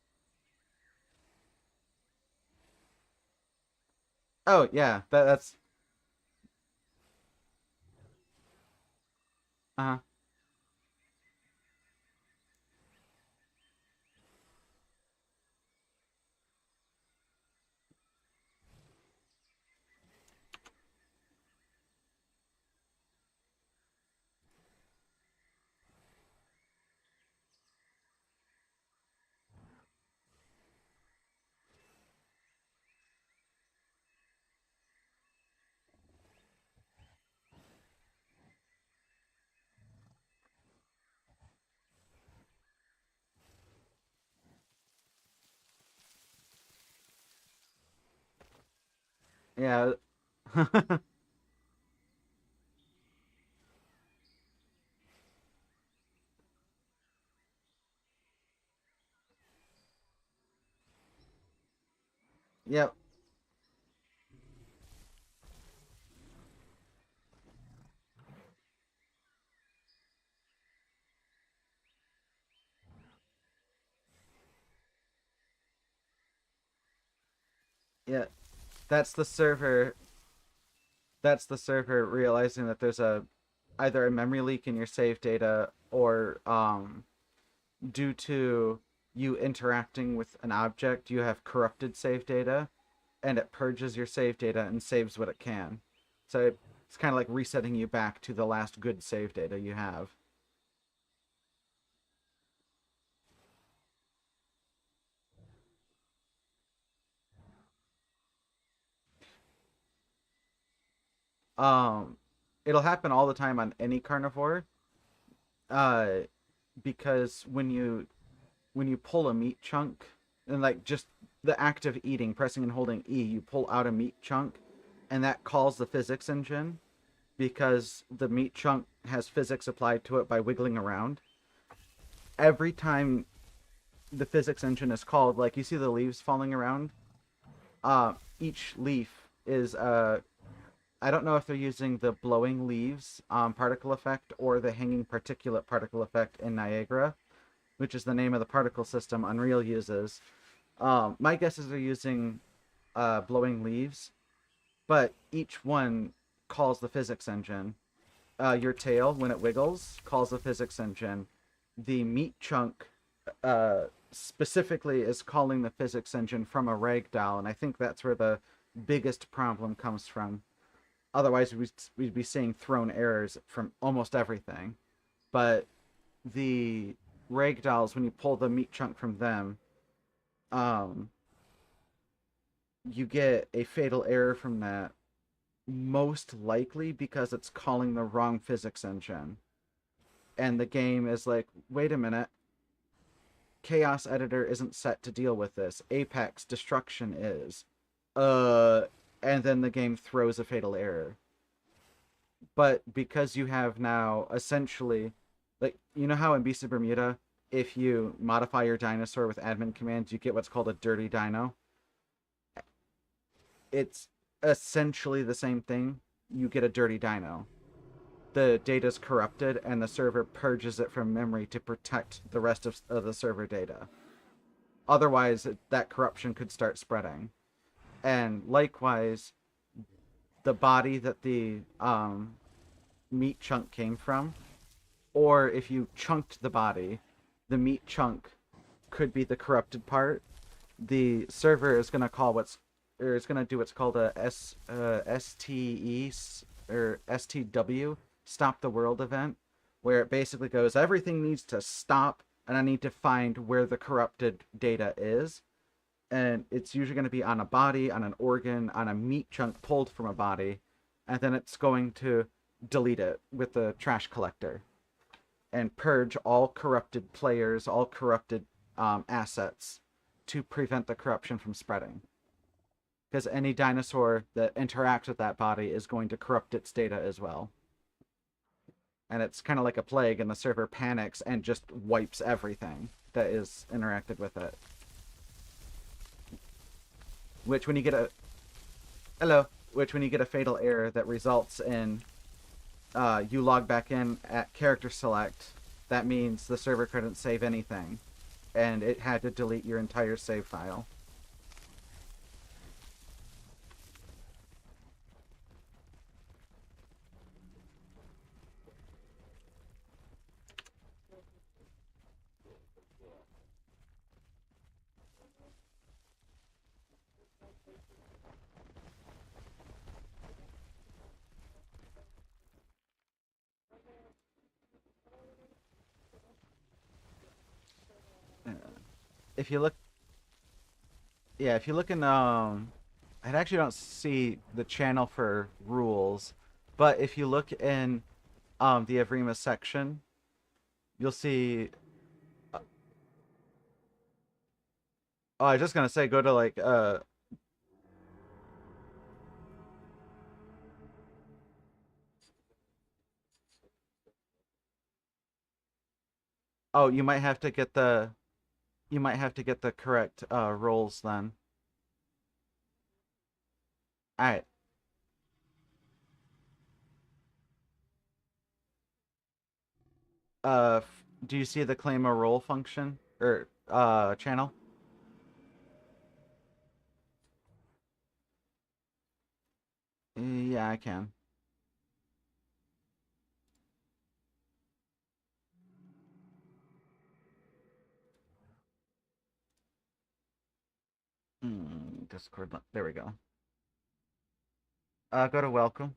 Oh, yeah, that's... Uh-huh. Yeah. Yep. Yeah. That's the server. That's the server realizing that there's a either a memory leak in your save data or due to you interacting with an object, you have corrupted save data, and it purges your save data and saves what it can. So it's kind of like resetting you back to the last good save data you have. Um, it'll happen all the time on any carnivore, uh, because when you pull a meat chunk and like just the act of eating, pressing and holding E, you pull out a meat chunk, and that calls the physics engine because the meat chunk has physics applied to it by wiggling around. Every time the physics engine is called, like you see the leaves falling around, each leaf is I don't know if they're using the blowing leaves particle effect or the hanging particulate particle effect in Niagara, which is the name of the particle system Unreal uses. My guess is they're using blowing leaves, but each one calls the physics engine. Your tail, when it wiggles, calls the physics engine. The meat chunk specifically is calling the physics engine from a ragdoll, and I think that's where the biggest problem comes from. Otherwise, we'd be seeing thrown errors from almost everything. But the ragdolls, when you pull the meat chunk from them, um, you get a fatal error from that, most likely because it's calling the wrong physics engine. And the game is like, wait a minute, Chaos Editor isn't set to deal with this. Apex Destruction is. Uh, and then the game throws a fatal error. But because you have now essentially, like, you know how in Beast of Bermuda, if you modify your dinosaur with admin commands, you get what's called a dirty dino? It's essentially the same thing. You get a dirty dino. The data's corrupted, and the server purges it from memory to protect the rest of the server data. Otherwise, that corruption could start spreading. And likewise, the body that the meat chunk came from, or if you chunked the body, the meat chunk could be the corrupted part. The server is going to call is going to do what's called a STE or STW, Stop the World event, where it basically goes, everything needs to stop, and I need to find where the corrupted data is. And it's usually going to be on a body, on an organ, on a meat chunk pulled from a body, and then it's going to delete it with the trash collector and purge all corrupted players, all corrupted assets to prevent the corruption from spreading. Because any dinosaur that interacts with that body is going to corrupt its data as well. And it's kind of like a plague, and the server panics and just wipes everything that is interacted with it. Which when you get a fatal error that results in you log back in at character select, that means the server couldn't save anything, and it had to delete your entire save file. If you look, yeah, if you look in, I actually don't see the channel for rules, but if you look in, the Avrima section, you'll see. Oh, I was just gonna say, go to like, oh, you might have to get the correct roles then. All right. Do you see the claim a role function or channel? Yeah, I can. Discord. There we go. Go to welcome.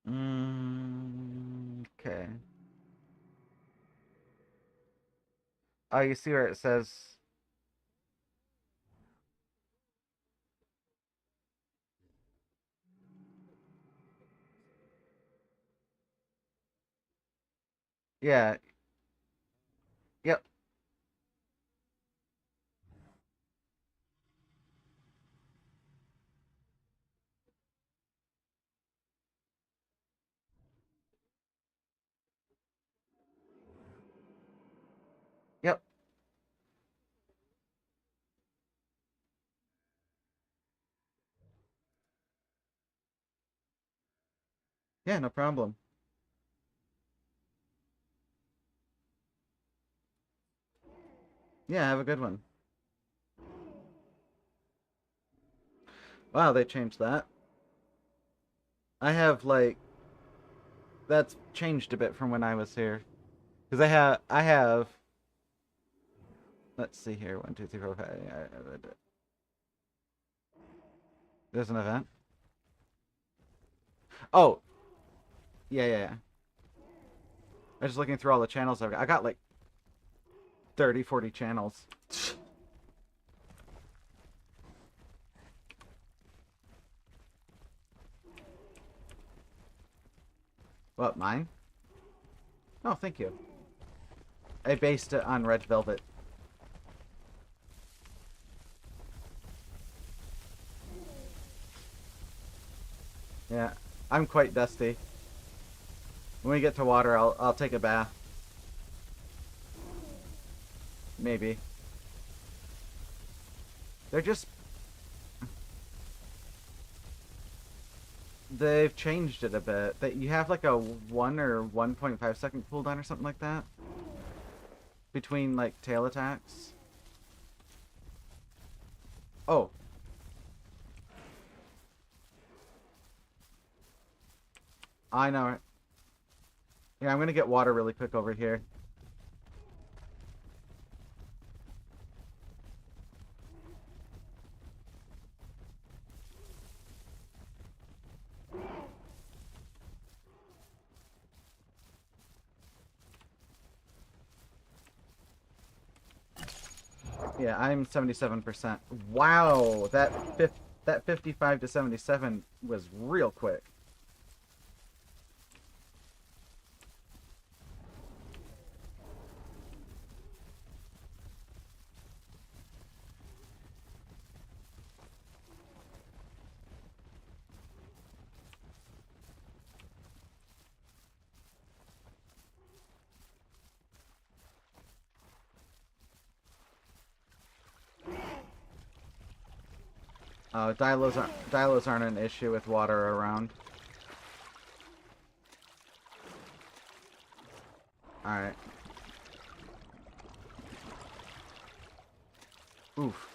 Okay. Oh, you see where it says? Yeah. Yep. Yep. Yeah, no problem. Yeah, have a good one. Wow, they changed that. I have like that's changed a bit from when I was here. Because I have let's see here, 1, 2, 3, 4, 5. There's an event. Oh, yeah, yeah, yeah. I was just looking through all the channels I've got. I got like 30, 40 channels. What, mine? Oh, thank you. I based it on red velvet. Yeah, I'm quite dusty. When we get to water, I'll take a bath. Maybe. They're just... They've changed it a bit. That you have like a 1 or 1.5 second cooldown or something like that. Between like tail attacks. Oh. I know it. Yeah, I'm gonna get water really quick over here. Yeah, I'm 77%. Wow, that 55 to 77 was real quick. Dilos aren't an issue with water around. Alright. Oof.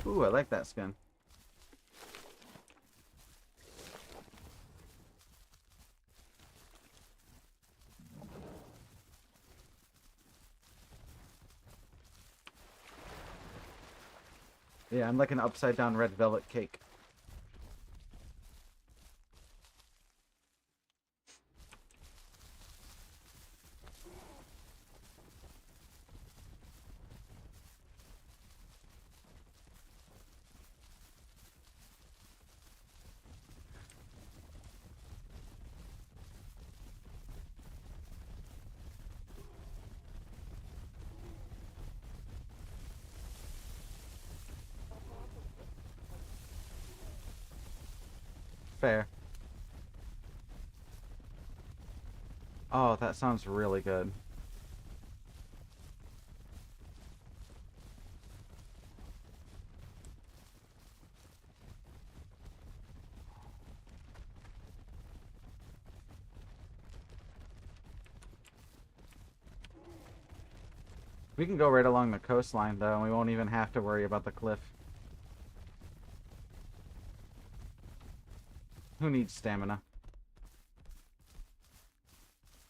Ooh, I like that skin. Yeah, I'm like an upside down red velvet cake. Fair. Oh, that sounds really good. We can go right along the coastline, though, and we won't even have to worry about the cliff. Who needs stamina?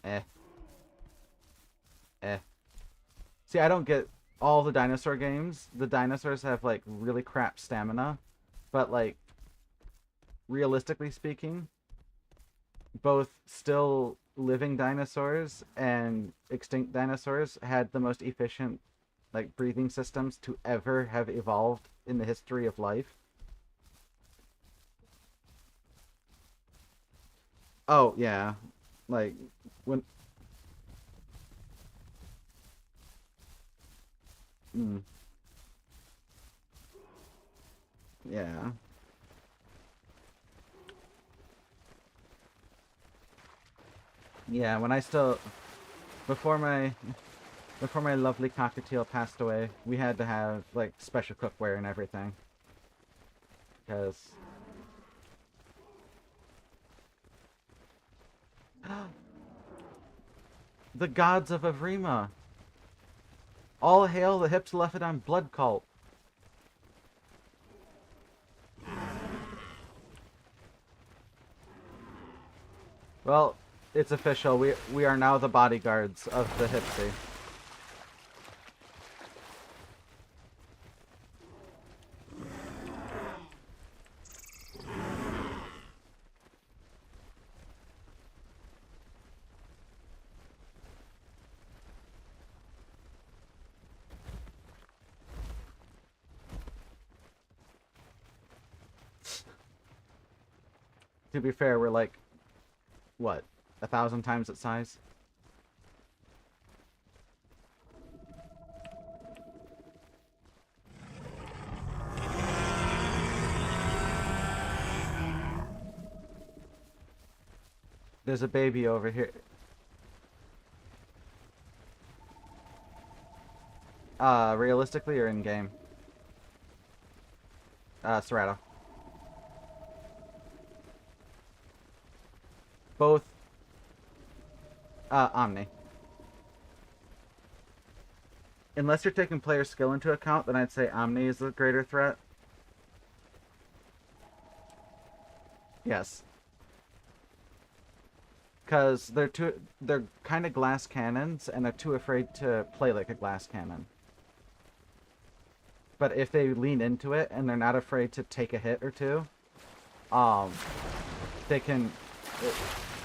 Eh. Eh. See, I don't get all the dinosaur games. The dinosaurs have, like, really crap stamina. But, like, realistically speaking, both still living dinosaurs and extinct dinosaurs had the most efficient, like, breathing systems to ever have evolved in the history of life. Oh, yeah. Like, when... Mm, yeah. Yeah, when I still... Before my... Before my lovely cockatiel passed away, we had to have, like, special cookware and everything. Because... The gods of Avrima! All hail the Hypsilophodon blood cult! Well, it's official. We are now the bodyguards of the Hypsi. To be fair, we're like, what, 1,000 times its size? There's a baby over here. Realistically or in game? Serrato. Both. Omni. Unless you're taking player skill into account, then I'd say Omni is the greater threat. Yes. Because they're kind of glass cannons, and they're too afraid to play like a glass cannon. But if they lean into it, and they're not afraid to take a hit or two, they can...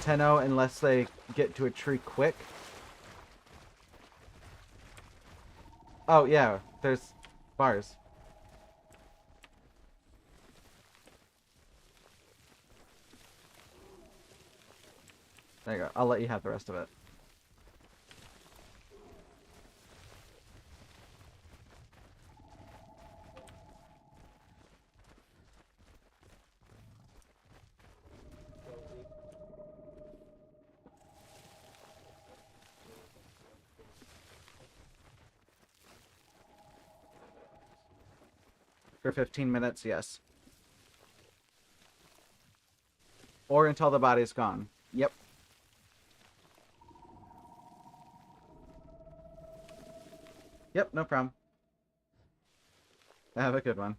Tenno, unless they get to a tree quick. Oh, yeah, there's bars. There you go. I'll let you have the rest of it. For 15 minutes, yes. Or until the body's gone. Yep. Yep, no problem. Have a good one.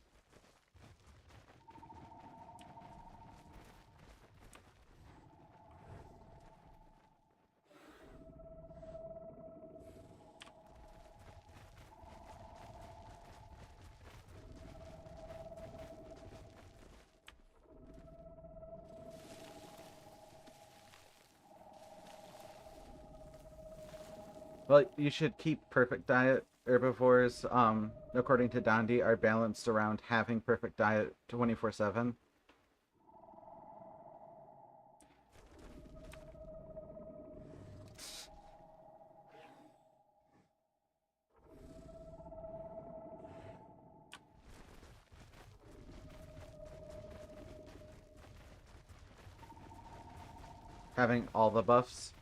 Well, you should keep perfect diet. Herbivores, according to Dondi, are balanced around having perfect diet 24/7. Having all the buffs.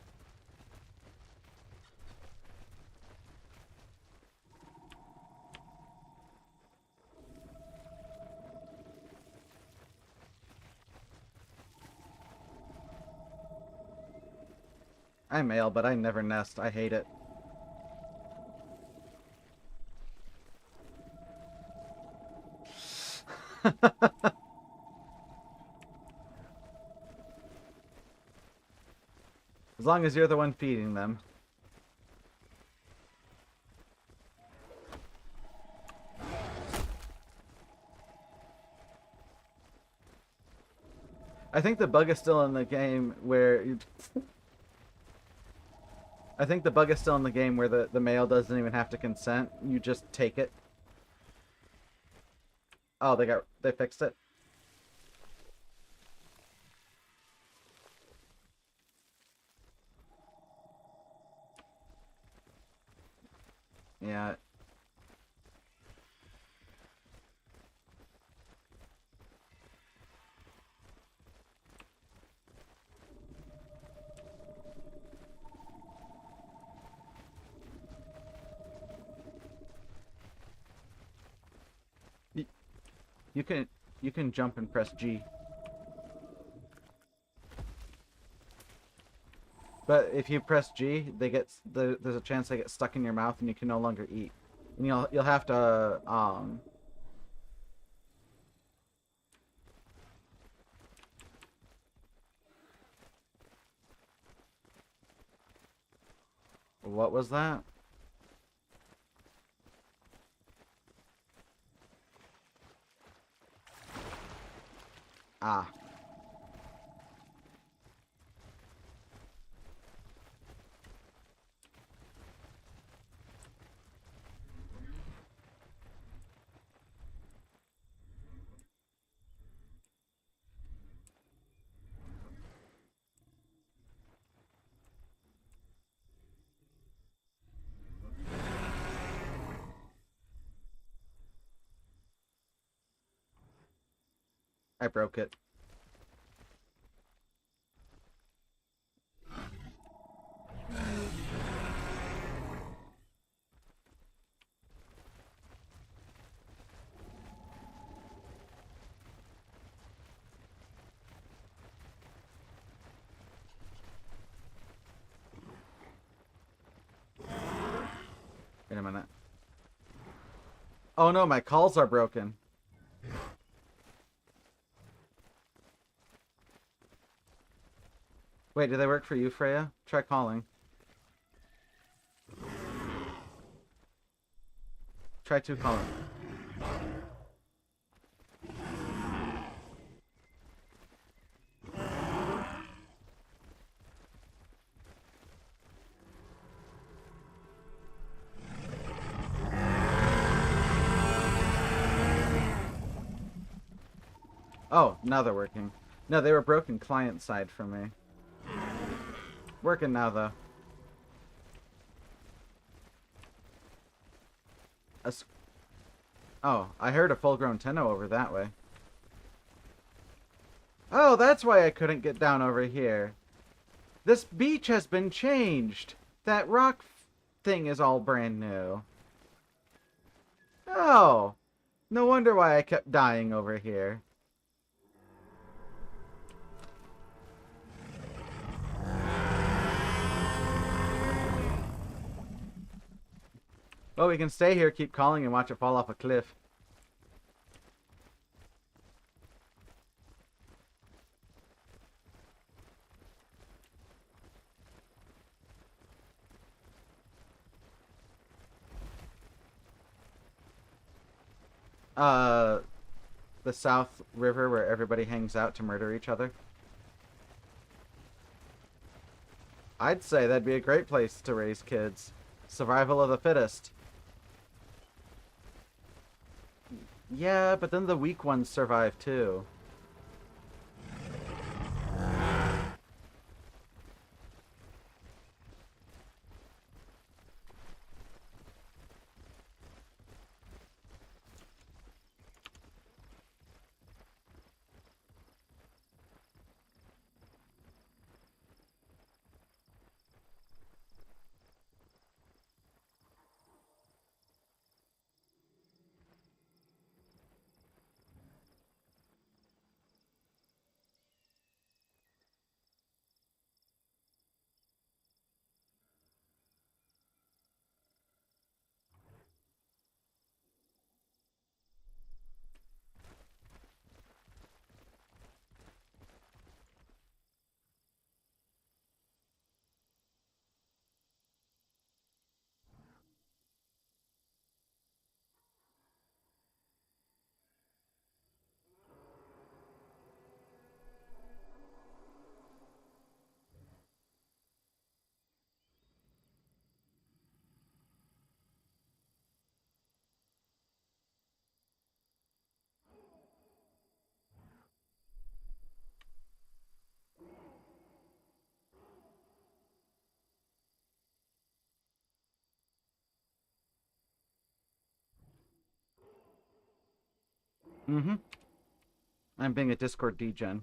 I'm male, but I never nest. I hate it. As long as you're the one feeding them. I think the bug is still in the game where... I think the bug is still in the game where the male doesn't even have to consent. You just take it. Oh, they fixed it. Yeah. You can jump and press G. But if you press G, there's a chance they get stuck in your mouth and you can no longer eat. And you'll have to what was that? Ah. I broke it. Wait a minute. Oh no, my calls are broken. Wait, do they work for you, Freya? Try calling. Try two calling. Oh, now they're working. No, they were broken client side for me. Working now, though. Oh, I heard a full-grown Tenno over that way. Oh, that's why I couldn't get down over here. This beach has been changed. That rock thing is all brand new. Oh, no wonder why I kept dying over here. Well, we can stay here, keep calling, and watch it fall off a cliff. The South River where everybody hangs out to murder each other. I'd say that'd be a great place to raise kids. Survival of the fittest. Yeah, but then the weak ones survive too. Mm-hmm. I'm being a Discord degen.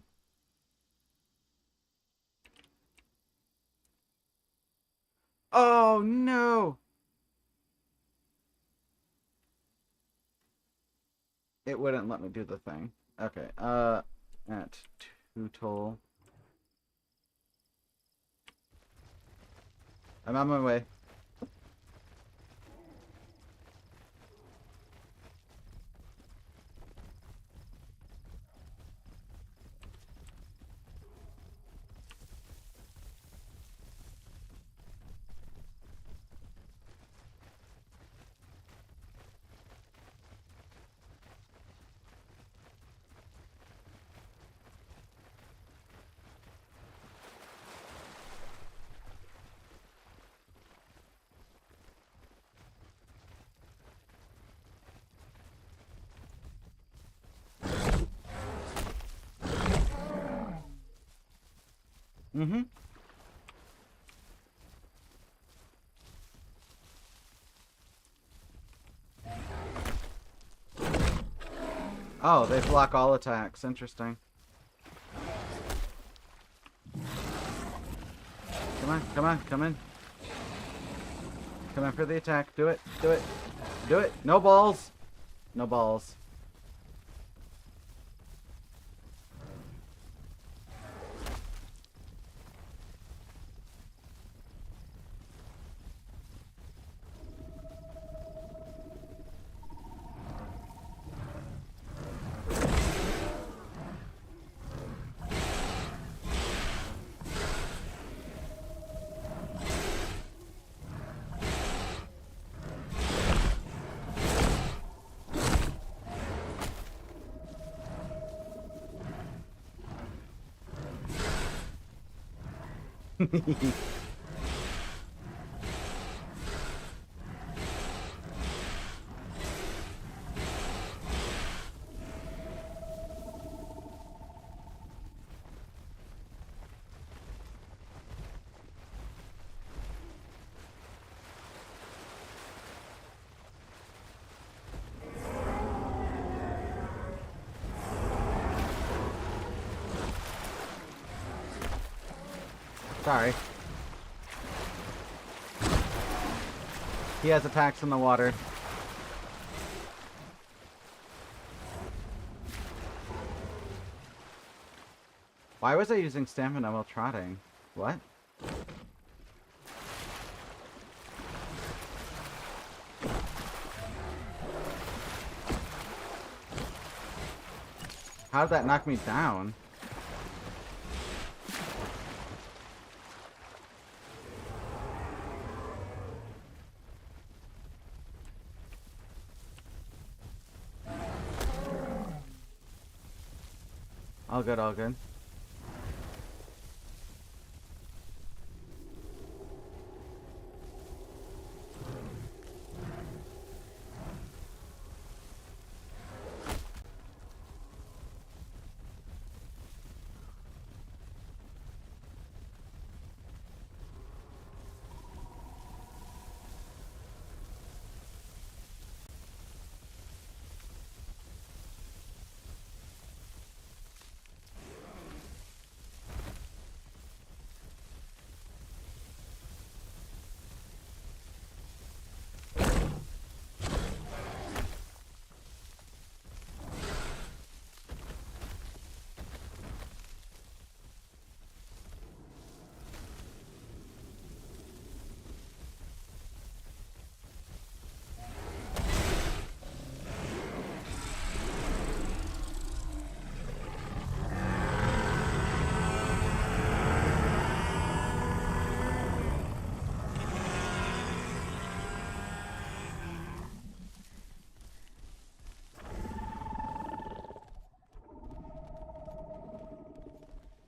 Oh no! It wouldn't let me do the thing. Okay, at Tootle. I'm on my way. Mm-hmm. Oh, they block all attacks. Interesting. Come on, come on, come in. Come in for the attack. Do it, do it, do it. No balls. No balls. Sorry. He has attacks in the water. Why was I using stamina while trotting? What? How did that knock me down? All good, all good.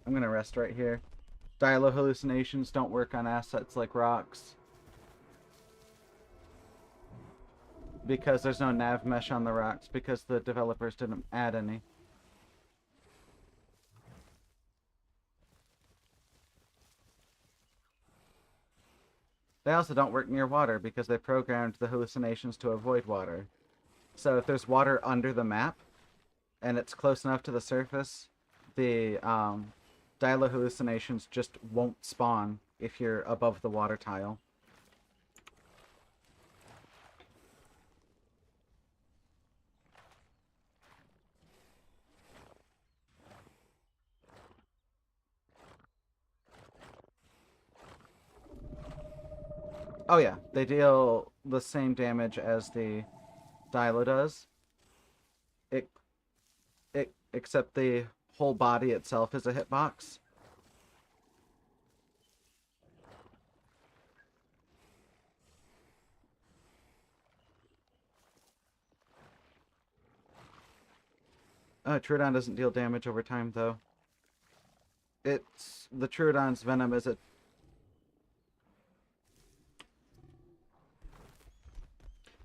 I'm gonna rest right here. Dialo hallucinations don't work on assets like rocks. Because there's no nav mesh on the rocks, because the developers didn't add any. They also don't work near water, because they programmed the hallucinations to avoid water. So if there's water under the map, and it's close enough to the surface, the Dialo hallucinations just won't spawn if you're above the water tile. Oh yeah, they deal the same damage as the Dialo does. Except the whole body itself is a hitbox. Troodon doesn't deal damage over time, though. It's... the Troodon's venom is a...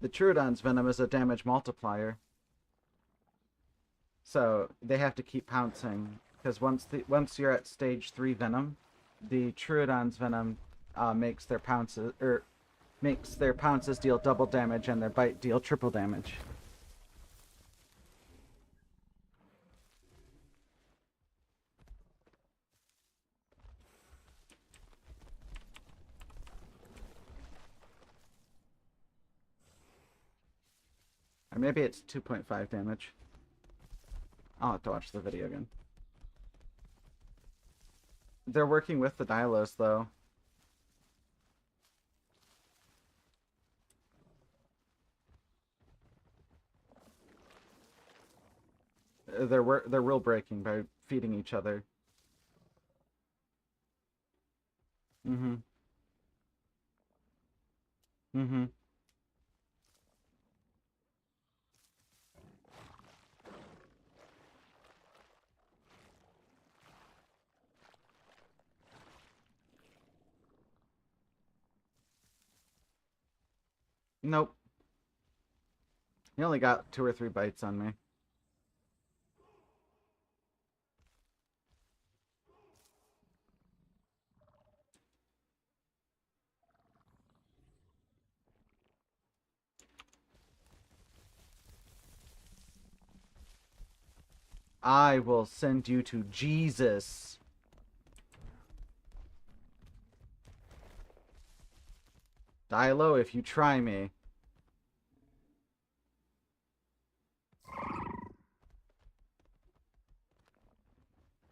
The Troodon's venom is a damage multiplier. So, they have to keep pouncing. Because once you're at stage 3 venom, the Troodon's venom makes their pounces... makes their pounces deal double damage and their bite deal triple damage. Or maybe it's 2.5 damage. I'll have to watch the video again. They're working with the Dylos, though. They're rule breaking by feeding each other. Mm-hmm. Mm-hmm. Nope. He only got 2 or 3 bites on me. I will send you to Jesus. Dilo, if you try me.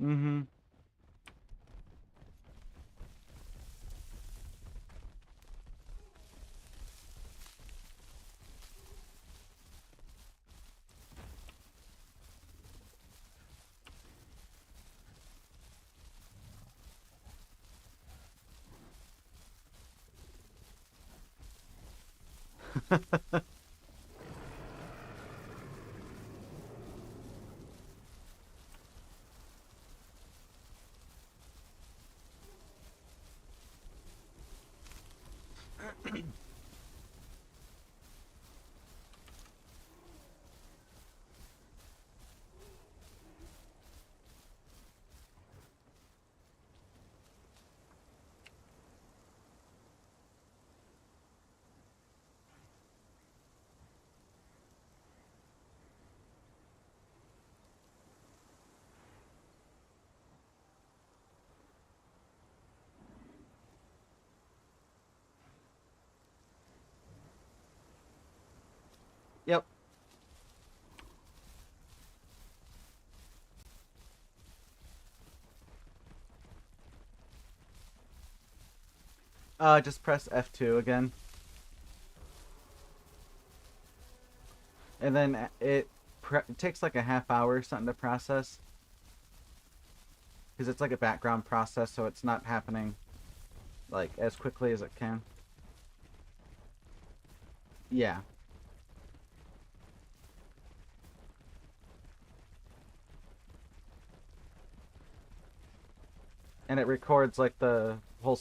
Mm-hmm. Yep. Just press F2 again. And then it takes like a half hour or something to process. Because it's like a background process, so it's not happening like as quickly as it can. Yeah. And it records like the whole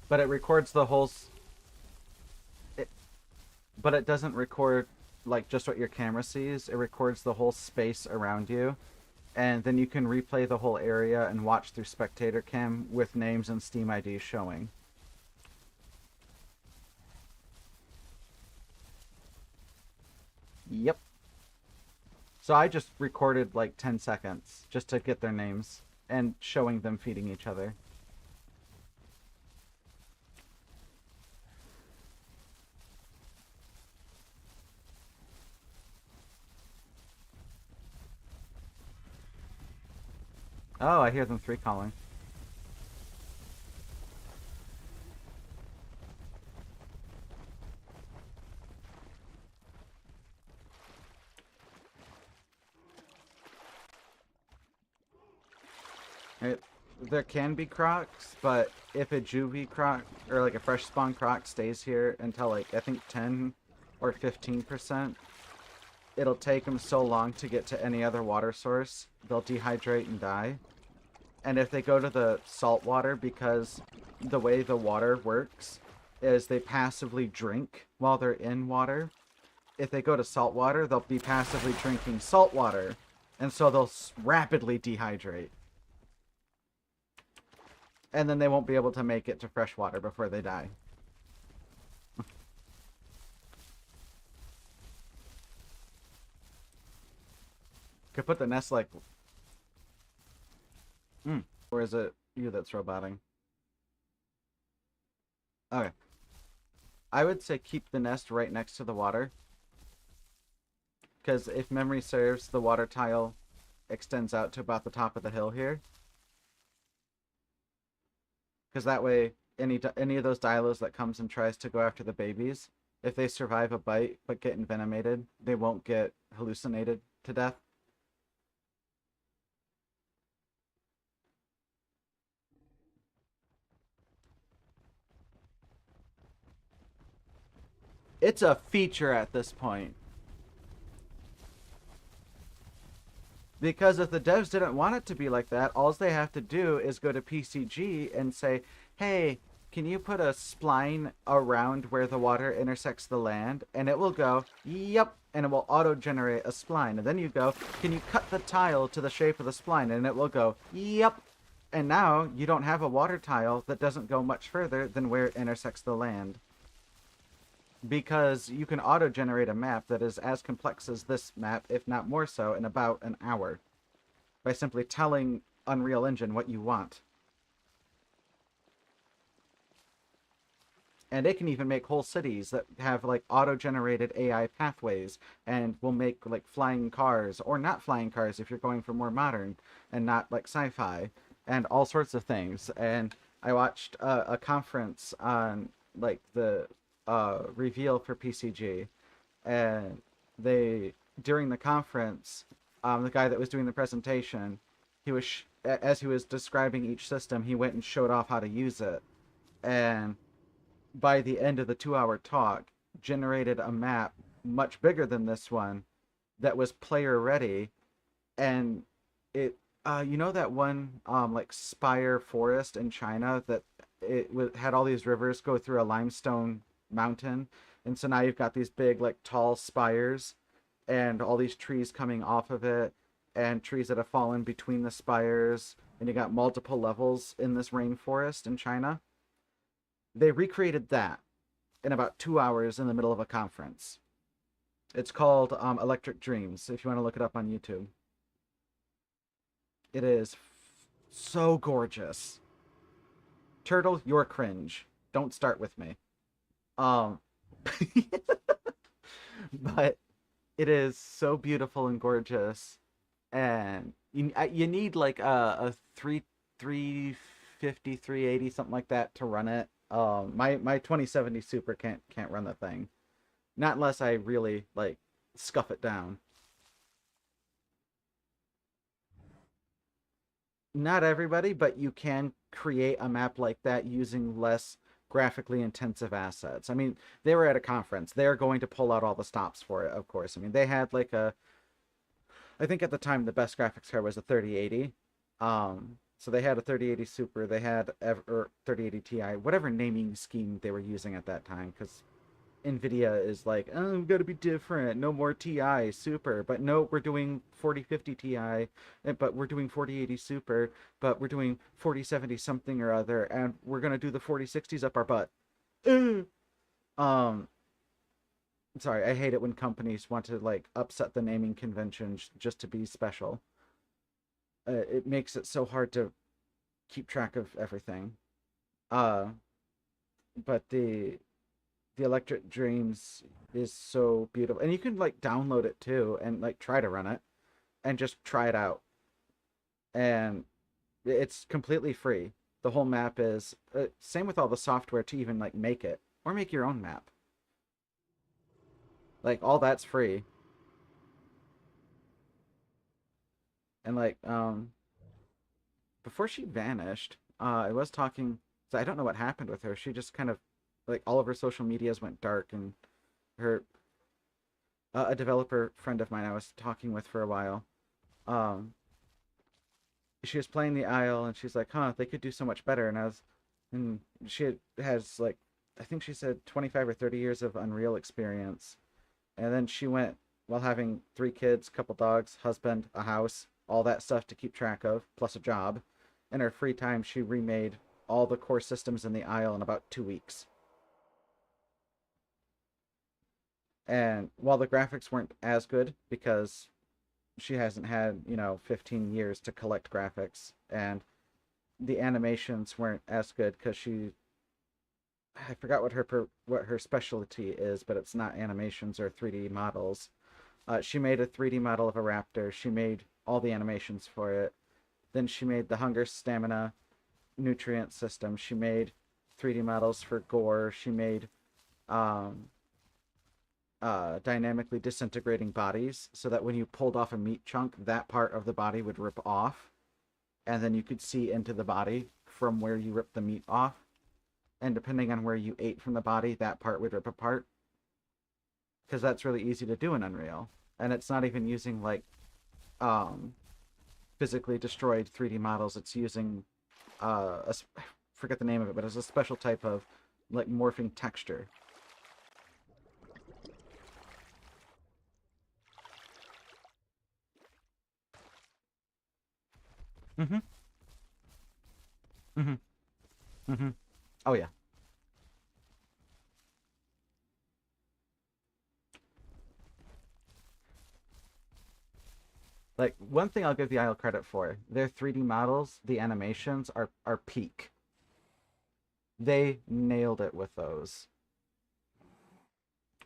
but it records the whole it, but it doesn't record like just what your camera sees. It records the whole space around you, and then you can replay the whole area and watch through spectator cam with names and Steam IDs showing. Yep. So I just recorded like 10 seconds just to get their names and showing them feeding each other. Oh, I hear them 3 calling. There can be crocs, but if a juvie croc or like a fresh spawn croc stays here until like I think 10 or 15%, it'll take them so long to get to any other water source, they'll dehydrate and die. And if they go to the salt water, because the way the water works is they passively drink while they're in water. If they go to salt water, they'll be passively drinking salt water, and so they'll rapidly dehydrate. And then they won't be able to make it to fresh water before they die. Could put the nest like... Or is it you that's roboting? Okay. I would say keep the nest right next to the water, because if memory serves, the water tile extends out to about the top of the hill here. Because that way, any of those Dilos that comes and tries to go after the babies, if they survive a bite but get envenomated, they won't get hallucinated to death. It's a feature at this point. Because if the devs didn't want it to be like that, all they have to do is go to PCG and say, hey, can you put a spline around where the water intersects the land? And it will go, yep, and it will auto-generate a spline. And then you go, can you cut the tile to the shape of the spline? And it will go, yep. And now you don't have a water tile that doesn't go much further than where it intersects the land. Because you can auto-generate a map that is as complex as this map, if not more so, in about an hour, by simply telling Unreal Engine what you want. And it can even make whole cities that have like auto-generated AI pathways, and will make like flying cars, or not flying cars if you're going for more modern and not like sci-fi, and all sorts of things. And I watched a conference on like the reveal for PCG, and they during the conference, the guy that was doing the presentation, he was as he was describing each system, he went and showed off how to use it, and by the end of the 2 hour talk, generated a map much bigger than this one that was player ready. And it you know that one like spire forest in China that had all these rivers go through a limestone mountain, and so now you've got these big like tall spires and all these trees coming off of it, and trees that have fallen between the spires, and you got multiple levels in this rainforest in China. They recreated that in about 2 hours in the middle of a conference. It's called Electric Dreams, if you want to look it up on YouTube. It is so gorgeous. Turtle, you're cringe. Don't start with me. Um, but it is so beautiful and gorgeous, and you need like a 350 380 something like that to run it. My 2070 Super can't run the thing, not unless I really like scuff it down. Not everybody, but you can create a map like that using less graphically intensive assets. I mean, they were at a conference. They're going to pull out all the stops for it, of course. I mean, they had like I think at the time the best graphics card was a 3080. So they had a 3080 Super, they had or 3080 Ti, whatever naming scheme they were using at that time, because Nvidia is like, oh, we've got to be different. No more Ti Super, but no, we're doing 4050 Ti, but we're doing 4080 Super, but we're doing 4070 something or other, and we're gonna do the 4060s up our butt. um, sorry, I hate it when companies want to like upset the naming conventions just to be special. It makes it so hard to keep track of everything. Uh, but the Electric Dreams is so beautiful, and you can like download it too and like try to run it and just try it out. And it's completely free. The whole map is same with all the software to even like make it or make your own map. Like all that's free. And like before she vanished, I was talking. So I don't know what happened with her. She just kind of like all of her social medias went dark, and her a developer friend of mine I was talking with for a while. Um, she was playing the Isle, and she's like, "Huh, they could do so much better." And she has like, I think she said 25 or 30 years of Unreal experience, and then she went while having 3 kids, couple dogs, husband, a house, all that stuff to keep track of, plus a job. In her free time, she remade all the core systems in the Isle in about 2 weeks. And while the graphics weren't as good because she hasn't had 15 years to collect graphics, and the animations weren't as good because she I forgot what her specialty is, but it's not animations or 3D models. She made a 3D model of a raptor. She made all the animations for it. Then she made the hunger, stamina, nutrient system. She made 3D models for gore. She made um, dynamically disintegrating bodies so that when you pulled off a meat chunk, that part of the body would rip off, and then you could see into the body from where you ripped the meat off. And depending on where you ate from the body, that part would rip apart. Because that's really easy to do in Unreal. And it's not even using like um, physically destroyed 3D models. It's using I forget the name of it, but it's a special type of like morphing texture. Mm-hmm. Mm-hmm. Mm-hmm. Oh yeah. Like one thing I'll give the Isle credit for, their 3D models, the animations are peak. They nailed it with those.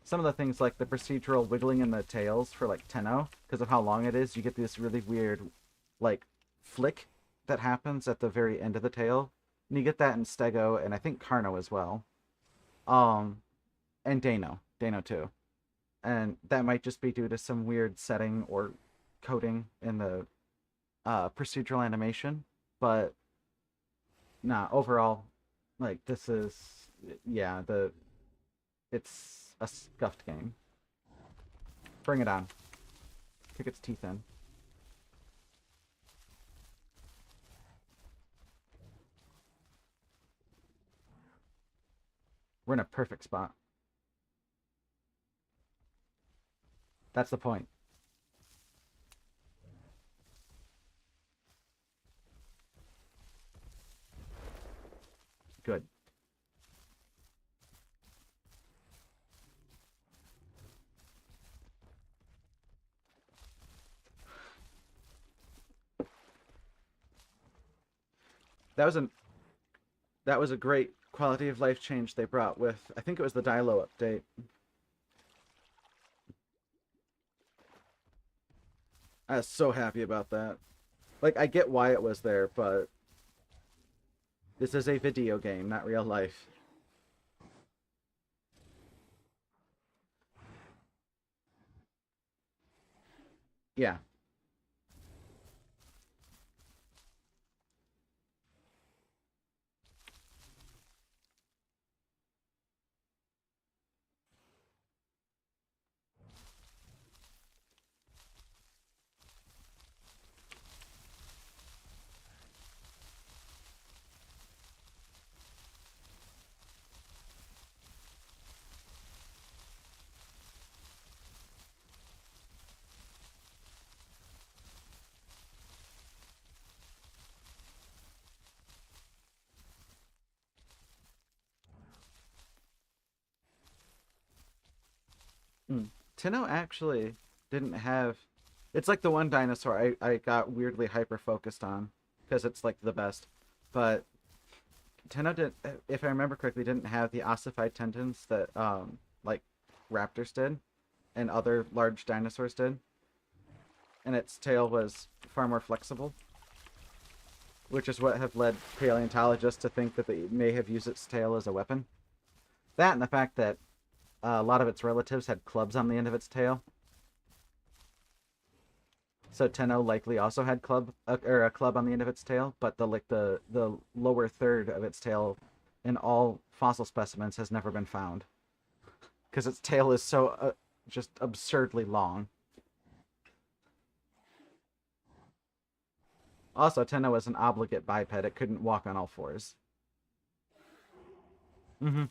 Some of the things like the procedural wiggling in the tails for like Tenno, because of how long it is, you get this really weird like flick that happens at the very end of the tail. And you get that in Stego and I think Carno as well. Um and Dano too. And that might just be due to some weird setting or coding in the procedural animation, but nah, overall, like this is yeah, the it's a scuffed game. Bring it on. Kick its teeth in. We're in a perfect spot. That's the point. Good. That was an that was a great quality of life change they brought with I think it was the Dilo update. I was so happy about that. Like I get why it was there, but this is a video game, not real life. Yeah. Mm. Tenno actually didn't have. It's like the one dinosaur I got weirdly hyper focused on because it's like the best. But Tenno did, if I remember correctly, didn't have the ossified tendons that like raptors did and other large dinosaurs did, and its tail was far more flexible, which is what have led paleontologists to think that they may have used its tail as a weapon. That and the fact that a lot of its relatives had clubs on the end of its tail. So Tenno likely also had or a club on the end of its tail, but the lower third of its tail in all fossil specimens has never been found because its tail is so just absurdly long. Also, Tenno was an obligate biped; it couldn't walk on all fours. Mm-hmm.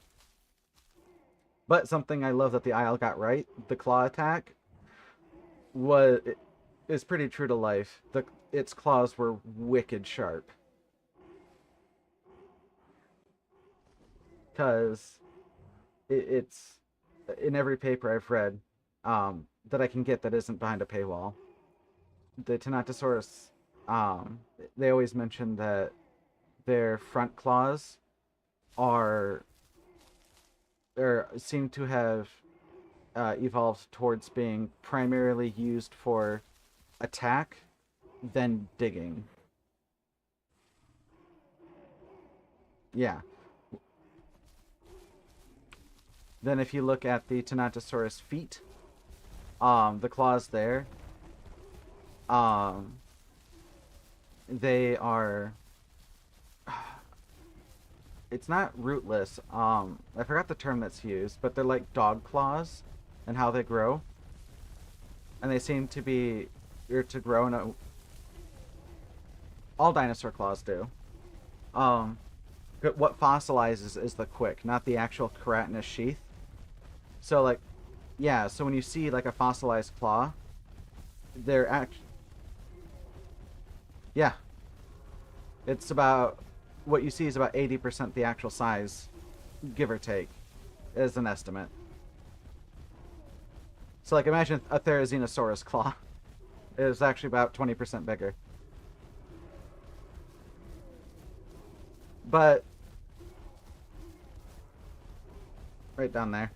But something I love that the Isle got right: the claw attack was is pretty true to life. The its claws were wicked sharp because it's in every paper I've read that I can get that isn't behind a paywall. The tenontosarus, they always mention that their front claws are or seem to have evolved towards being primarily used for attack than digging. Yeah. Then if you look at the Tenontosarus feet, the claws there, um, they are. It's not rootless. I forgot the term that's used, but they're like dog claws, and how they grow, and they seem to be or to grow in a. All dinosaur claws do. Um, but what fossilizes is the quick, not the actual keratinous sheath. So like, yeah. So when you see like a fossilized claw, they're act. Yeah, it's about what you see is about 80% the actual size, give or take, is an estimate. So like, imagine a Therizinosaurus claw. It is actually about 20% bigger. But right down there.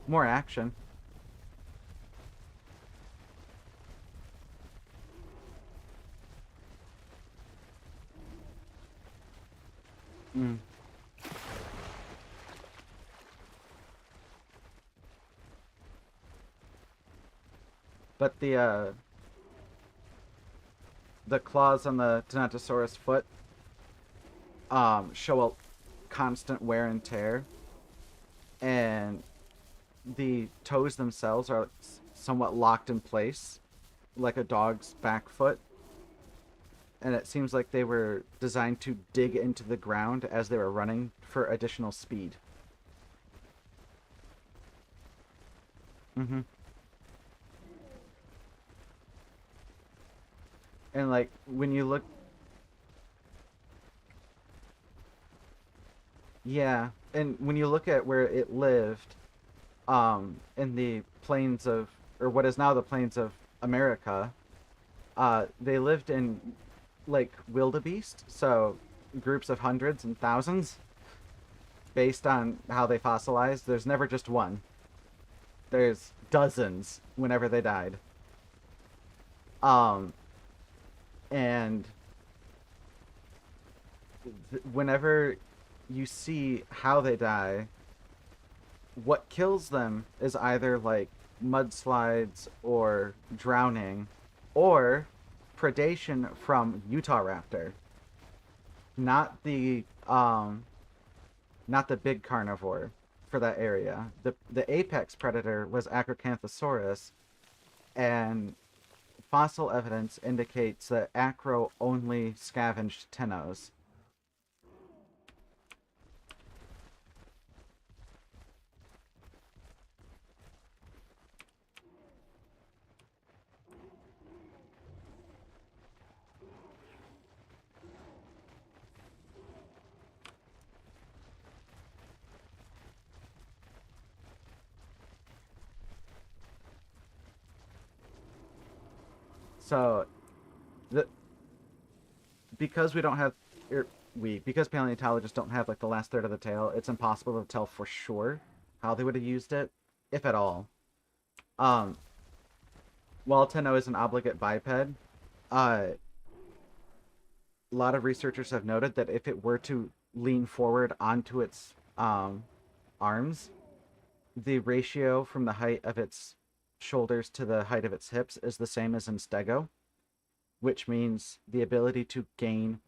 More action. Mm. But the claws on the Tenontosaurus foot show a constant wear and tear, and the toes themselves are somewhat locked in place, like a dog's back foot. And it seems like they were designed to dig into the ground as they were running for additional speed. Mm-hmm. And like when you look, yeah, and when you look at where it lived, in the plains of, or what is now the plains of America, they lived in like wildebeest, so groups of hundreds and thousands, based on how they fossilized. There's never just one. There's dozens whenever they died. Um, and whenever you see how they die, what kills them is either like mudslides or drowning or predation from Utah raptor, not the not the big carnivore for that area. The apex predator was Acrocanthosaurus, and fossil evidence indicates that Acro only scavenged Tenos. So the because we don't have er, we because paleontologists don't have like the last third of the tail, it's impossible to tell for sure how they would have used it, if at all. Um, while Tenno is an obligate biped, a lot of researchers have noted that if it were to lean forward onto its arms, the ratio from the height of its shoulders to the height of its hips is the same as in Stego, which means the ability to gain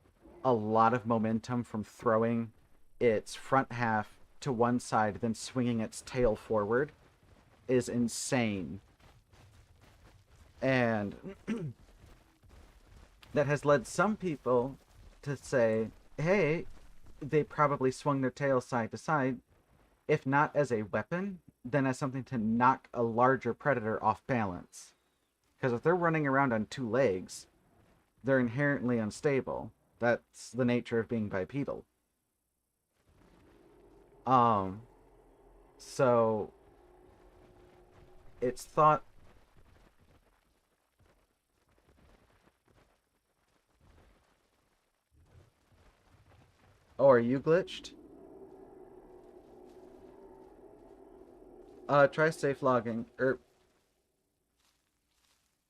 a lot of momentum from throwing its front half to one side, then swinging its tail forward is insane. And that has led some people to say, hey, they probably swung their tail side to side, if not as a weapon, then as something to knock a larger predator off balance. Because if they're running around on two legs, they're inherently unstable. That's the nature of being bipedal. Um, so it's thought Oh, are you glitched? Try safe logging. Or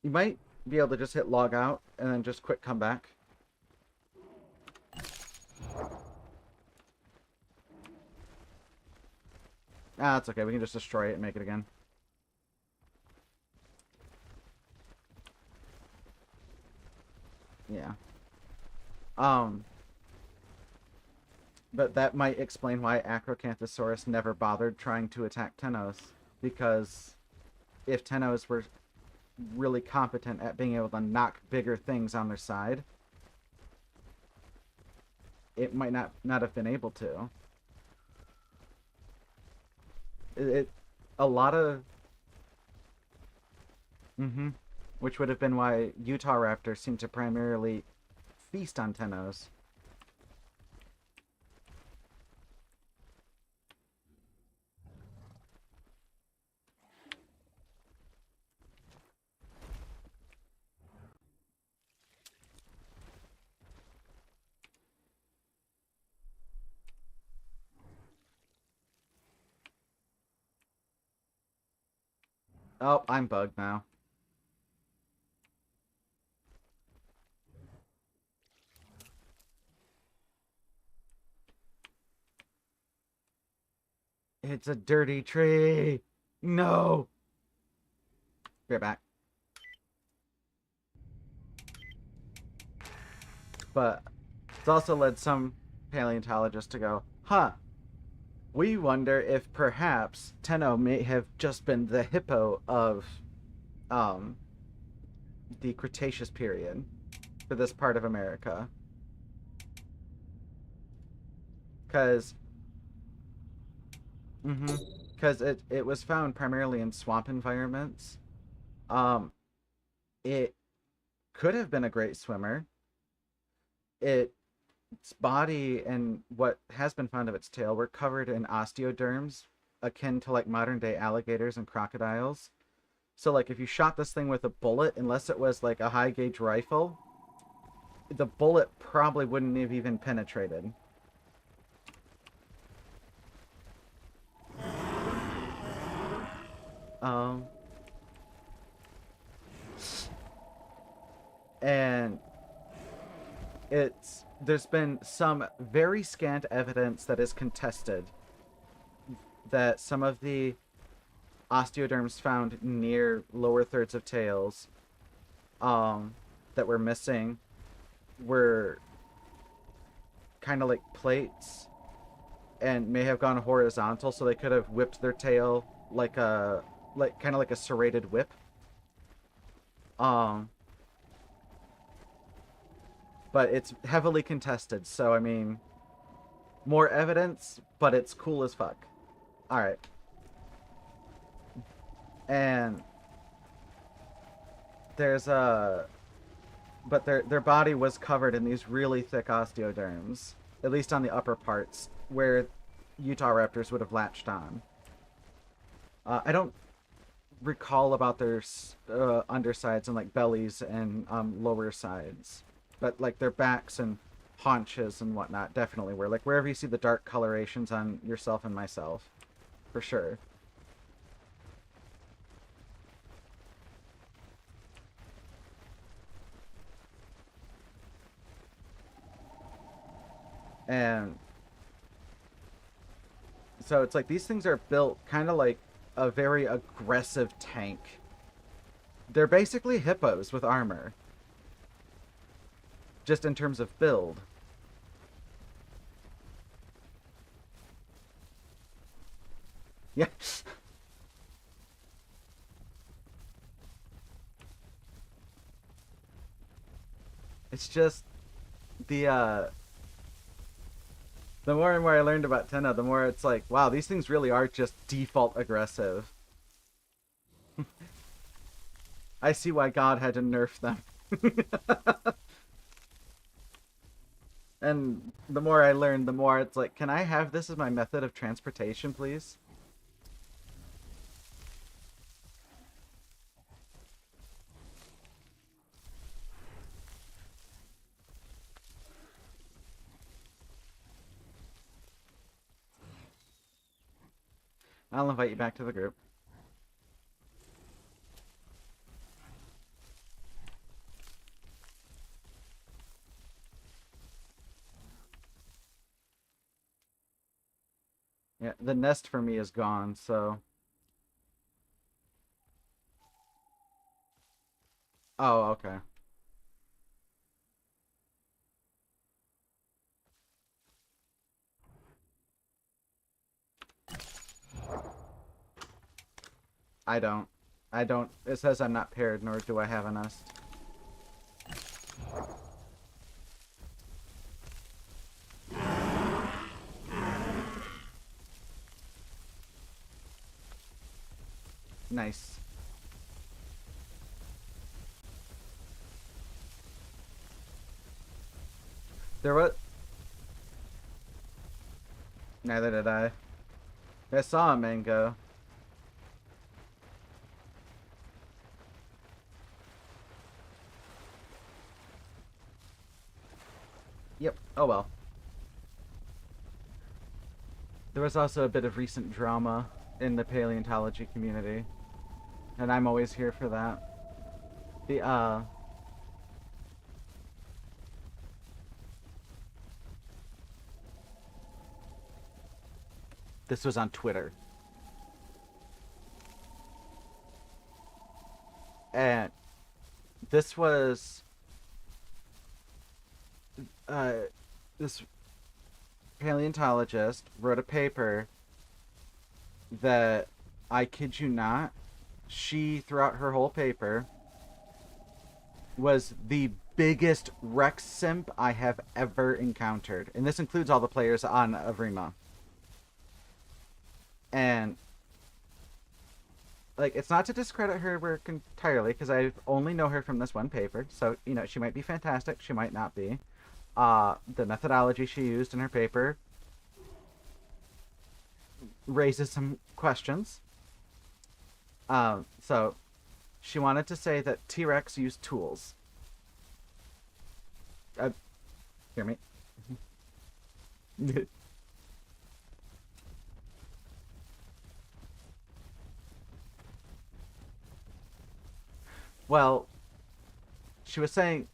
you might be able to just hit log out and then just quick come back. Ah, that's okay. We can just destroy it and make it again. Yeah. But that might explain why Acrocanthosaurus never bothered trying to attack Tenos. Because if Tenos were really competent at being able to knock bigger things on their side, it might not have been able to. It a lot of which would have been why Utah raptors seem to primarily feast on Tenos. Oh, I'm bugged now. It's a dirty tree. No. Be right back. But it's also led some paleontologists to go, huh, we wonder if perhaps Tenno may have just been the hippo of um, the Cretaceous period for this part of America. Because because it was found primarily in swamp environments. Um, it could have been a great swimmer. Its body and what has been found of its tail were covered in osteoderms akin to like modern day alligators and crocodiles. So like if you shot this thing with a bullet, unless it was like a high gauge rifle, the bullet probably wouldn't have even penetrated. Um, and there's been some very scant evidence that is contested that some of the osteoderms found near lower thirds of tails that were missing were kind of like plates and may have gone horizontal, so they could have whipped their tail like kind of like a serrated whip. Um, but it's heavily contested, so I mean, more evidence, but it's cool as fuck. All right, and there's a but their body was covered in these really thick osteoderms, at least on the upper parts where Utah raptors would have latched on. I don't recall about their undersides and like bellies and lower sides, but like their backs and haunches and whatnot definitely were like wherever you see the dark colorations on yourself and myself, for sure. And so it's like these things are built kind of like a very aggressive tank. They're basically hippos with armor, just in terms of build. Yeah. It's just the the more and more I learned about Tenno, the more it's like, wow, these things really are just default aggressive. I see why God had to nerf them. And the more I learn, the more it's like, can I have this as my method of transportation, please? I'll invite you back to the group. Yeah, the nest for me is gone, so... Oh, okay. I don't. I don't. It says I'm not paired, nor do I have a nest. Nice. There was... Neither did I. I saw a mango. Yep. Oh well. There was also a bit of recent drama in the paleontology community, and I'm always here for that. This was on Twitter. And this was uh this paleontologist wrote a paper that, I kid you not, she throughout her whole paper was the biggest Rex simp I have ever encountered. And this includes all the players on Avrima. And like, it's not to discredit her work entirely, because I only know her from this one paper. So, you know, she might be fantastic, she might not be. The methodology she used in her paper raises some questions. So she wanted to say that T-Rex used tools. Hear me? Well, she was saying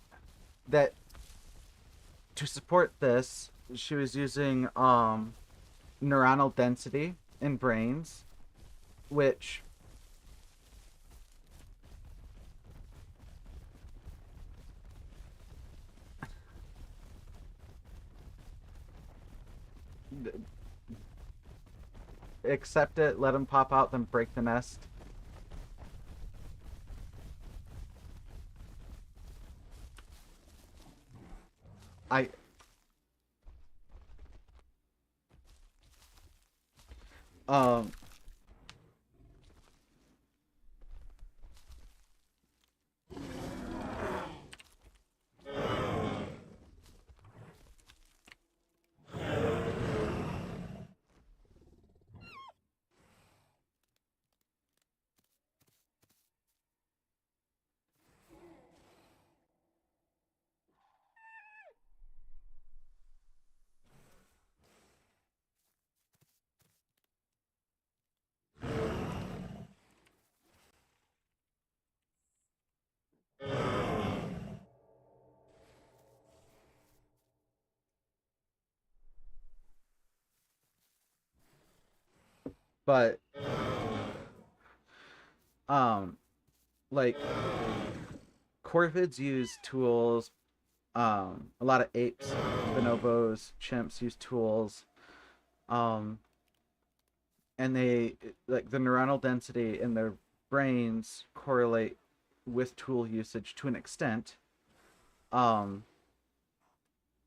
that to support this, she was using neuronal density in brains, which accept it, let them pop out, then break the nest. I um but um like, corvids use tools. A lot of apes, bonobos, chimps use tools. Um, and they, like, the neuronal density in their brains correlate with tool usage to an extent. Um,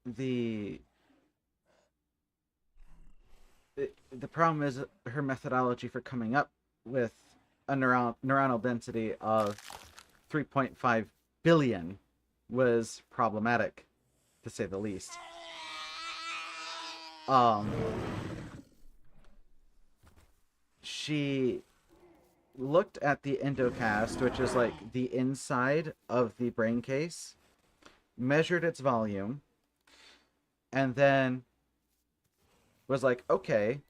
the the problem is her methodology for coming up with a neuronal density of 3.5 billion was problematic, to say the least. Um, she looked at the endocast, which is like the inside of the brain case, measured its volume, and then was like, okay,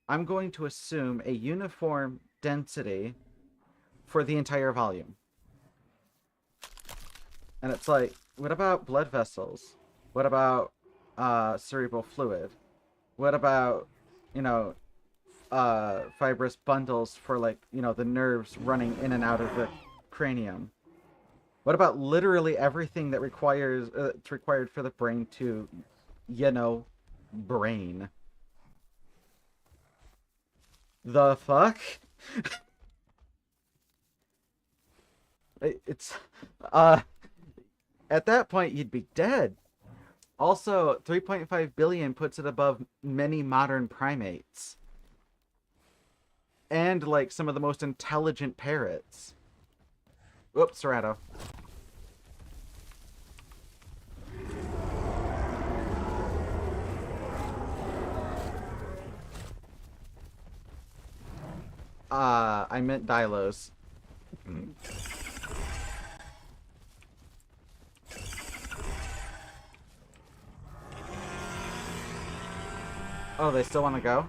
I'm going to assume a uniform density for the entire volume. And it's like, what about blood vessels? What about cerebral fluid? What about, you know, fibrous bundles for, like, the nerves running in and out of the cranium? What about literally everything that it's required for the brain to, you know, brain? The fuck? It's uh at that point you'd be dead. Also, 3.5 billion puts it above many modern primates and like some of the most intelligent parrots. Whoops, Serrato. I meant Dilos. Oh, they still want to go?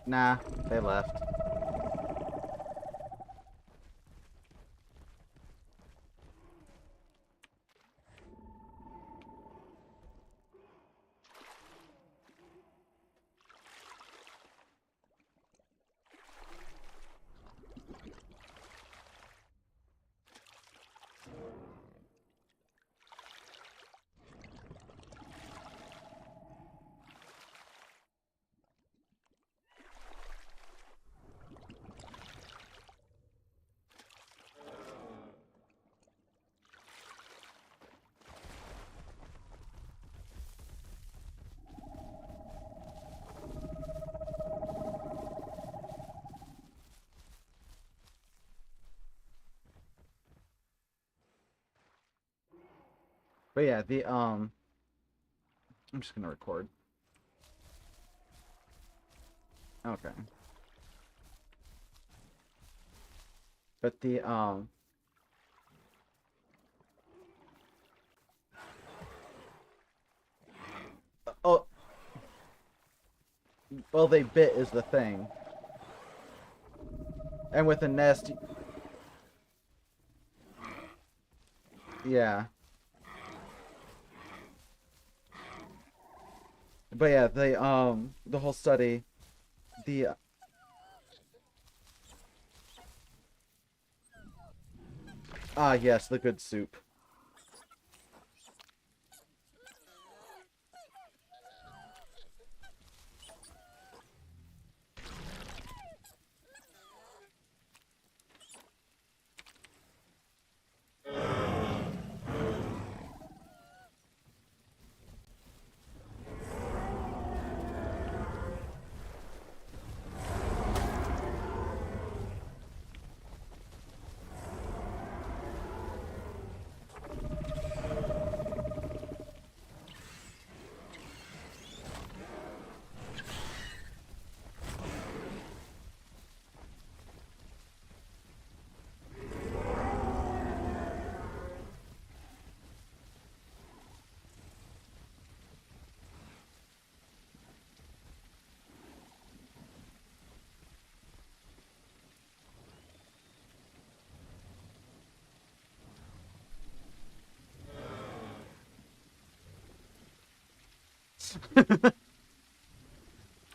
Nah, they left. But yeah, I'm just gonna record. Okay. But oh, well, they bit is the thing. And with a nest, yeah. But yeah, the whole study, the yes, the good soup.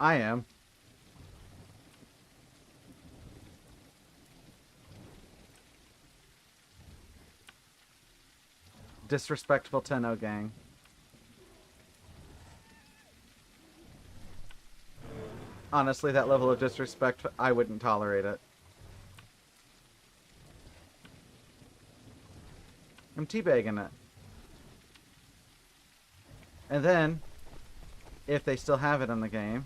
I am. Disrespectful Tenno gang. Honestly, that level of disrespect, I wouldn't tolerate it. I'm teabagging it. And then, if they still have it in the game.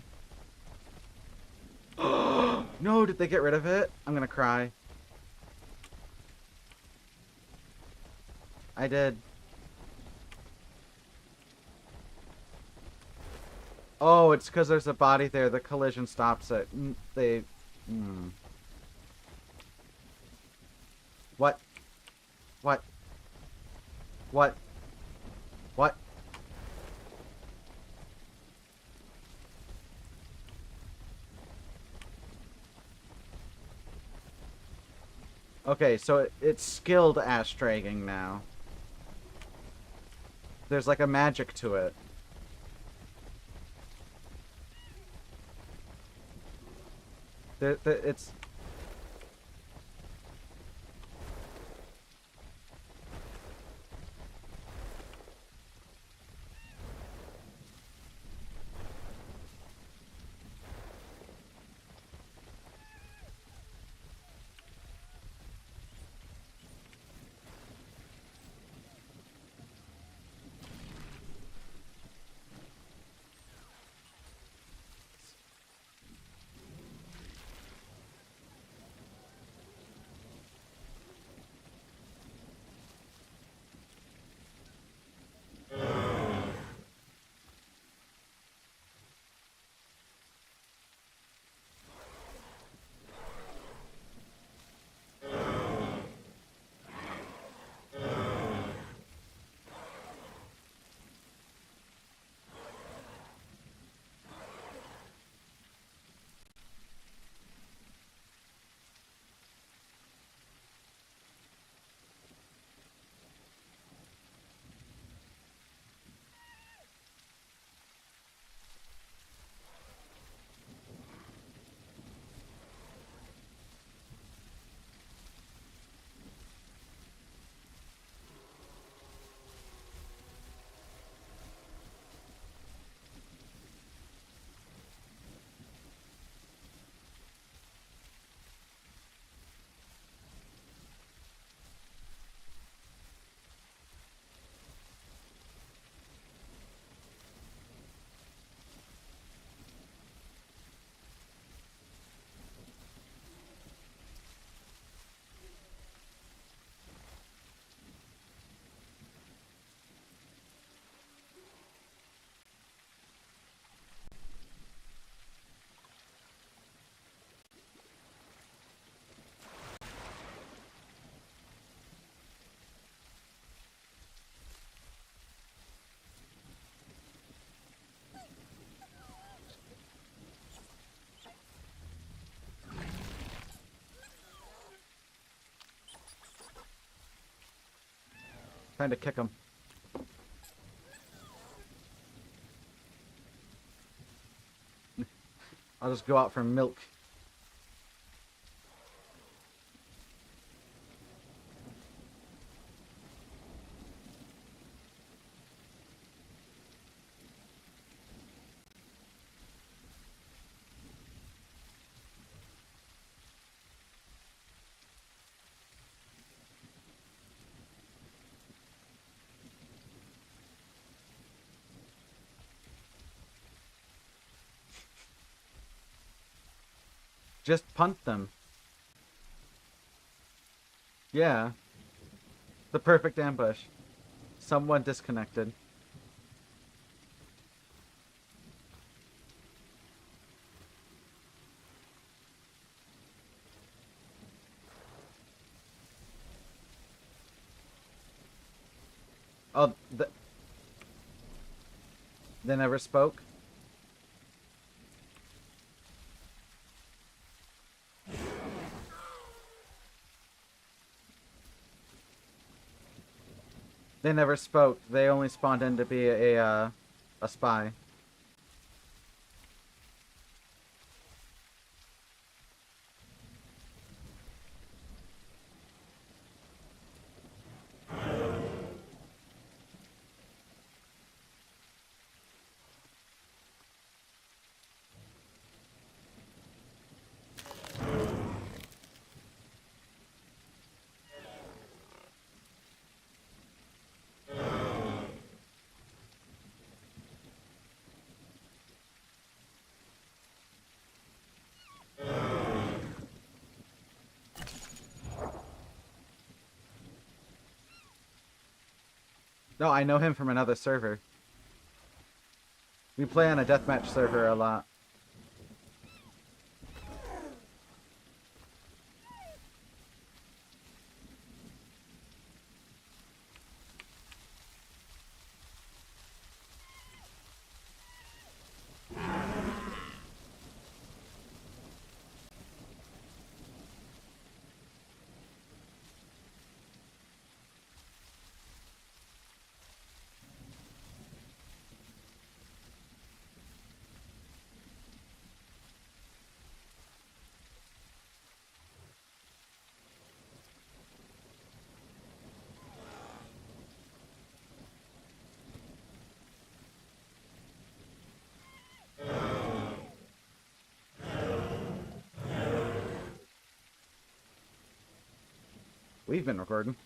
No, did they get rid of it? I'm gonna cry. I did. Oh, it's because there's a body there. The collision stops it. They... What? What? What? What? Okay, so it's skilled ash dragging now. There's like a magic to it. It's... Trying to kick him. I'll just go out for milk. Just punt them. Yeah. The perfect ambush. Someone disconnected. Oh, they never spoke? They never spoke. They only spawned in to be a spy. No, I know him from another server. We play on a deathmatch server a lot. We've been recording.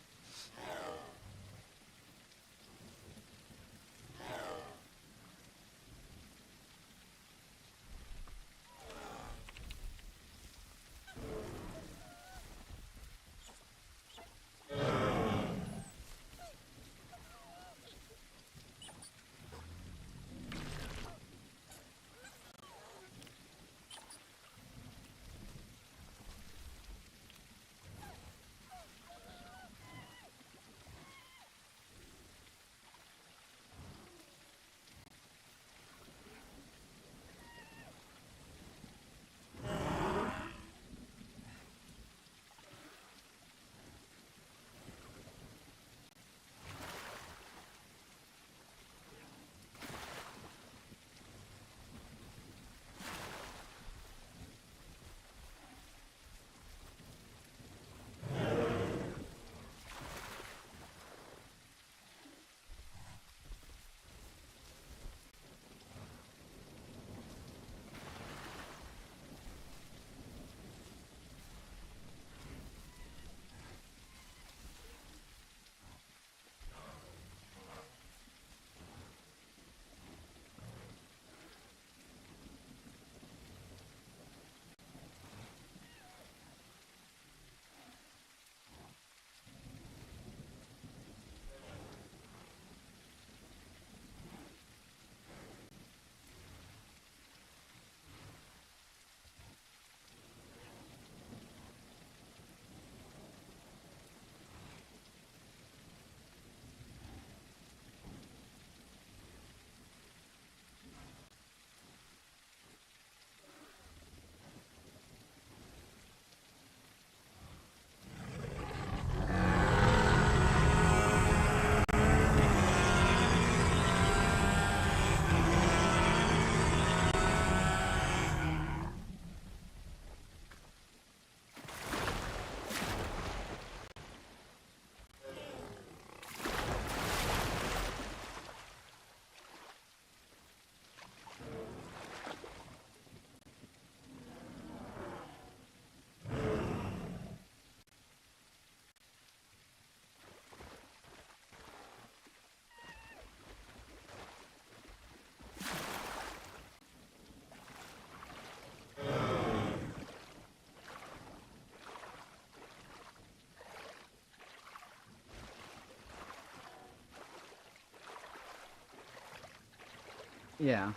Yeah.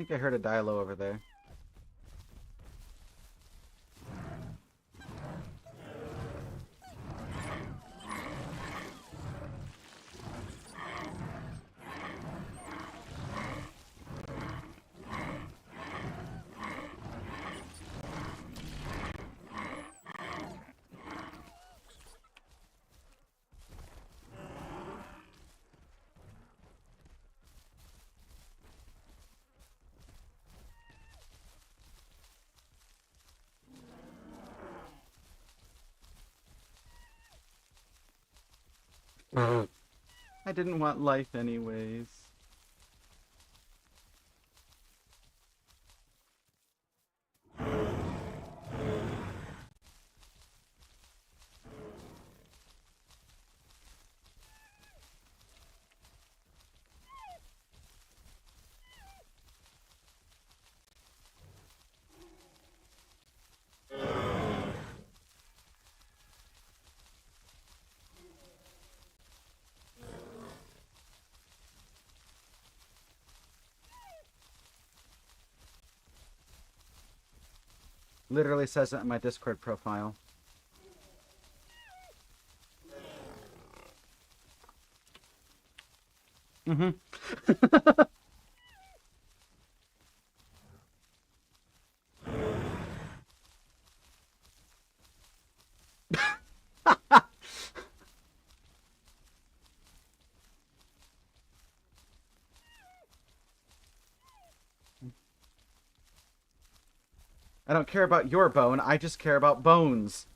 think I heard a Dilo over there. I didn't want life anyways. Literally says it in my Discord profile. Mm-hmm. I don't care about your bone, I just care about bones.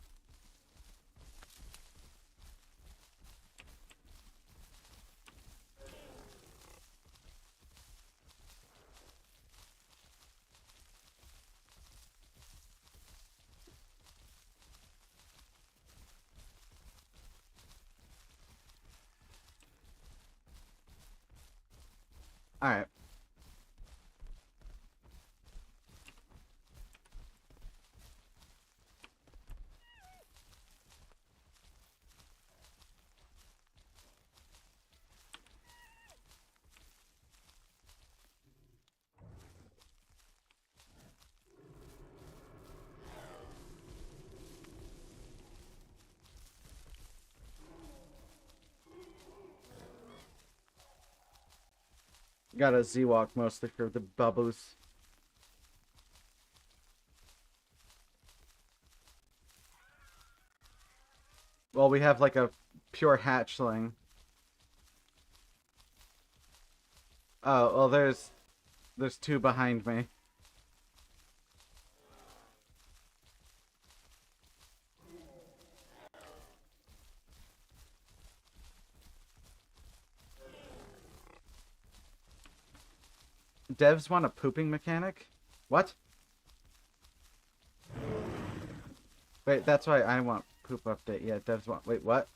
Alright. Got a Z-Walk mostly for the bubbles. Well, we have like a pure hatchling. Oh, well, there's two behind me. Devs want a pooping mechanic? What? Wait, that's why I want poop update. Yeah, devs want... Wait, what?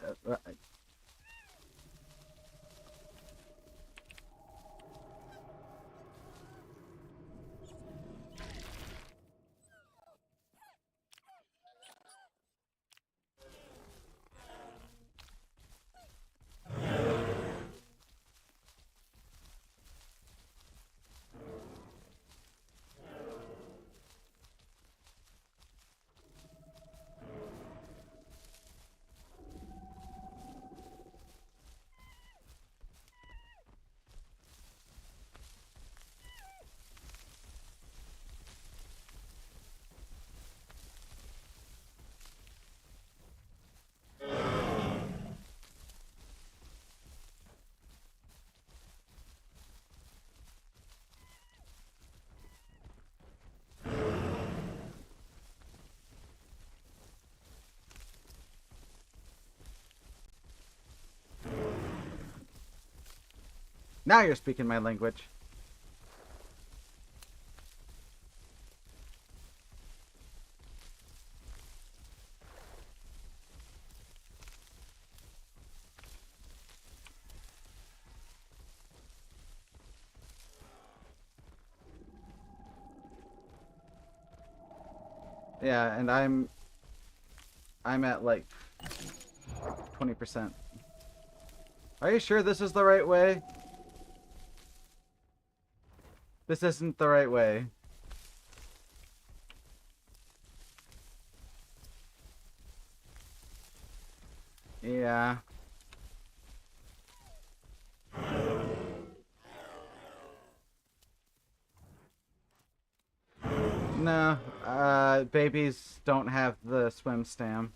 Now you're speaking my language. Yeah, and I'm at like 20%. Are you sure this is the right way? This isn't the right way. Yeah. No, babies don't have the swim stam.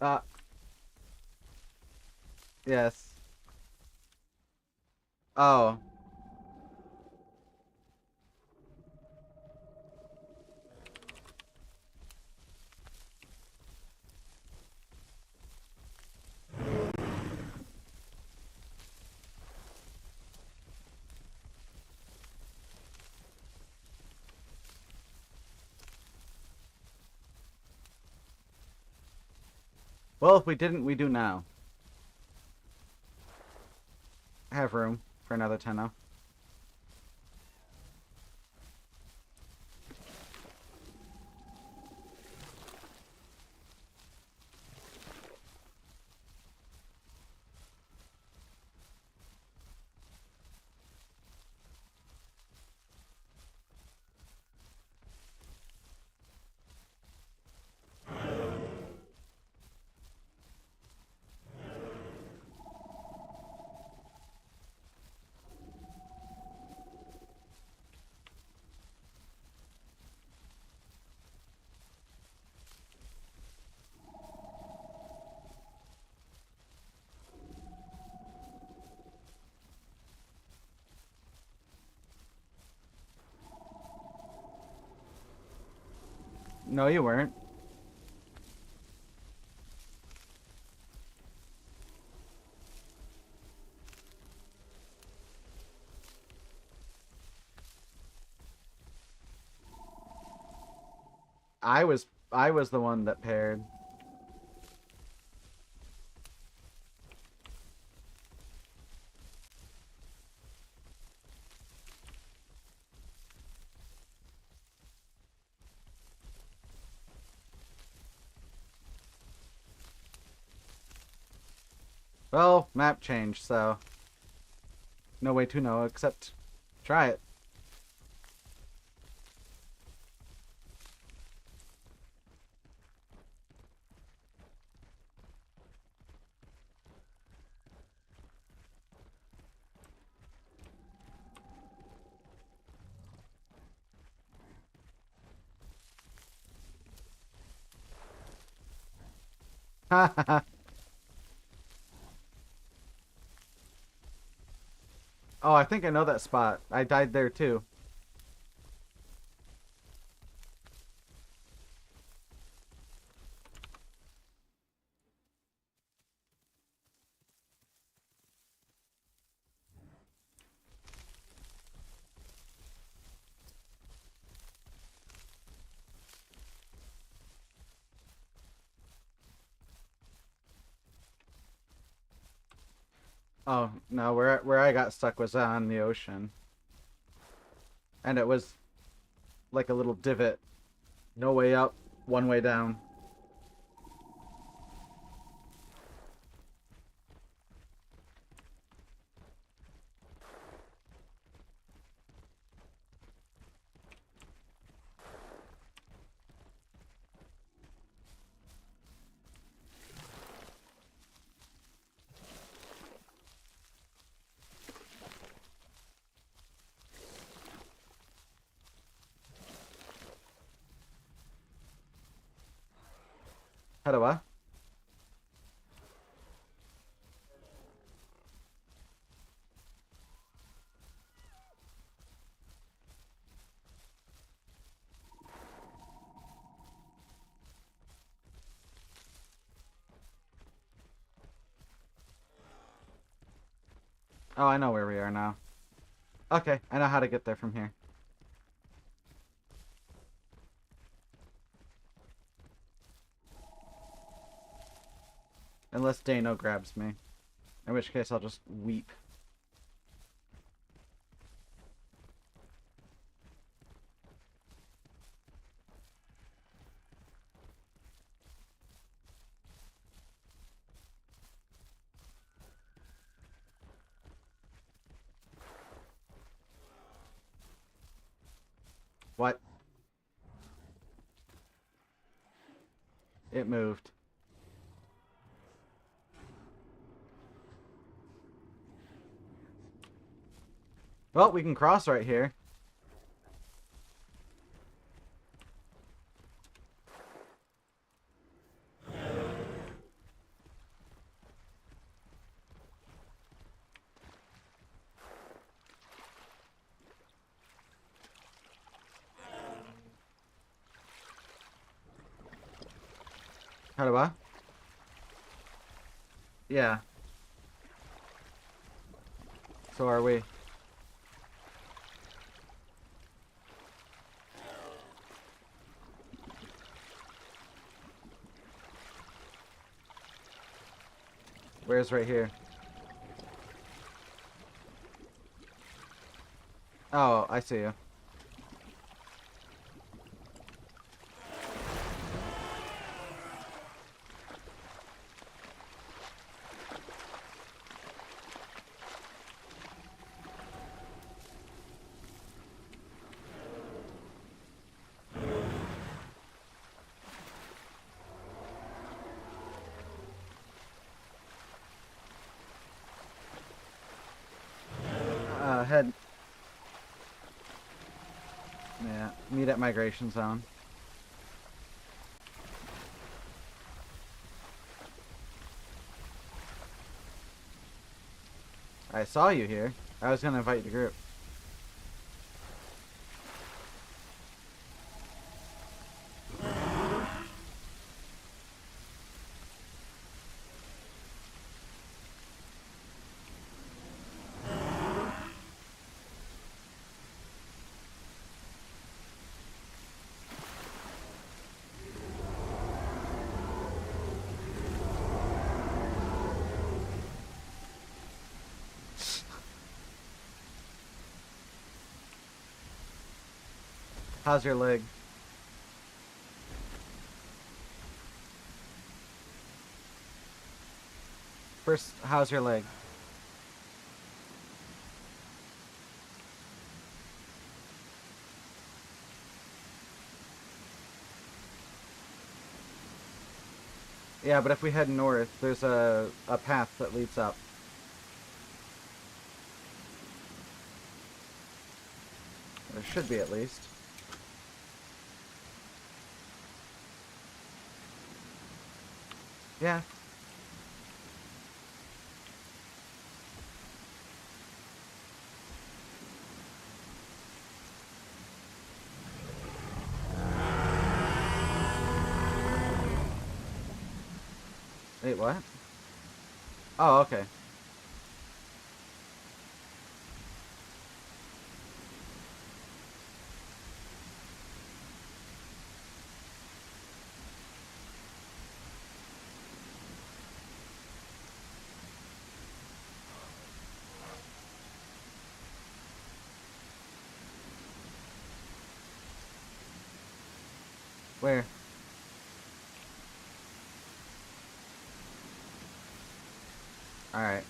Uh, yes. Oh. Well, if we didn't, we do now. I have room for another tenno. No, you weren't. I was the one that paired. Well, map change, so no way to know except try it. Oh, I think I know that spot. I died there too. Oh, no, where I got stuck was on the ocean. And it was like a little divot. No way up, one way down. How do I? Oh, I know where we are now. Okay, I know how to get there from here. Unless Dano grabs me. In which case I'll just weep. What? It moved. Well, we can cross right here. How do I? Yeah. So are we. Where's right here? Oh, I see you. Head. Yeah, meet at migration zone. I saw you here. I was gonna invite you to group. How's your leg? First, how's your leg? Yeah, but if we head north, there's a path that leads up. There should be, at least. Yeah. Wait, what? Oh, okay. Where? Alright.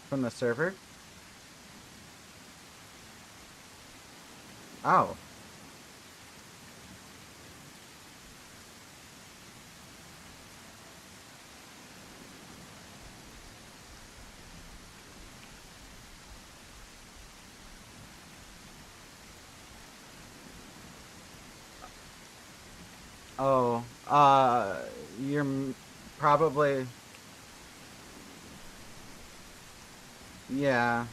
From the server? Oh. Oh, you're probably, yeah.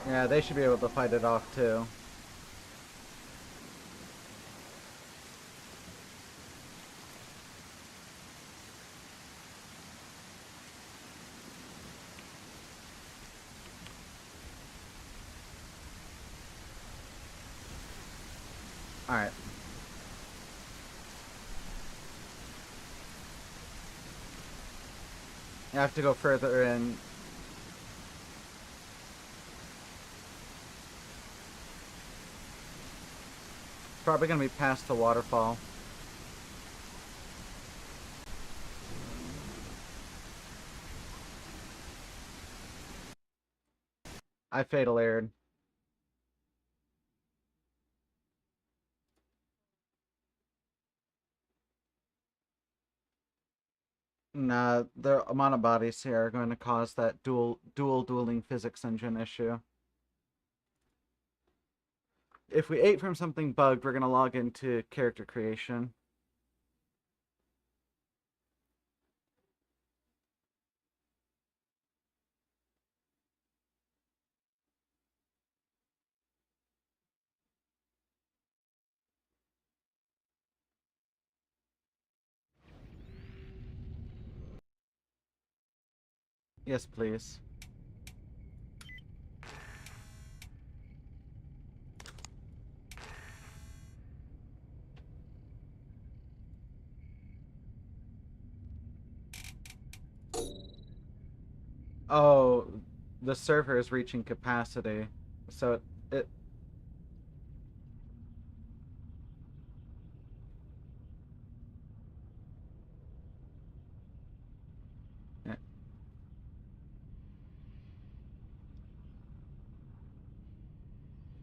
Yeah, they should be able to fight it off too. Alright. You have to go further in. Probably gonna be past the waterfall. I fatal aired. Nah, the amount of bodies here are going to cause that dueling physics engine issue. If we ate from something bugged, we're gonna log into character creation. Yes, please. Oh, the server is reaching capacity, so it. it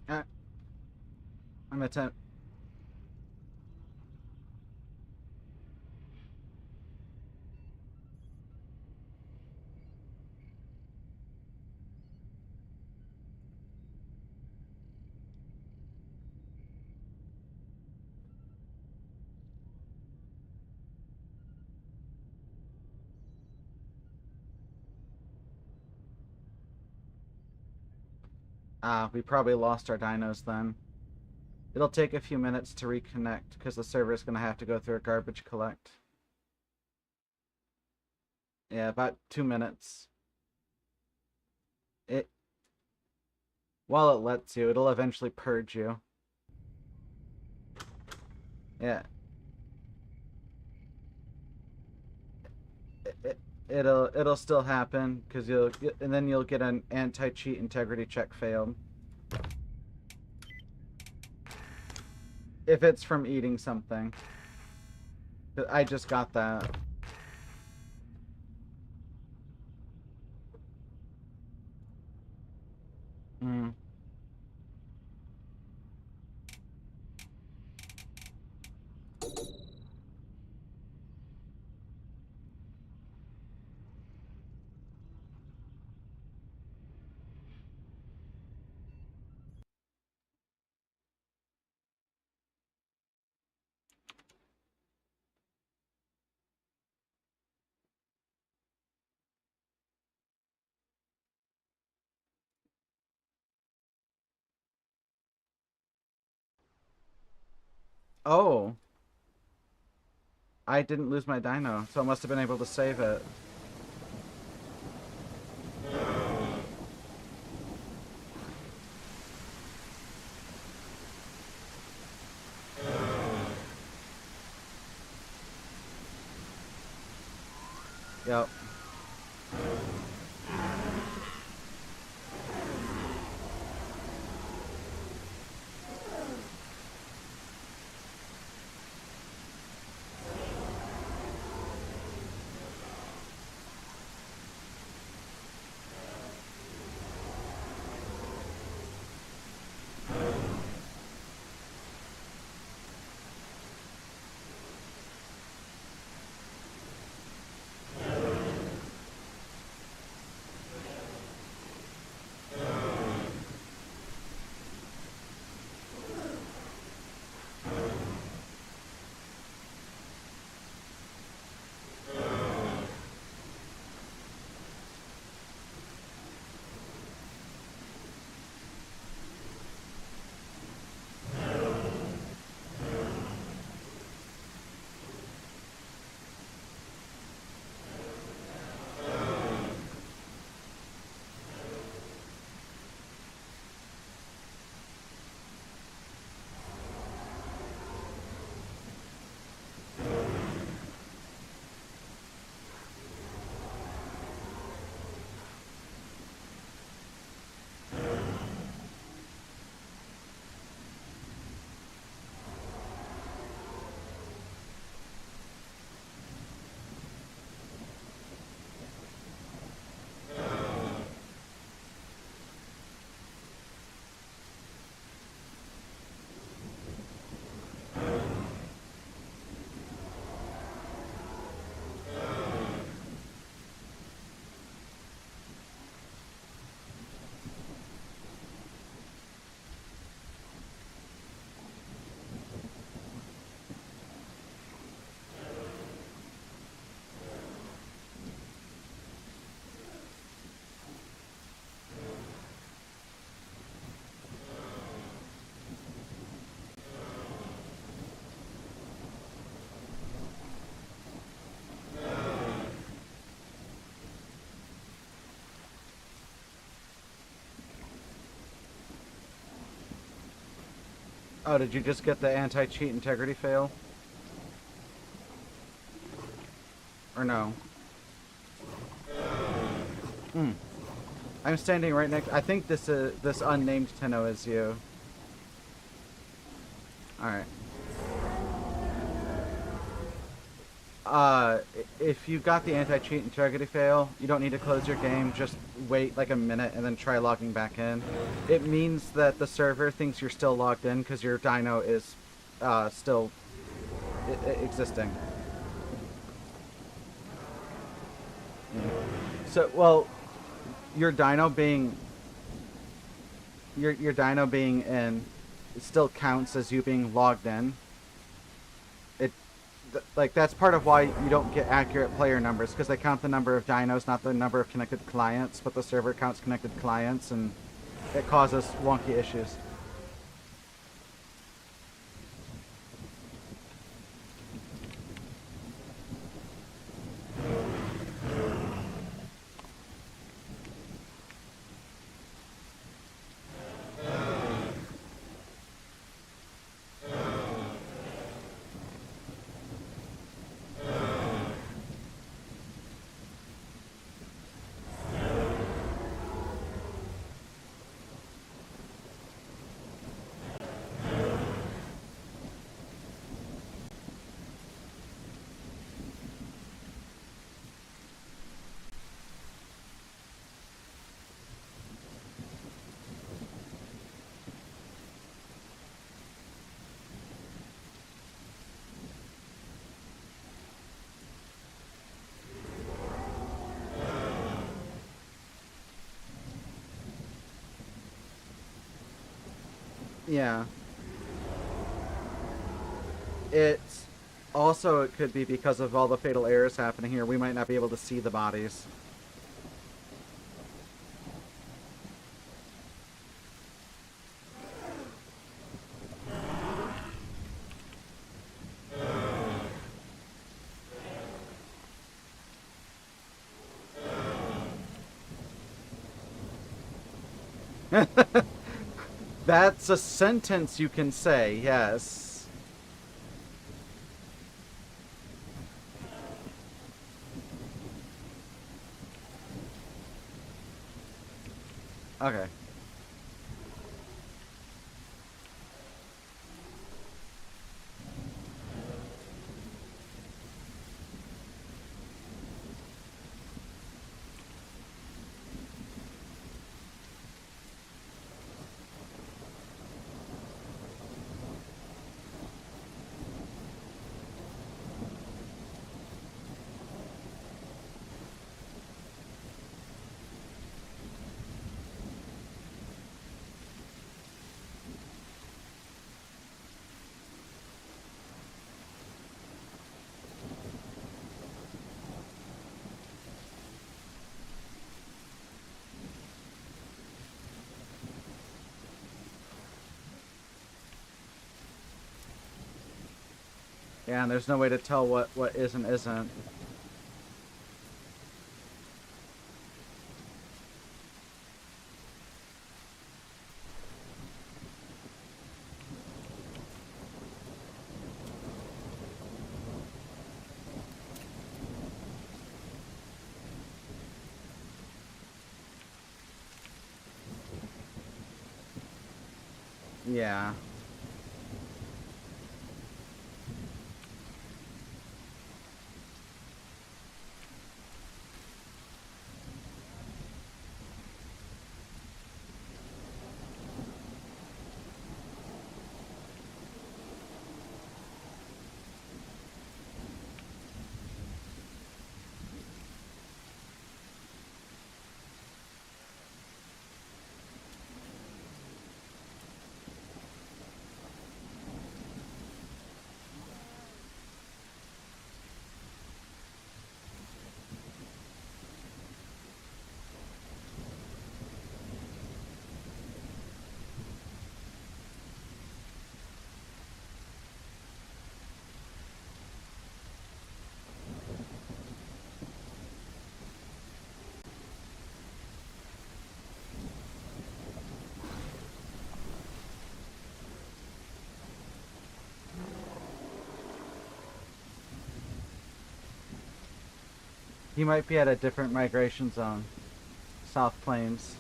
uh, I'm attempt. We probably lost our dinos then. It'll take a few minutes to reconnect because the server is gonna have to go through a garbage collect. Yeah, about 2 minutes. It While it lets you, it'll eventually purge you. Yeah, it'll still happen because and then you'll get an anti-cheat integrity check failed if it's from eating something. I just got that. Mm. Oh, I didn't lose my dino, so I must have been able to save it. Yep. Oh, did you just get the anti-cheat integrity fail? Or no? Hmm. I'm standing right next. I think this unnamed Tenno is you. All right. If you got the anti-cheat integrity fail, you don't need to close your game. Just wait like a minute and then try logging back in. It means that the server thinks you're still logged in because your dyno is still existing. So, well, your dyno being your dyno being in, it still counts as you being logged in. It like that's part of why you don't get accurate player numbers because they count the number of dynos, not the number of connected clients, but the server counts connected clients, and it causes wonky issues. Yeah. It's also it could be because of all the fatal errors happening here. We might not be able to see the bodies. That's a sentence you can say, yes. Okay. Yeah, and there's no way to tell what is and isn't. Yeah. He might be at a different migration zone. South Plains.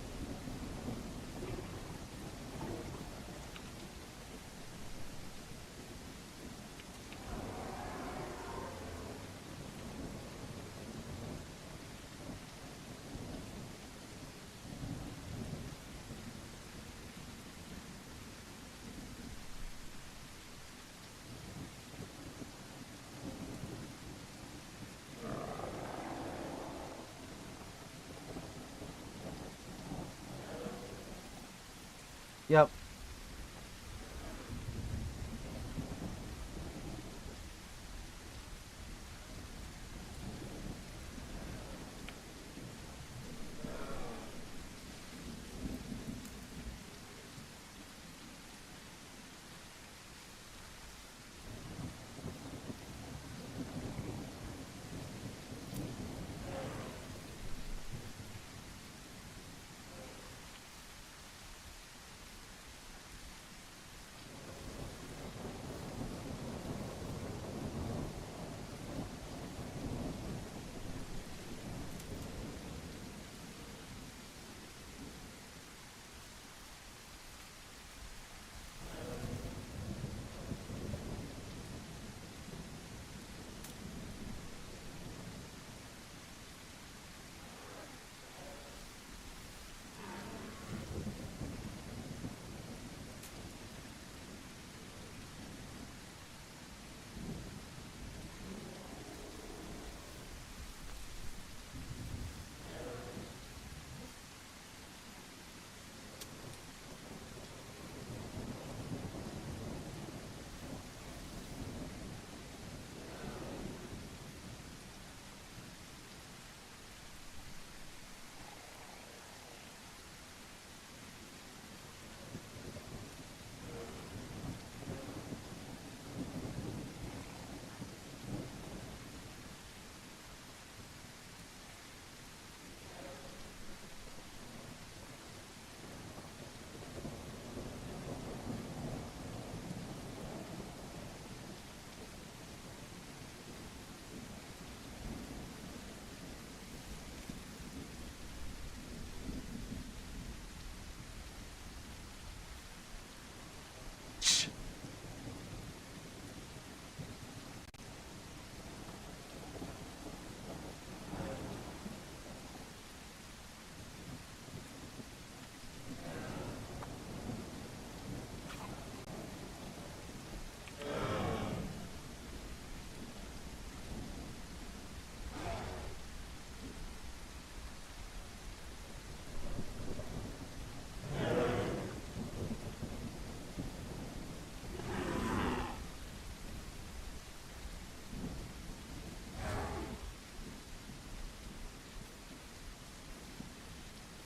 Yep.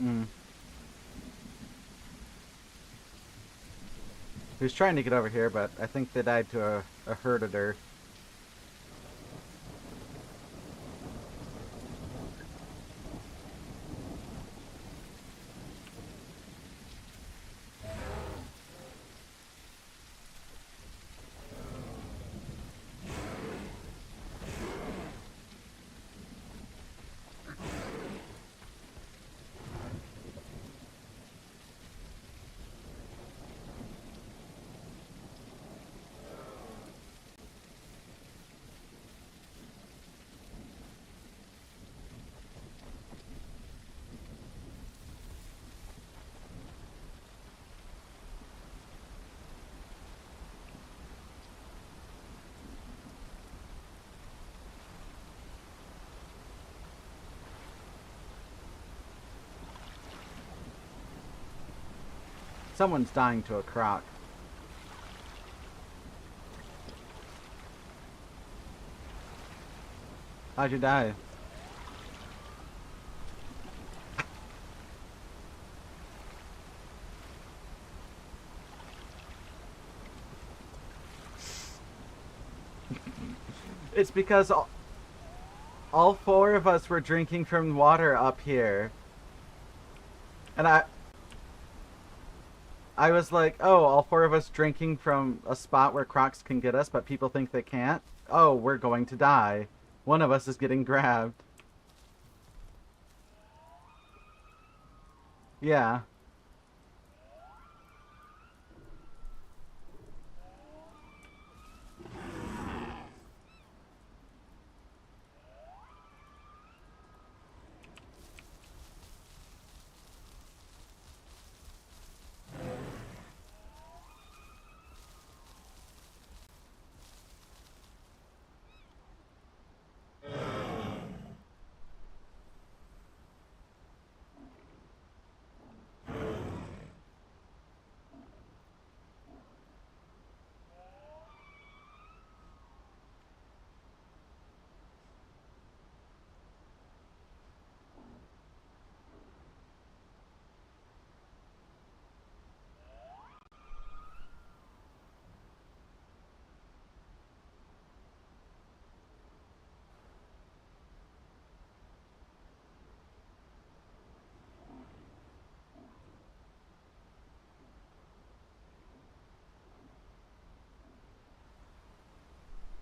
Mm. He was trying to get over here, but I think they died to a herditor. Someone's dying to a croc. How'd you die? It's because all four of us were drinking from water up here. And I was like, oh, all four of us drinking from a spot where crocs can get us, but people think they can't. Oh, we're going to die. One of us is getting grabbed. Yeah.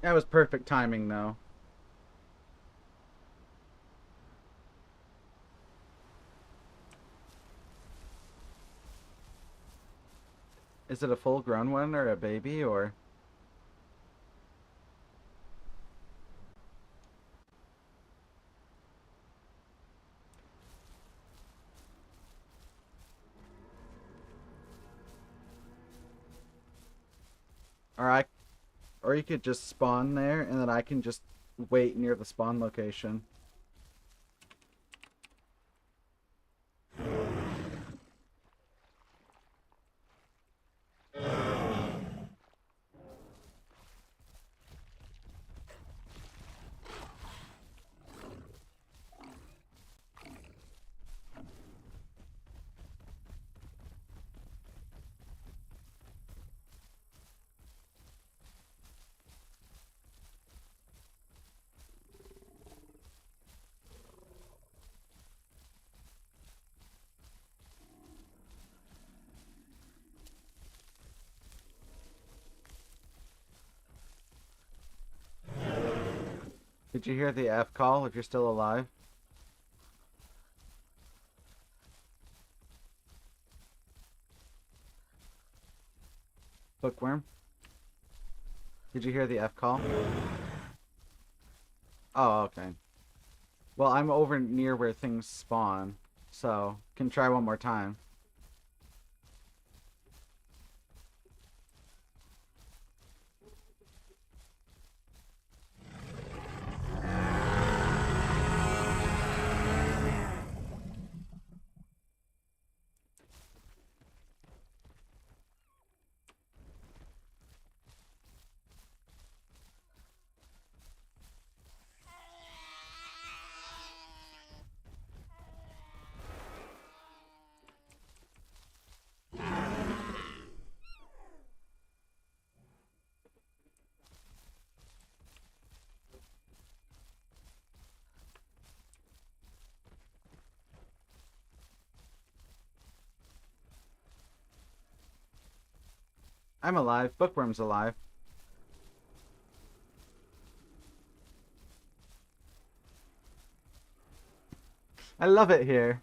That was perfect timing, though. Is it a full-grown one or a baby or? Or I, or you could just spawn there, and then I can just wait near the spawn location. Did you hear the F call if you're still alive? Bookworm? Did you hear the F call? Oh, okay. Well, I'm over near where things spawn, so can try one more time. I'm alive. Bookworm's alive. I love it here.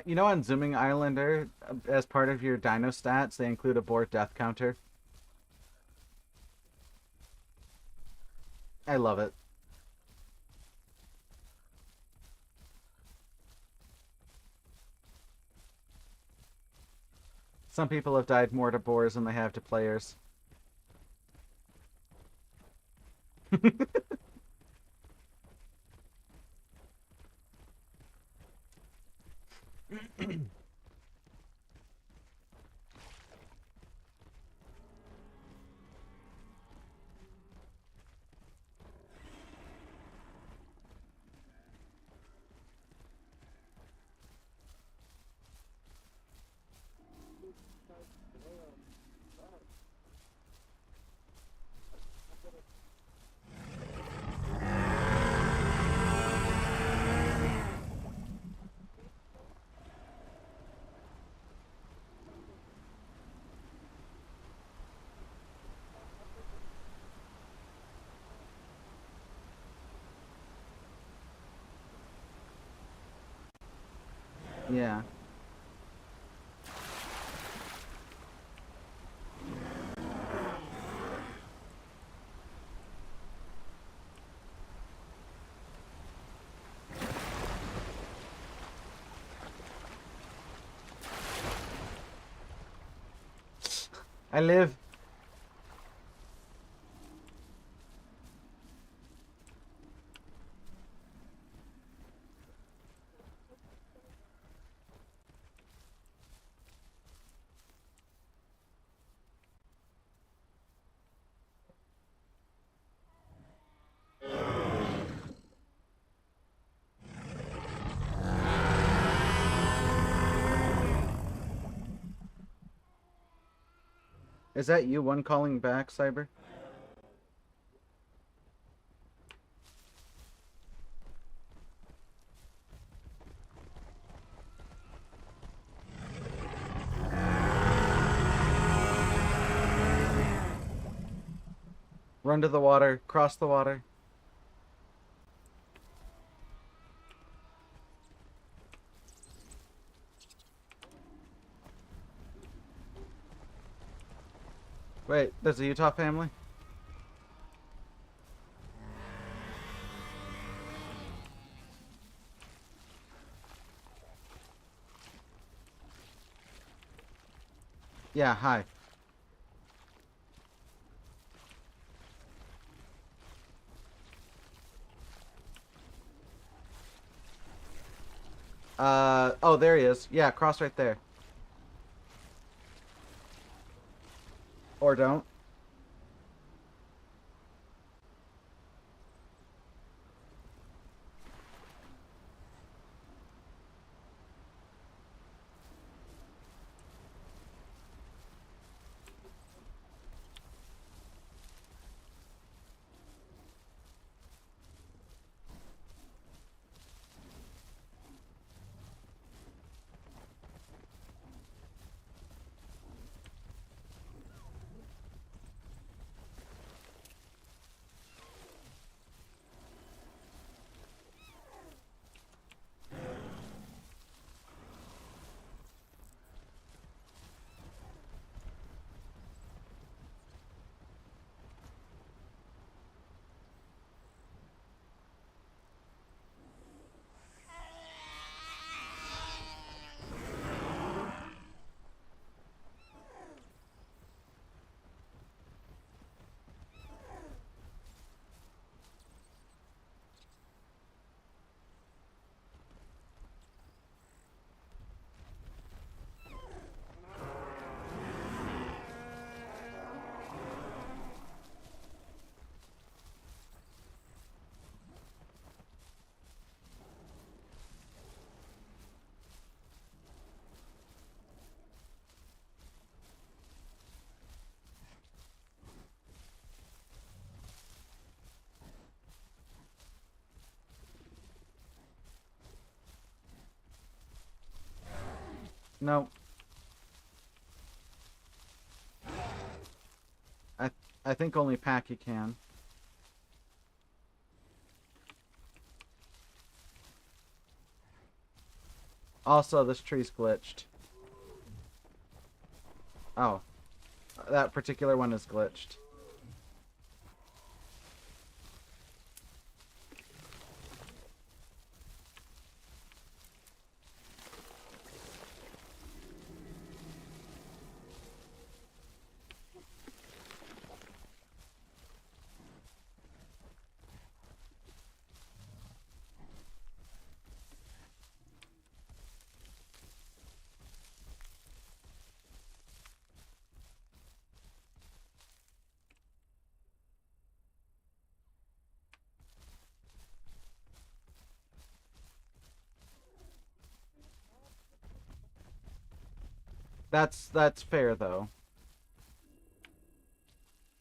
You know, on Zooming Islander, as part of your dino stats, they include a boar death counter. I love it. Some people have died more to boars than they have to players. Yeah. I live. Is that you one calling back, Cyber? Run to the water, cross the water. Wait, there's a Utah family? Yeah, hi. Oh, there he is. Yeah, cross right there. Or don't. No. I I think only Packy can. Also, this tree's glitched. Oh, that particular one is glitched. That's fair though.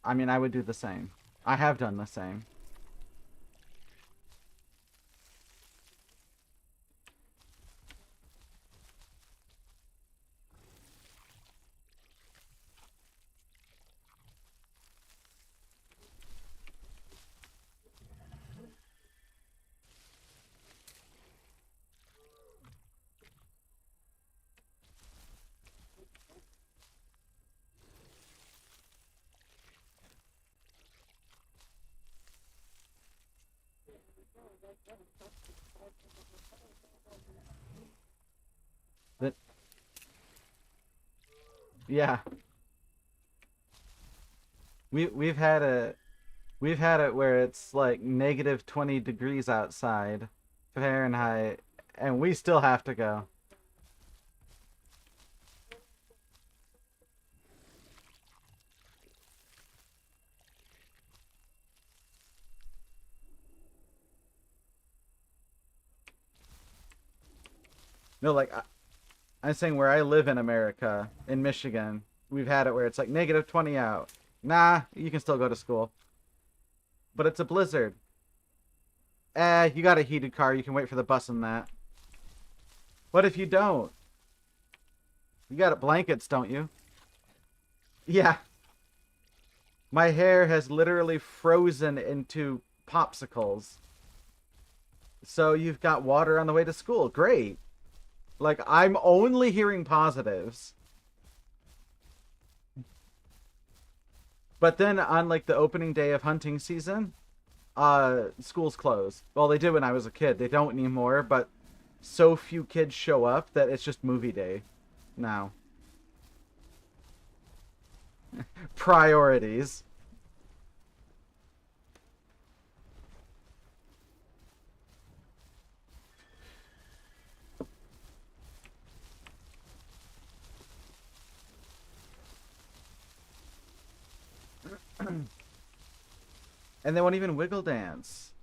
I mean, I would do the same. I have done the same. That, yeah, we've had it where it's like negative 20 degrees outside Fahrenheit, and we still have to go. No, like I'm saying where I live in America, in Michigan, we've had it where it's like negative 20 out. Nah, you can still go to school. But it's a blizzard. You got a heated car, you can wait for the bus and that. What if you don't? You got blankets, don't you? Yeah. My hair has literally frozen into popsicles. So you've got water on the way to school. Great. Like, I'm only hearing positives. But then on like the opening day of hunting season, schools close. Well, they did when I was a kid. They don't anymore, but so few kids show up that it's just movie day now. Priorities. And they won't even wiggle dance.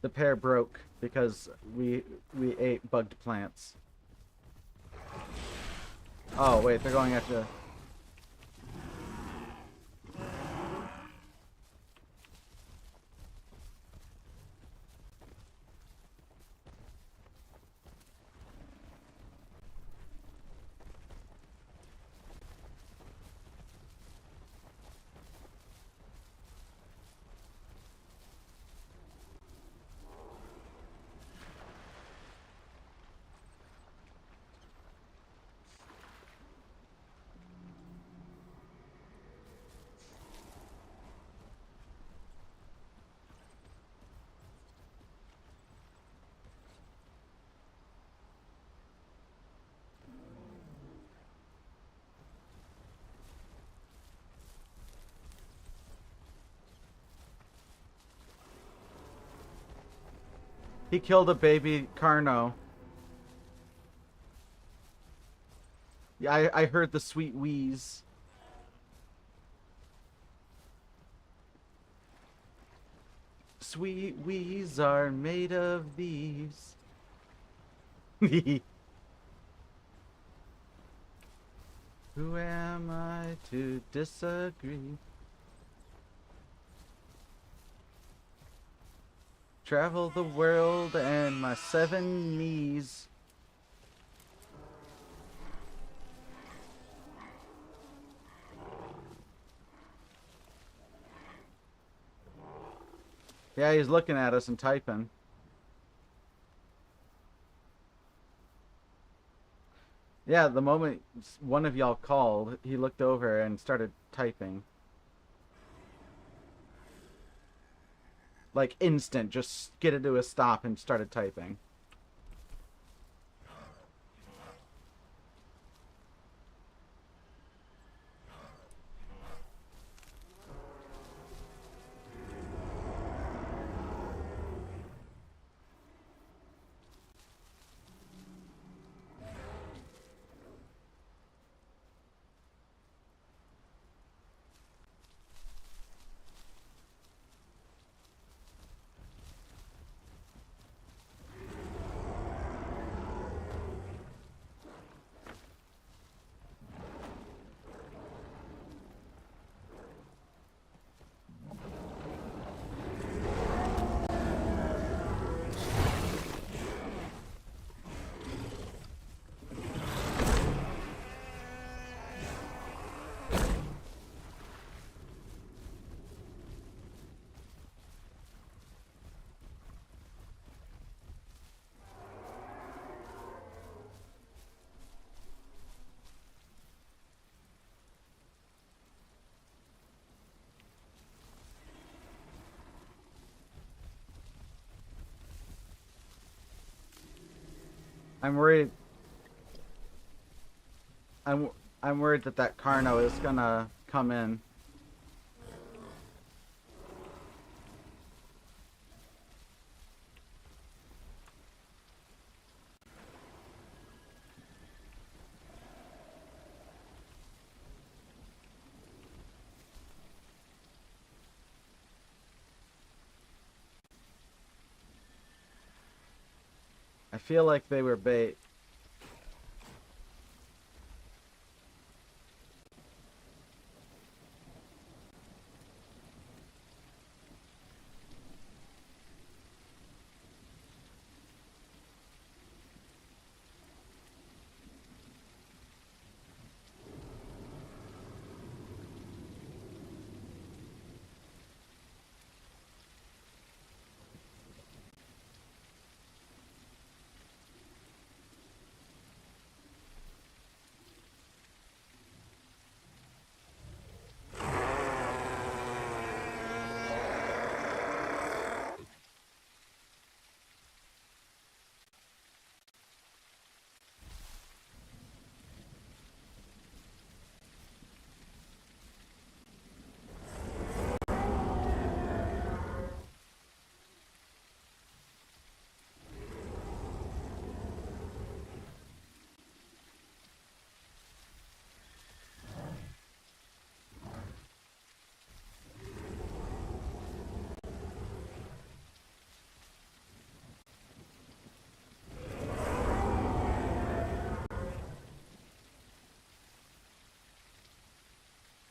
The pair broke because we ate bugged plants. Oh wait, they're going after. He killed a baby Carno. Yeah, I heard the sweet wheeze. Sweet wheeze are made of these. Who am I to disagree? Travel the world and my 7 knees. Yeah, he's looking at us and typing. Yeah, the moment one of y'all called, he looked over and started typing. Like instant, just skidded to a stop and started typing. I'm worried. I'm I'm worried that that Carno is gonna come in. I feel like they were bait.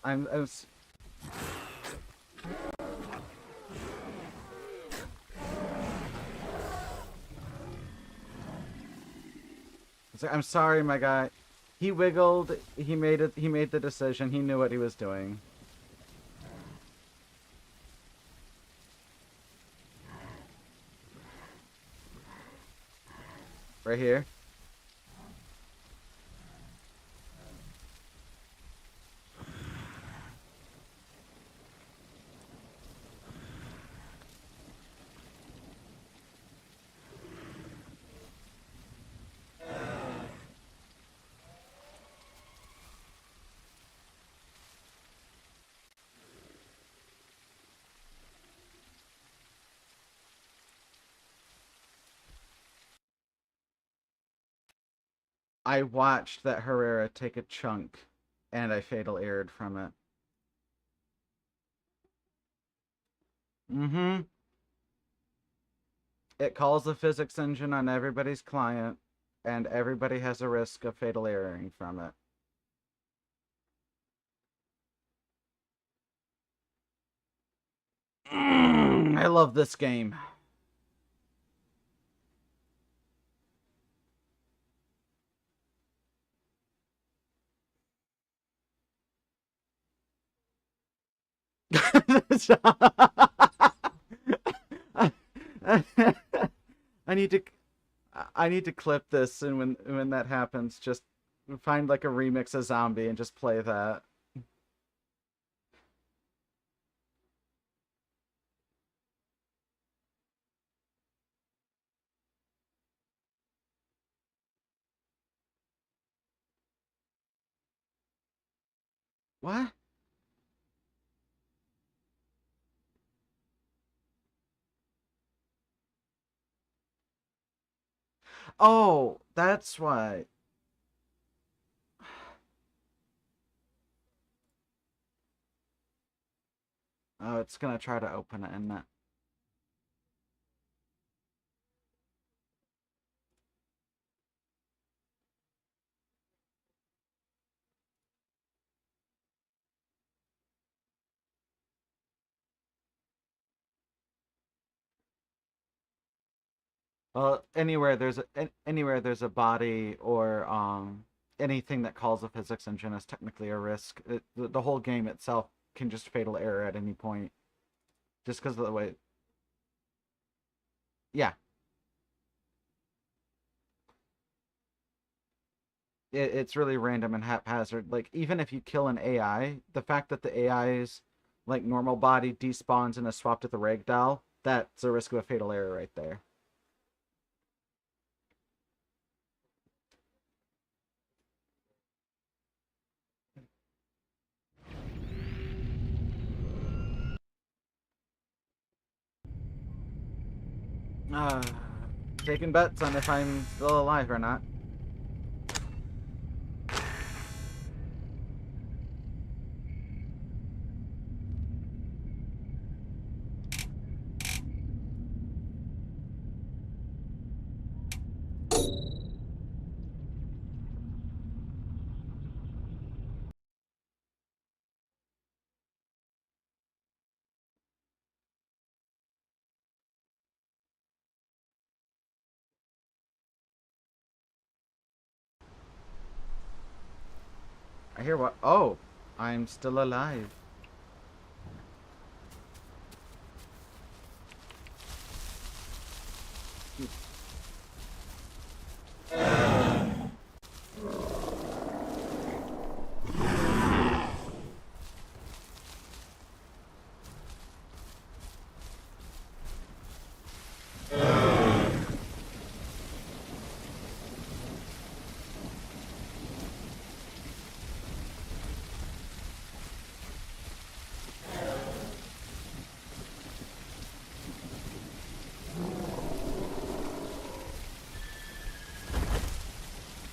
I was, it's like, I'm sorry, my guy. He wiggled. He made it. He made the decision. He knew what he was doing. Right here. I watched that Herrera take a chunk, and I fatal errored from it. Mm-hmm. It calls the physics engine on everybody's client, and everybody has a risk of fatal erroring from it. I love this game. I need to I need to clip this, and when that happens, just find like a remix of Zombie and just play that. What? Oh, that's why. Oh, it's gonna try to open it, isn't it? Well, anywhere there's a body or anything that calls a physics engine is technically a risk. The whole game itself can just fatal error at any point, just because of the way. Yeah, it's really random and haphazard. Like even if you kill an AI, the fact that the AI's like normal body despawns and is swapped with a ragdoll, that's a risk of a fatal error right there. Uh, taking bets on if I'm still alive or not. I hear what? Oh, I'm still alive.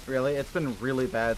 Really? It's been really bad.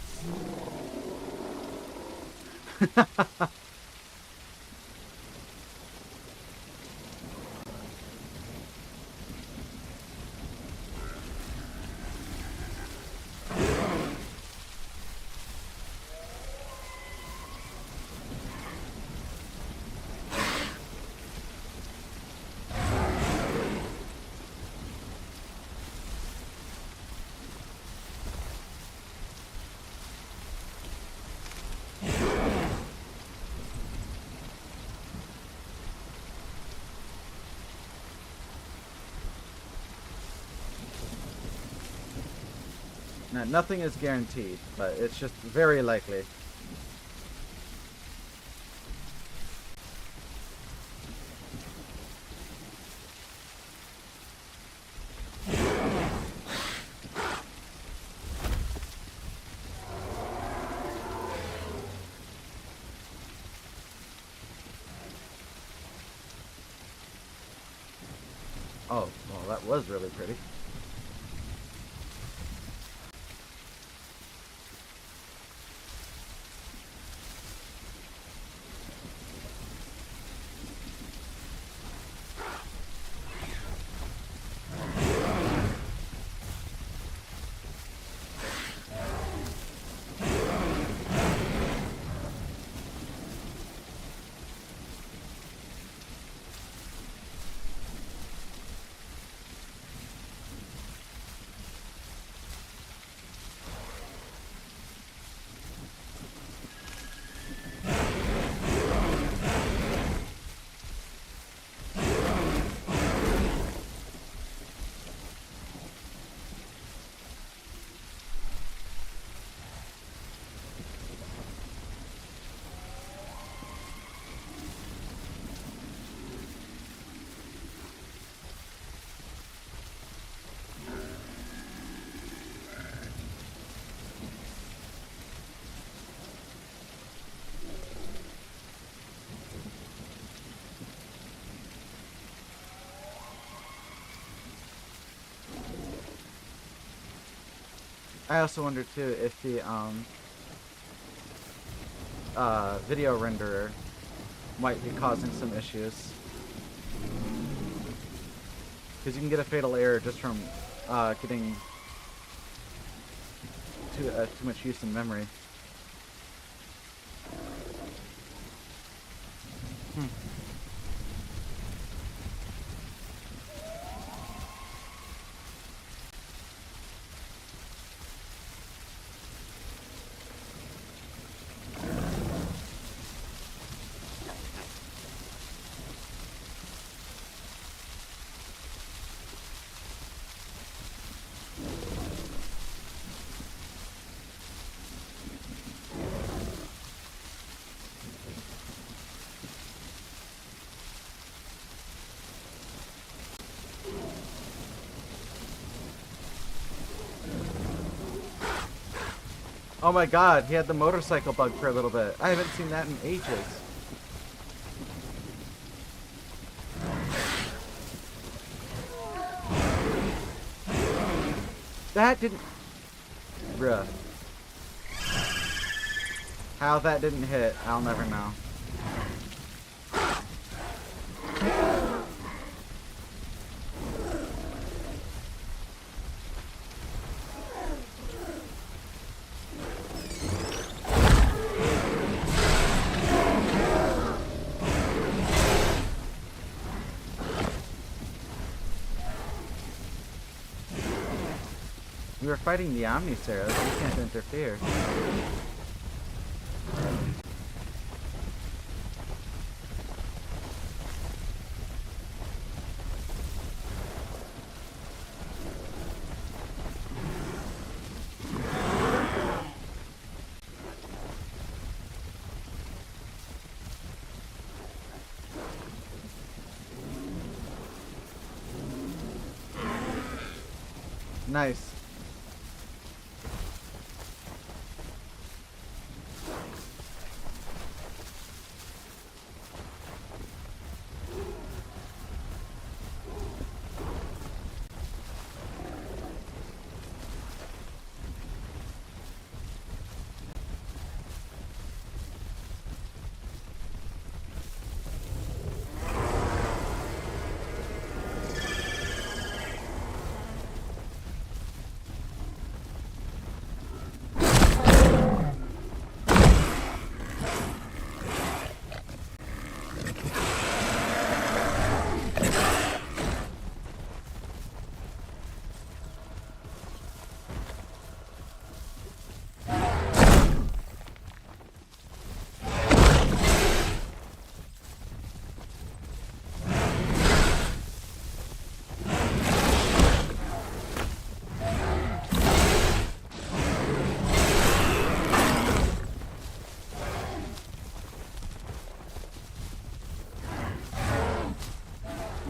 Now, nothing is guaranteed, but it's just very likely. Oh, well, that was really pretty. I also wonder too if the video renderer might be causing some issues, because you can get a fatal error just from getting too much use in memory. Oh my god, he had the motorcycle bug for a little bit. I haven't seen that in ages. That didn't... Bruh. How that didn't hit, I'll never know. We were fighting the Omniceros. We can't interfere. Nice.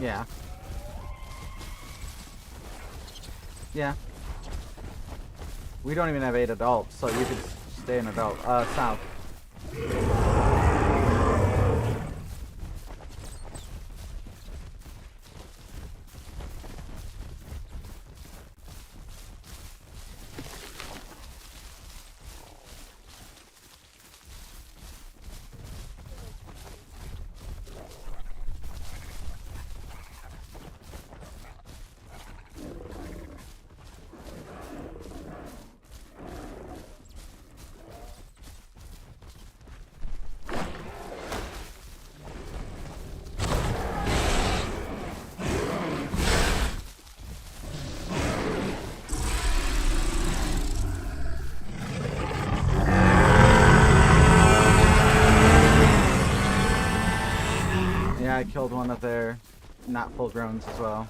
Yeah. Yeah. We don't even have 8 adults, so you could stay an adult. South. Yeah, I killed one of their not full growns as well.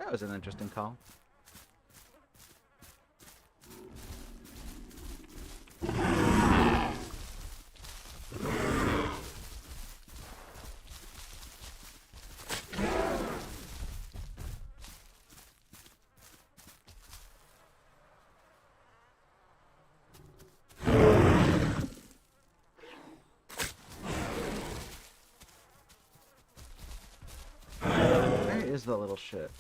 That was an interesting call. Where is the little shit?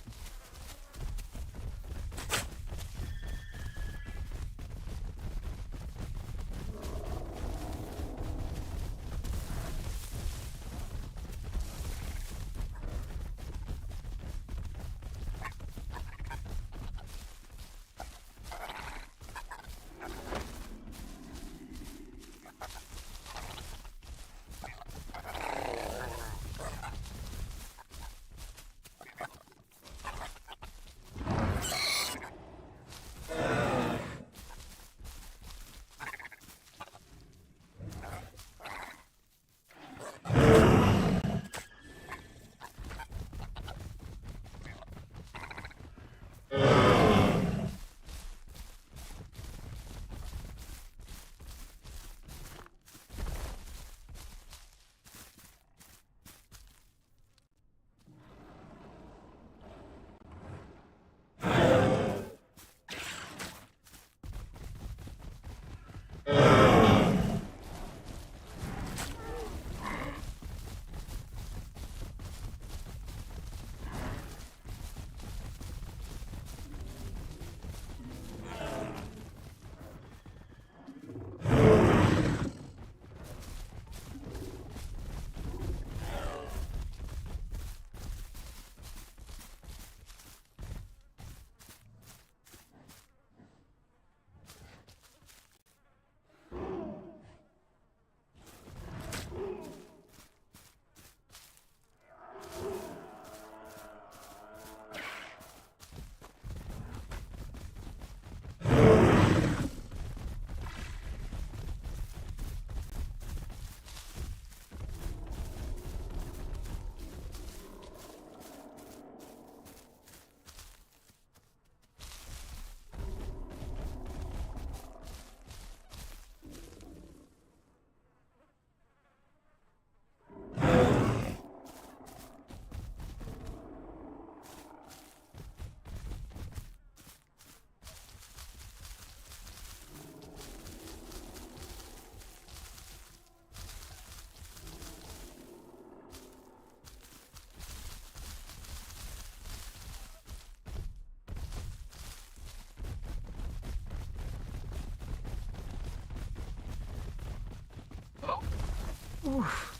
Oof.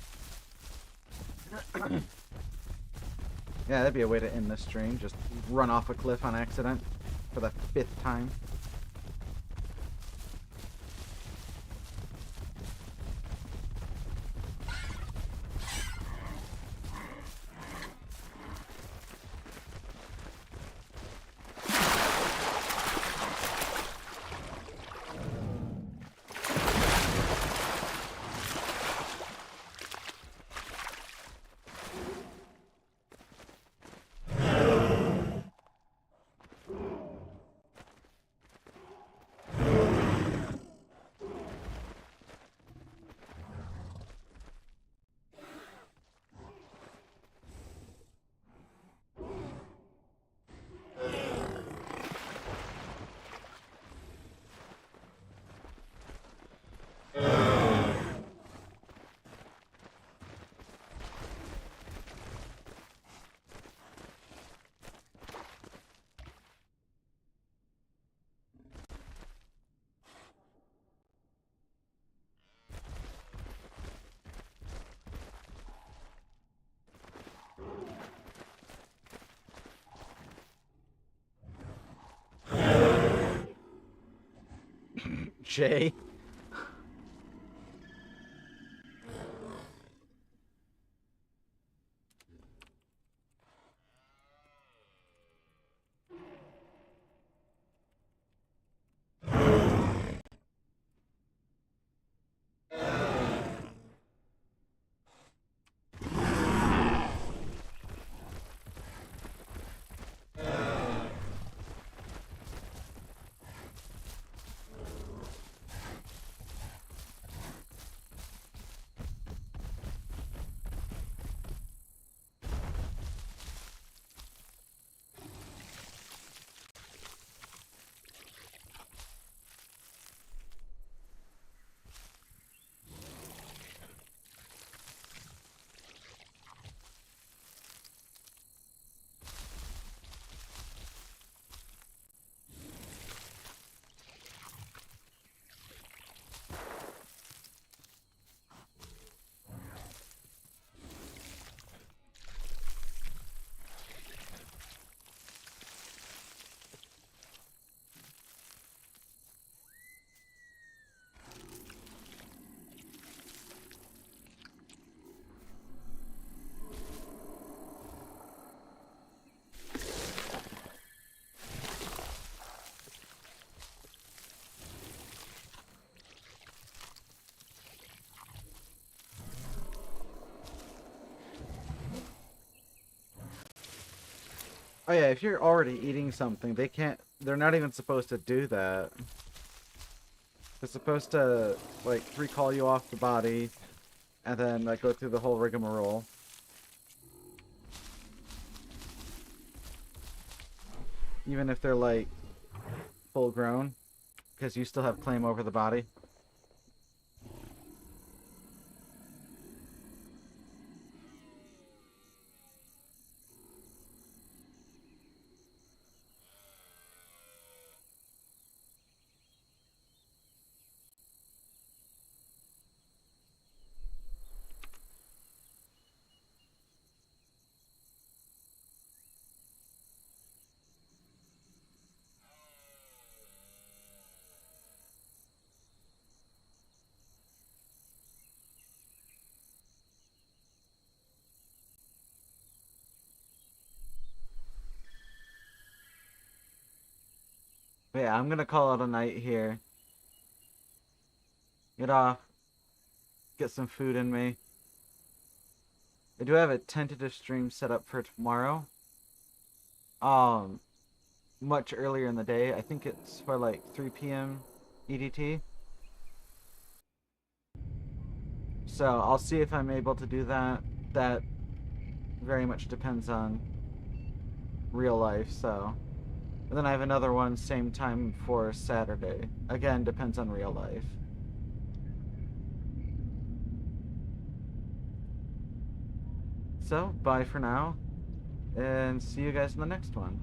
Yeah, that'd be a way to end this stream. Just run off a cliff on accident for the 5th time. Jay. Oh yeah, if you're already eating something, they're not even supposed to do that. They're supposed to, like, recall you off the body, and then, like, go through the whole rigmarole. Even if they're, like, full grown, because you still have claim over the body. But yeah, I'm gonna call it a night here. Get off. Get some food in me. I do have a tentative stream set up for tomorrow. Um, Much earlier in the day. I think it's for like 3 p.m. EDT. So I'll see if I'm able to do that. That very much depends on real life, so. And then I have another one same time for Saturday. Again, depends on real life. So, bye for now, and see you guys in the next one.